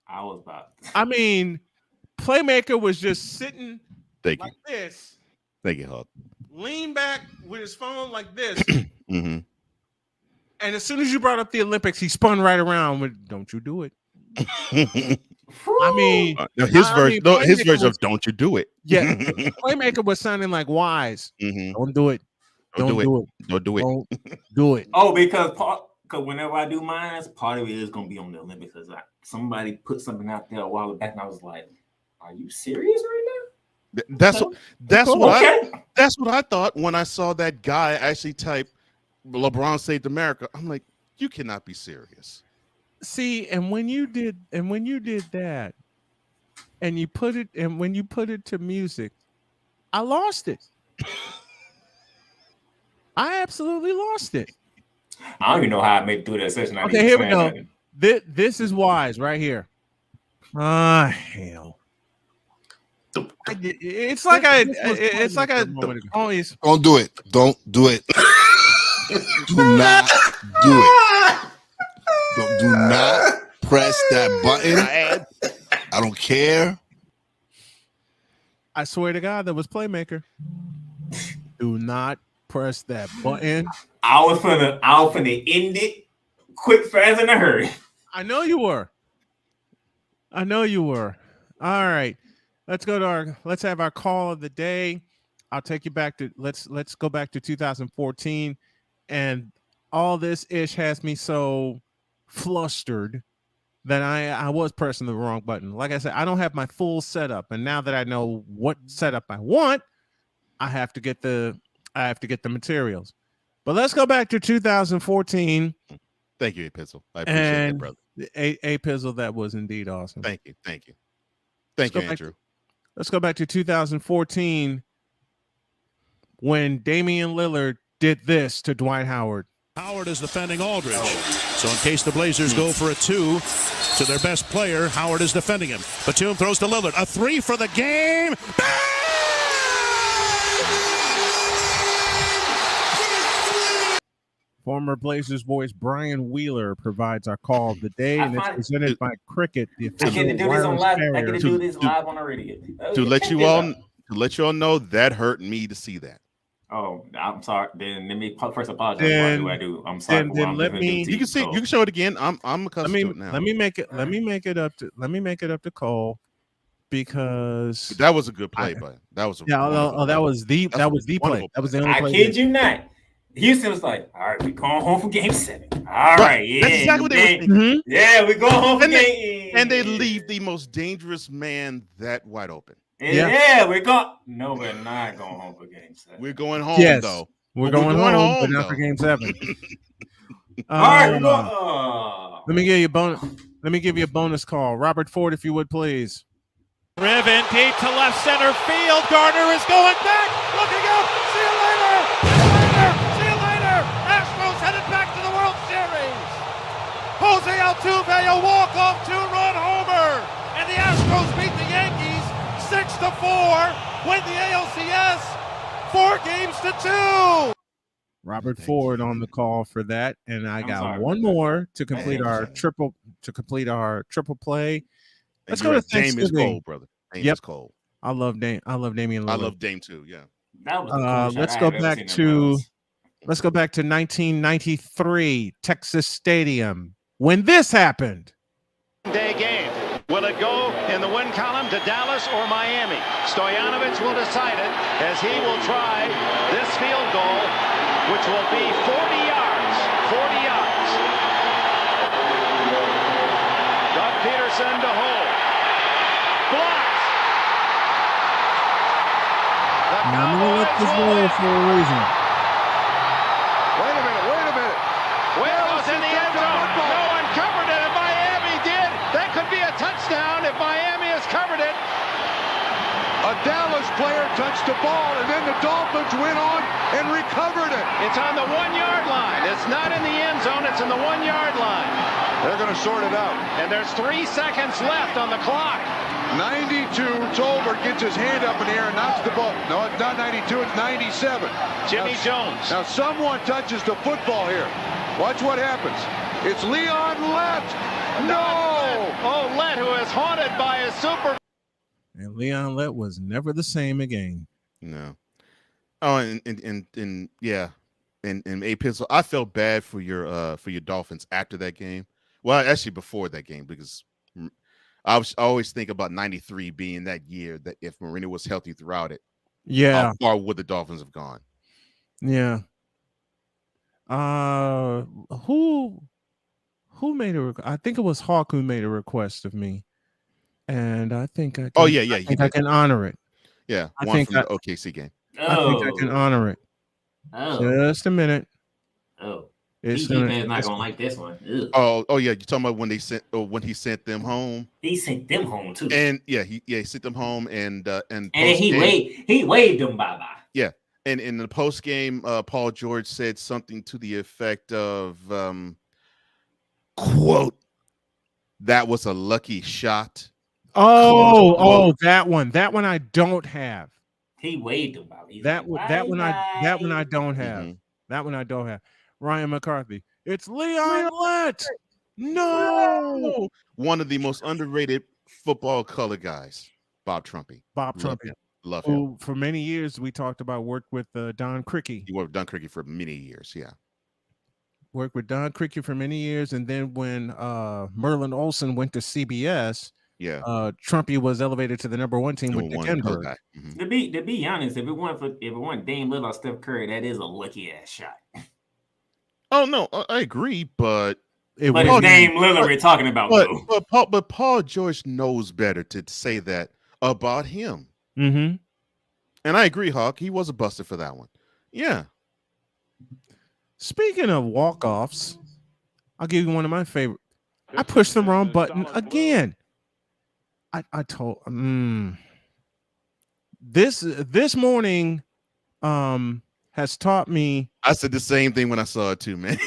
I was about. I mean, Playmaker was just sitting this. Thank you, Hawk. Lean back with his phone like this. And as soon as you brought up the Olympics, he spun right around with "Don't you do it." I mean, his version of "Don't you do it." Yeah, Playmaker was sounding like Wise. Don't do it. Don't do it. Don't do it. Don't do it. Oh, because whenever I do mine, part of it is gonna be on the Olympics because somebody put something out there a while back, and I was like, "Are you serious right now?" That's what I thought when I saw that guy actually type LeBron saved America. I'm like, you cannot be serious. See, and when you did that, and when you put it to music, I lost it. I absolutely lost it. I don't even know how I made it through that session. Okay, here we go. This is Wise right here. Hell. It's like I always Don't do it. Don't do it. Do not do it. Do not press that button. I don't care. I swear to God, that was Playmaker. Do not press that button. I was finna end it quick, fast, in a hurry. I know you were. All right. Let's have our call of the day. I'll take you back to let's go back to 2014. And all this ish has me so flustered that I was pressing the wrong button. Like I said, I don't have my full setup. And now that I know what setup I want, I have to get the materials. But let's go back to 2014. Thank you, A-Pizzle. I appreciate that, brother. A-Pizzle, that was indeed awesome. Thank you. Thank you, Andrew. Let's go back to 2014 when Damian Lillard did this to Dwight Howard. Howard is defending Aldridge. So in case the Blazers go for a 2 to their best player, Howard is defending him. Batum throws to Lillard. A 3 for the game. Former Blazers voice Brian Wheeler provides our call of the day, and it's presented by Cricket, the official wireless carrier. I get to do this live on the radio. To let you all know, that hurt me to see that. Oh, I'm sorry. Then let me first apologize. What do? I'm sorry. Then let me. You can show it again. I'm accustomed to it now. Let me make it up to Cole, because that was a good play, but that was that was the play. That was the only play. I kid you not. Houston was like, all right, we're going home for game 7. All right, yeah. That's exactly what they were thinking. Yeah, we're going home for game. And they leave the most dangerous man that wide open. Yeah, we're going. No, we're not going home for game 7. We're going home, though. We're going home, but not for game 7. All right, we're going. Let me give you a bonus call. Robert Ford, if you would, please. Driven deep to left center field. Gardner is going back. Looking up. See you later. Astros headed back to the World Series. Jose Altuve, a walk-off 2-run homer. And the Astros beat the Yankees 6-4. Win the ALCS 4-2. Robert Ford on the call for that. And I got one more to complete our triple play. Let's go to Thanksgiving. Dame is cold, brother. Dame is cold. I love Damian Lillard. I love Dame too, yeah. Let's go back to 1993, Texas Stadium, when this happened. Day game. Will it go in the win column to Dallas or Miami? Stoyanovich will decide it as he will try this field goal, which will be 40 yards. 40 yards. Doug Peterson to hold. Blocked. Now I'm going to let this roll for a reason. Wait a minute. Well, it was in the end zone. No one covered it, and Miami did. That could be a touchdown if Miami has covered it. A Dallas player touched the ball, and then the Dolphins went on and recovered it. It's on the 1-yard line. It's not in the end zone. It's in the 1-yard line. They're going to sort it out. And there's 3 seconds left on the clock. 92, Tolbert gets his hand up in the air and knocks the ball. No, it's not 92, it's 97. Jimmy Jones. Now someone touches the football here. Watch what happens. It's Leon Lett. No! Oh, Lett, who is haunted by his super. And Leon Lett was never the same again. No. Oh, and yeah. And A-Pizzle, I felt bad for your Dolphins after that game. Well, actually before that game, because I always think about 93 being that year that if Marino was healthy throughout it, how far would the Dolphins have gone? Yeah. Who made a I think it was Hawk who made a request of me. And I think I can, I can honor it. Yeah, from the OKC game. I think I can honor it. Just a minute. He's not gonna like this one. Ew. Oh yeah, you're talking about when he sent them home. He sent them home too. And he sent them home and he waved them bye-bye. Yeah. And in the post game, Paul George said something to the effect of quote, "That was a lucky shot." That one I don't have. He waved them bye. That one I don't have. Mm-hmm. That one I don't have. Ryan McCarthy. It's Leon Lett. No. One of the most underrated football color guys, Bob Trumpy. Bob Love Trumpy. him. Love him. Who, for many years, we talked about worked with Don Criqui. He worked with Don Criqui for many years, yeah. Worked with Don Criqui for many years, and then when Merlin Olsen went to CBS, Trumpy was elevated to the #1 team with Dick Enberg. To be honest, if it weren't Dame Lillard or Steph Curry, that is a lucky ass shot. Oh no, I agree, but it's Dame Lillard we're talking about. But Paul George knows better to say that about him. Mm-hmm. And I agree, Hawk. He was a buster for that one. Yeah. Speaking of walk-offs, I'll give you one of my favorite. I pushed the wrong button again. I told this morning has taught me. I said the same thing when I saw it too, man.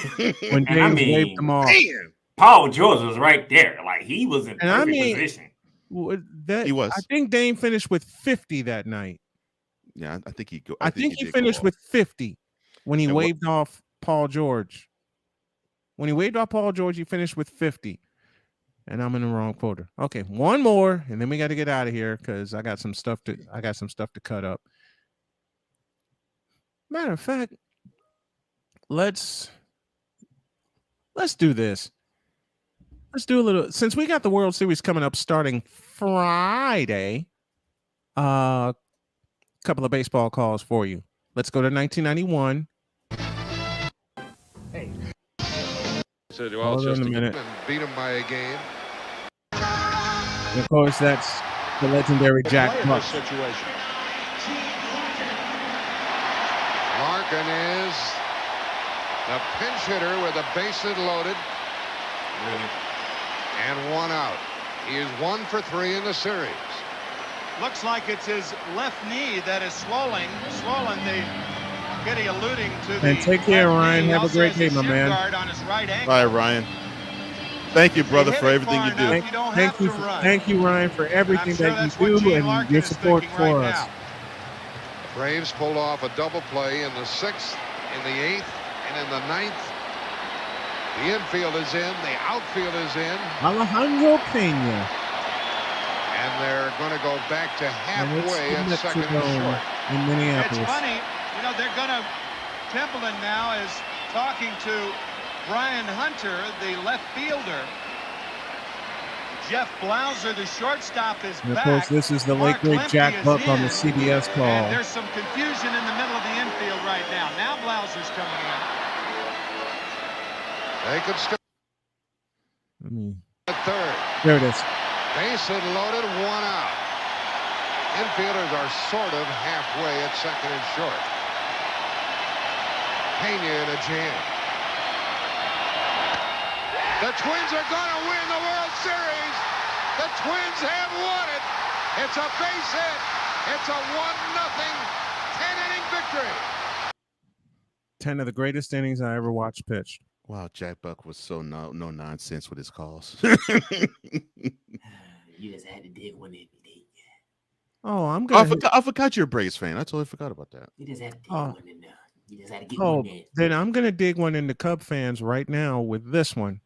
When James waved them off. Man, Paul George was right there. Like he was in perfect position. He was. I think Dame finished with 50 that night. Yeah, I think he go. I think he finished with 50 when he waved off Paul George. When he waved off Paul George, he finished with 50. And I'm in the wrong quarter. Okay, one more, and then we got to get out of here because I got some stuff to cut up. Matter of fact, let's do this. Let's do a little, since we got the World Series coming up starting Friday. Couple of baseball calls for you. Let's go to 1991. Hey. So do all just and beat him by a game. And of course, that's the legendary Jack Buck. Situation. Larkin is the pinch hitter with the bases loaded. And one out. He is 1 for 3 in the series. Looks like it's his left knee that is swollen. The Kitty alluding to the. And take care, Ryan. Have a great day, my man. Bye, Ryan. Thank you, brother, for everything you do. Thank you, Ryan, for everything that you do and your support for us. Braves pulled off a double play in the 6th, in the 8th, and in the 9th. The infield is in. The outfield is in. Alejandro Pena. And they're going to go back to halfway at second and short. In Minneapolis. It's funny, they're going to. Templeton now is talking to Brian Hunter, the left fielder. Jeff Blauser, the shortstop, is and of back. course, this is the late great Jack Buck on the CBS call. And there's some confusion in the middle of the infield right now. Now Blauser's coming in. They could still. Third. There it is. Bases loaded, one out. Infielders are sort of halfway at second and short. Pena in a jam. The Twins are going to win the World Series. The Twins have won it. It's a base hit. It's a 1-0 10-inning victory. 10 of the greatest innings I ever watched pitched. Wow, Jack Buck was so no nonsense with his calls. You just had to dig one in. Oh, I'm gonna. I forgot you're a Braves fan. I totally forgot about that. You just had to dig one in there. You just had to get Oh, one in. then I'm gonna dig one into Cub fans right now with this one.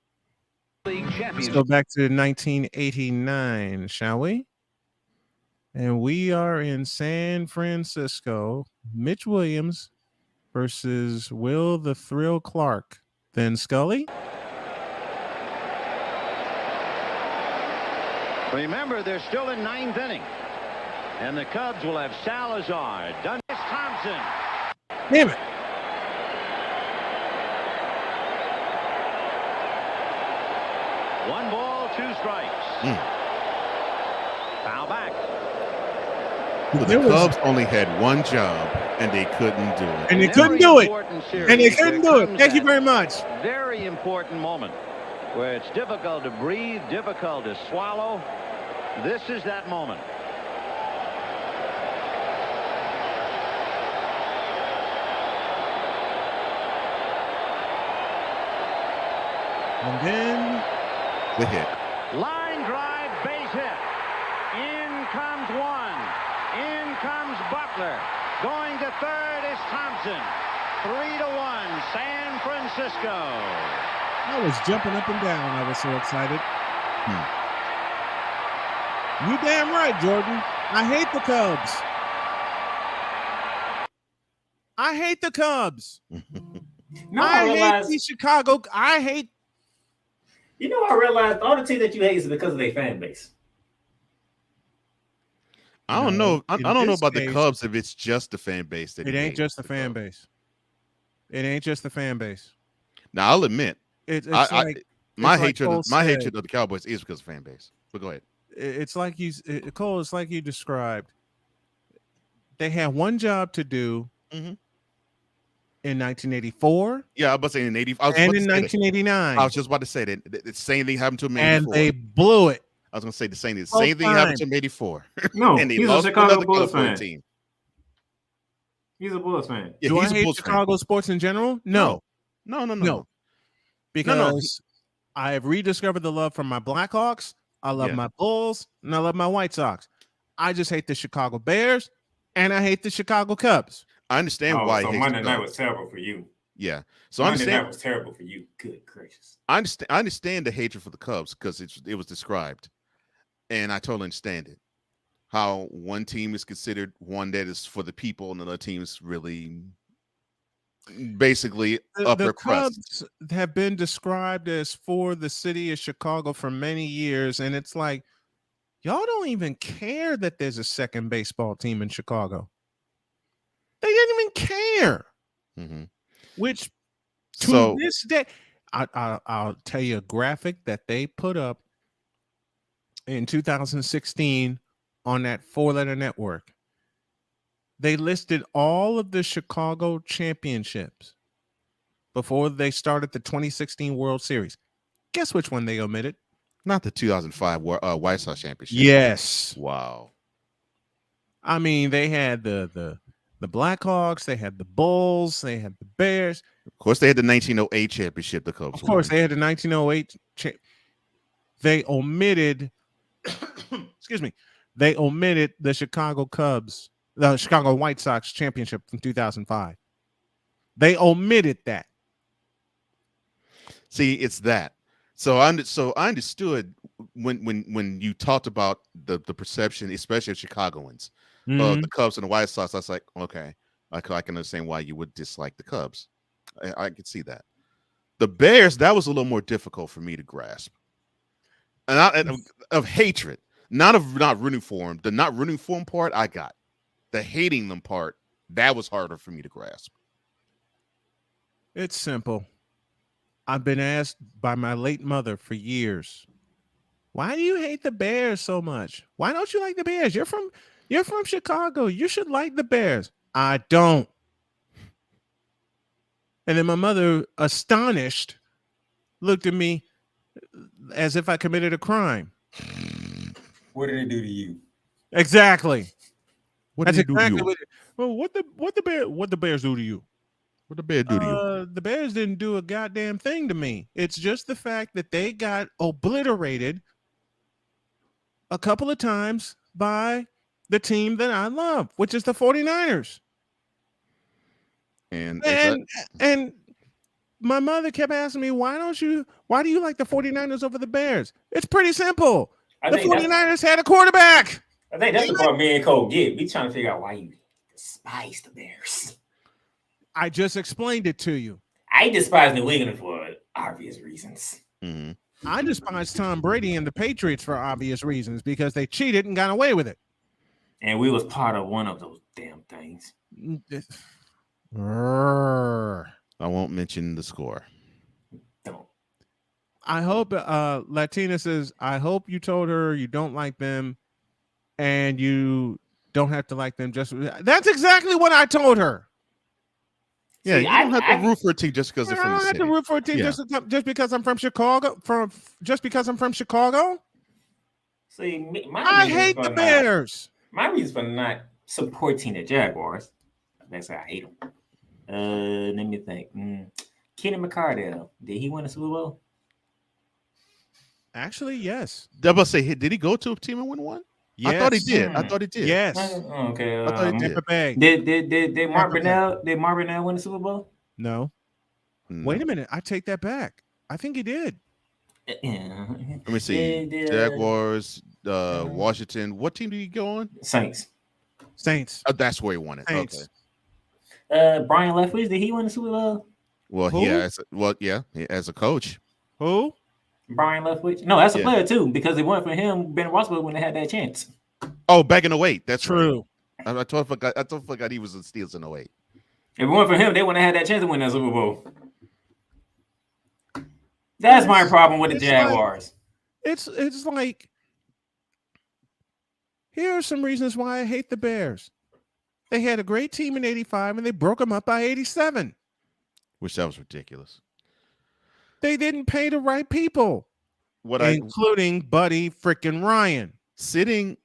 Let's go back to 1989, shall we? And we are in San Francisco. Mitch Williams versus Will the Thrill Clark. Then Scully. Remember, they're still in 9th inning. And the Cubs will have Salazar, Dennis Thompson. Damn it. One ball, 2 strikes. Foul back. But the Cubs only had one job, and they couldn't do it. And they couldn't do it. And they couldn't do it. Thank you very much. Very important moment where it's difficult to breathe, difficult to swallow. This is that moment. And then the hit. Line drive, base hit. In comes one. In comes Butler. Going to third is Thompson. 3-1, San Francisco. I was jumping up and down. I was so excited. You damn right, Jordan. I hate the Cubs. I hate the Cubs. No, I realized, hate the Chicago. I hate. You know, I realized all the team that you hate is because of their fan base. I don't know. I don't know about the Cubs if it's just the fan base that it ain't just the fan base. It ain't just the fan base. Now I'll admit, my hatred of the Cowboys is because of fan base. But go ahead. It's like Cole. It's like you described. They had one job to do in 1984. Yeah, I was about to say in 85. And in 1989. I was just about to say that the same thing happened to him in 84. And they blew it. I was going to say the same thing happened to him in 84. No, and they he's lost a Chicago to Bulls California fan. team. He's a Bulls fan. Yeah, Do he's I a hate Bulls Chicago sports in general? No. Because I have rediscovered the love from my Blackhawks. I love my Bulls, and I love my White Sox. I just hate the Chicago Bears, and I hate the Chicago Cubs. I understand why. So Monday night was terrible for you. Yeah. So Monday night was terrible for you. Good gracious. I understand the hatred for the Cubs because it was described, and I totally understand it. How one team is considered one that is for the people, and another team is really basically upper crust. Cubs have been described as for the city of Chicago for many years, and it's like y'all don't even care that there's a second baseball team in Chicago. They didn't even care. Which to this day, I'll tell you a graphic that they put up in 2016 on that 4-letter network. They listed all of the Chicago championships before they started the 2016 World Series. Guess which one they omitted? Not the 2005 White Sox championship. Yes. Wow. I mean, they had the Blackhawks, they had the Bulls, they had the Bears. Of course, they had the 1908 championship. The Cubs. Of course, they had the 1908. They omitted. Excuse me. They omitted the Chicago Cubs, the Chicago White Sox championship from 2005. They omitted that. See, it's that. So I understood when you talked about the perception, especially of Chicagoans, of the Cubs and the White Sox. I was like, okay, I can understand why you would dislike the Cubs. I could see that. The Bears, that was a little more difficult for me to grasp, and of hatred, not rooting for them. The not rooting for them part, I got. The hating them part, that was harder for me to grasp. It's simple. I've been asked by my late mother for years, why do you hate the Bears so much? Why don't you like the Bears? You're from Chicago. You should like the Bears. I don't. And then my mother, astonished, looked at me as if I committed a crime. What did it do to you? Exactly. What did it do to you? Well, what the Bears do to you? What the Bears do to you? The Bears didn't do a goddamn thing to me. It's just the fact that they got obliterated a couple of times by the team that I love, which is the 49ers. And my mother kept asking me, why do you like the 49ers over the Bears? It's pretty simple. The 49ers had a quarterback. I think that's the part me and Cole get. We trying to figure out why you despise the Bears. I just explained it to you. I despise New England for obvious reasons. I despise Tom Brady and the Patriots for obvious reasons because they cheated and got away with it. And we was part of one of those damn things. I won't mention the score. Don't. I hope Latina says, I hope you told her you don't like them and you don't have to like them. That's exactly what I told her. Yeah, you don't have to root for a team just because they're from the city. I don't have to root for a team just because I'm from Chicago. Just because I'm from Chicago. See, I hate the Bears. My reason for not supporting the Jaguars, that's why I hate them. Let me think. Kenny McCardell, did he win a Super Bowl? Actually, yes. I was about to say, did he go to a team and win one? Yes. I thought he did. I thought he did. Yes. Okay. I thought he Tampa Bay. Did Mark Brunell win the Super Bowl? No. Wait a minute. I take that back. I think he did. Yeah. Let me see. Jaguars, Washington. What team did he go on? Saints. Oh, that's where he won it. Saints. Okay. Brian Leftwich, did he win the Super Bowl? Well, as a coach. Who? Brian Leftwich. No, that's a player too, because it went for him, Ben Roethlisberger, when they had that chance. Oh, back in 08. That's true. Right. I totally forgot he was in Steelers in 08. If it weren't for him, they wouldn't have had that chance to win that Super Bowl. That's my problem with the Jaguars. It's like, here are some reasons why I hate the Bears. They had a great team in 85 and they broke them up by 87. Which that was ridiculous. They didn't pay the right people. Including Buddy freaking Ryan. Sitting,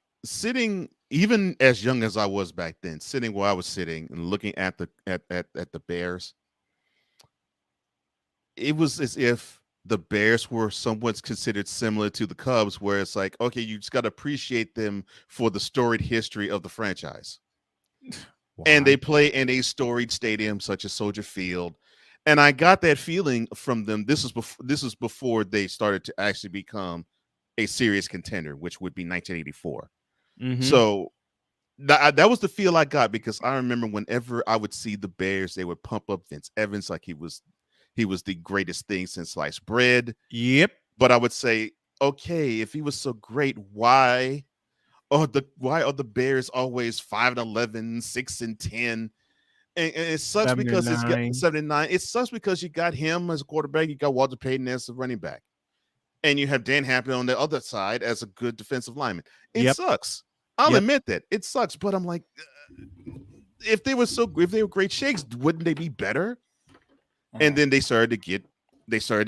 even as young as I was back then, sitting where I was sitting and looking at the Bears, it was as if the Bears were somewhat considered similar to the Cubs, where it's like, okay, you just got to appreciate them for the storied history of the franchise. Wow. And they play in a storied stadium such as Soldier Field. And I got that feeling from them. This is before they started to actually become a serious contender, which would be 1984. Mm-hmm. So that was the feel I got, because I remember whenever I would see the Bears, they would pump up Vince Evans like he was the greatest thing since sliced bread. Yep. But I would say, okay, if he was so great, why are the Bears always 5-11, 6-10? And it sucks because it's got 79. It sucks because you got him as a quarterback, you got Walter Payton as a running back, and you have Dan Hampton on the other side as a good defensive lineman. It sucks. I'll admit that it sucks, but I'm like, if they were great shakes, wouldn't they be better? And then they started to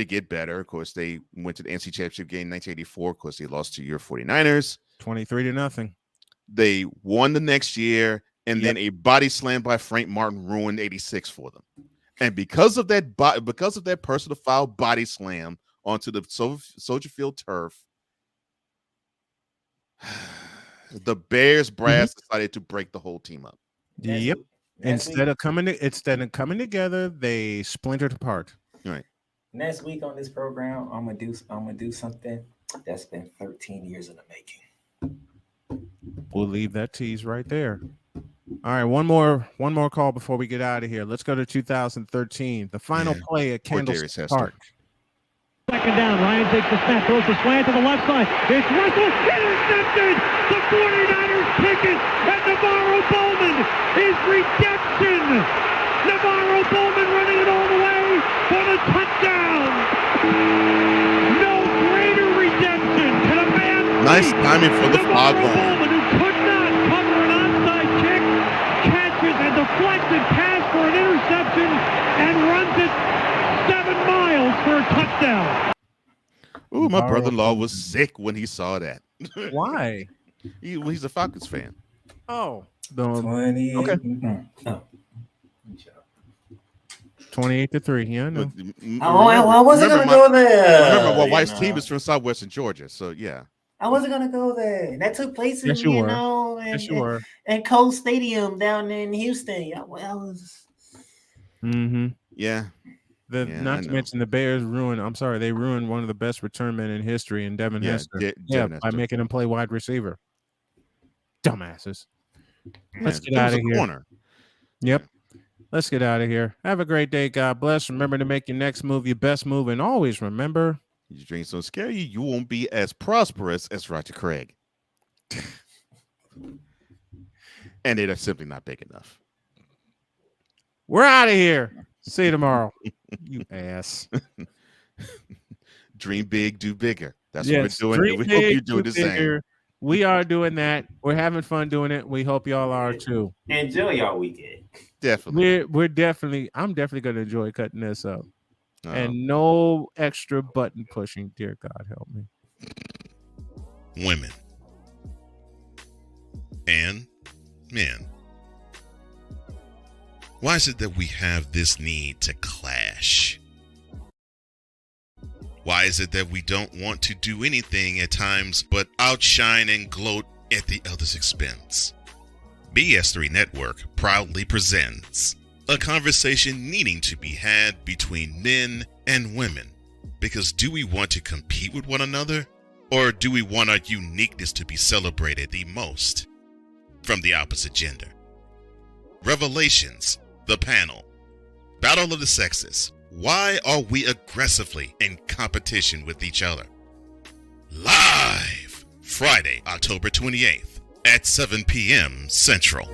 get better. Of course, they went to the NC Championship game in 1984. Of course, they lost to your 49ers 23-0. They won the next year. And then a body slam by Frank Martin ruined 86 for them. And because of that personal foul body slam onto the Soldier Field turf, the Bears brass decided to break the whole team up. Yep. Instead of coming together, they splintered apart. Right. Next week on this program, I'm gonna do something that's been 13 years in the making. We'll leave that tease right there. All right, one more call before we get out of here. Let's go to 2013. The final play at Candlestick Park. Second down. Ryan takes the snap, throws the slant to the left side. It's Russell, intercepted. The 49ers pick it, and Navarro Bowman is redemption. Navarro Bowman running it all the way for the touchdown. No greater redemption can a man. Nice timing for the foghorn. Deflected pass for an interception and runs it 7 miles for a touchdown. Ooh, my brother-in-law was sick when he saw that. Why? He's a Falcons fan. Oh. 20. Okay. Oh. 28-3. Yeah, I know. I wasn't going to go there. Remember, my wife's team is from Southwestern Georgia, so yeah. I wasn't gonna go there. That took place in and Cole Stadium down in Houston. I was. Mm-hmm. Yeah. Not to mention the Bears they ruined one of the best return men in history in Devin Hester. By making him play wide receiver. Dumbasses. Let's get out of here. Corner. Yep. Let's get out of here. Have a great day. God bless. Remember to make your next move your best move, and always remember, your dreams don't scare you, you won't be as prosperous as Roger Craig. And they're simply not big enough. We're out of here. See you tomorrow. You ass. Dream big, do bigger. That's what we're doing. We hope you do the same. We are doing that. We're having fun doing it. We hope y'all are too. Enjoy y'all weekend. Definitely. I'm definitely going to enjoy cutting this up. And no extra button pushing. Dear God, help me. Women and men. Why is it that we have this need to clash? Why is it that we don't want to do anything at times but outshine and gloat at the other's expense. BS3 Network proudly presents a conversation needing to be had between men and women. Because do we want to compete with one another? Or do we want our uniqueness to be celebrated the most from the opposite gender? Revelations, the panel. Battle of the Sexes. Why are we aggressively in competition with each other? Live Friday, October 28th at 7 p.m. Central.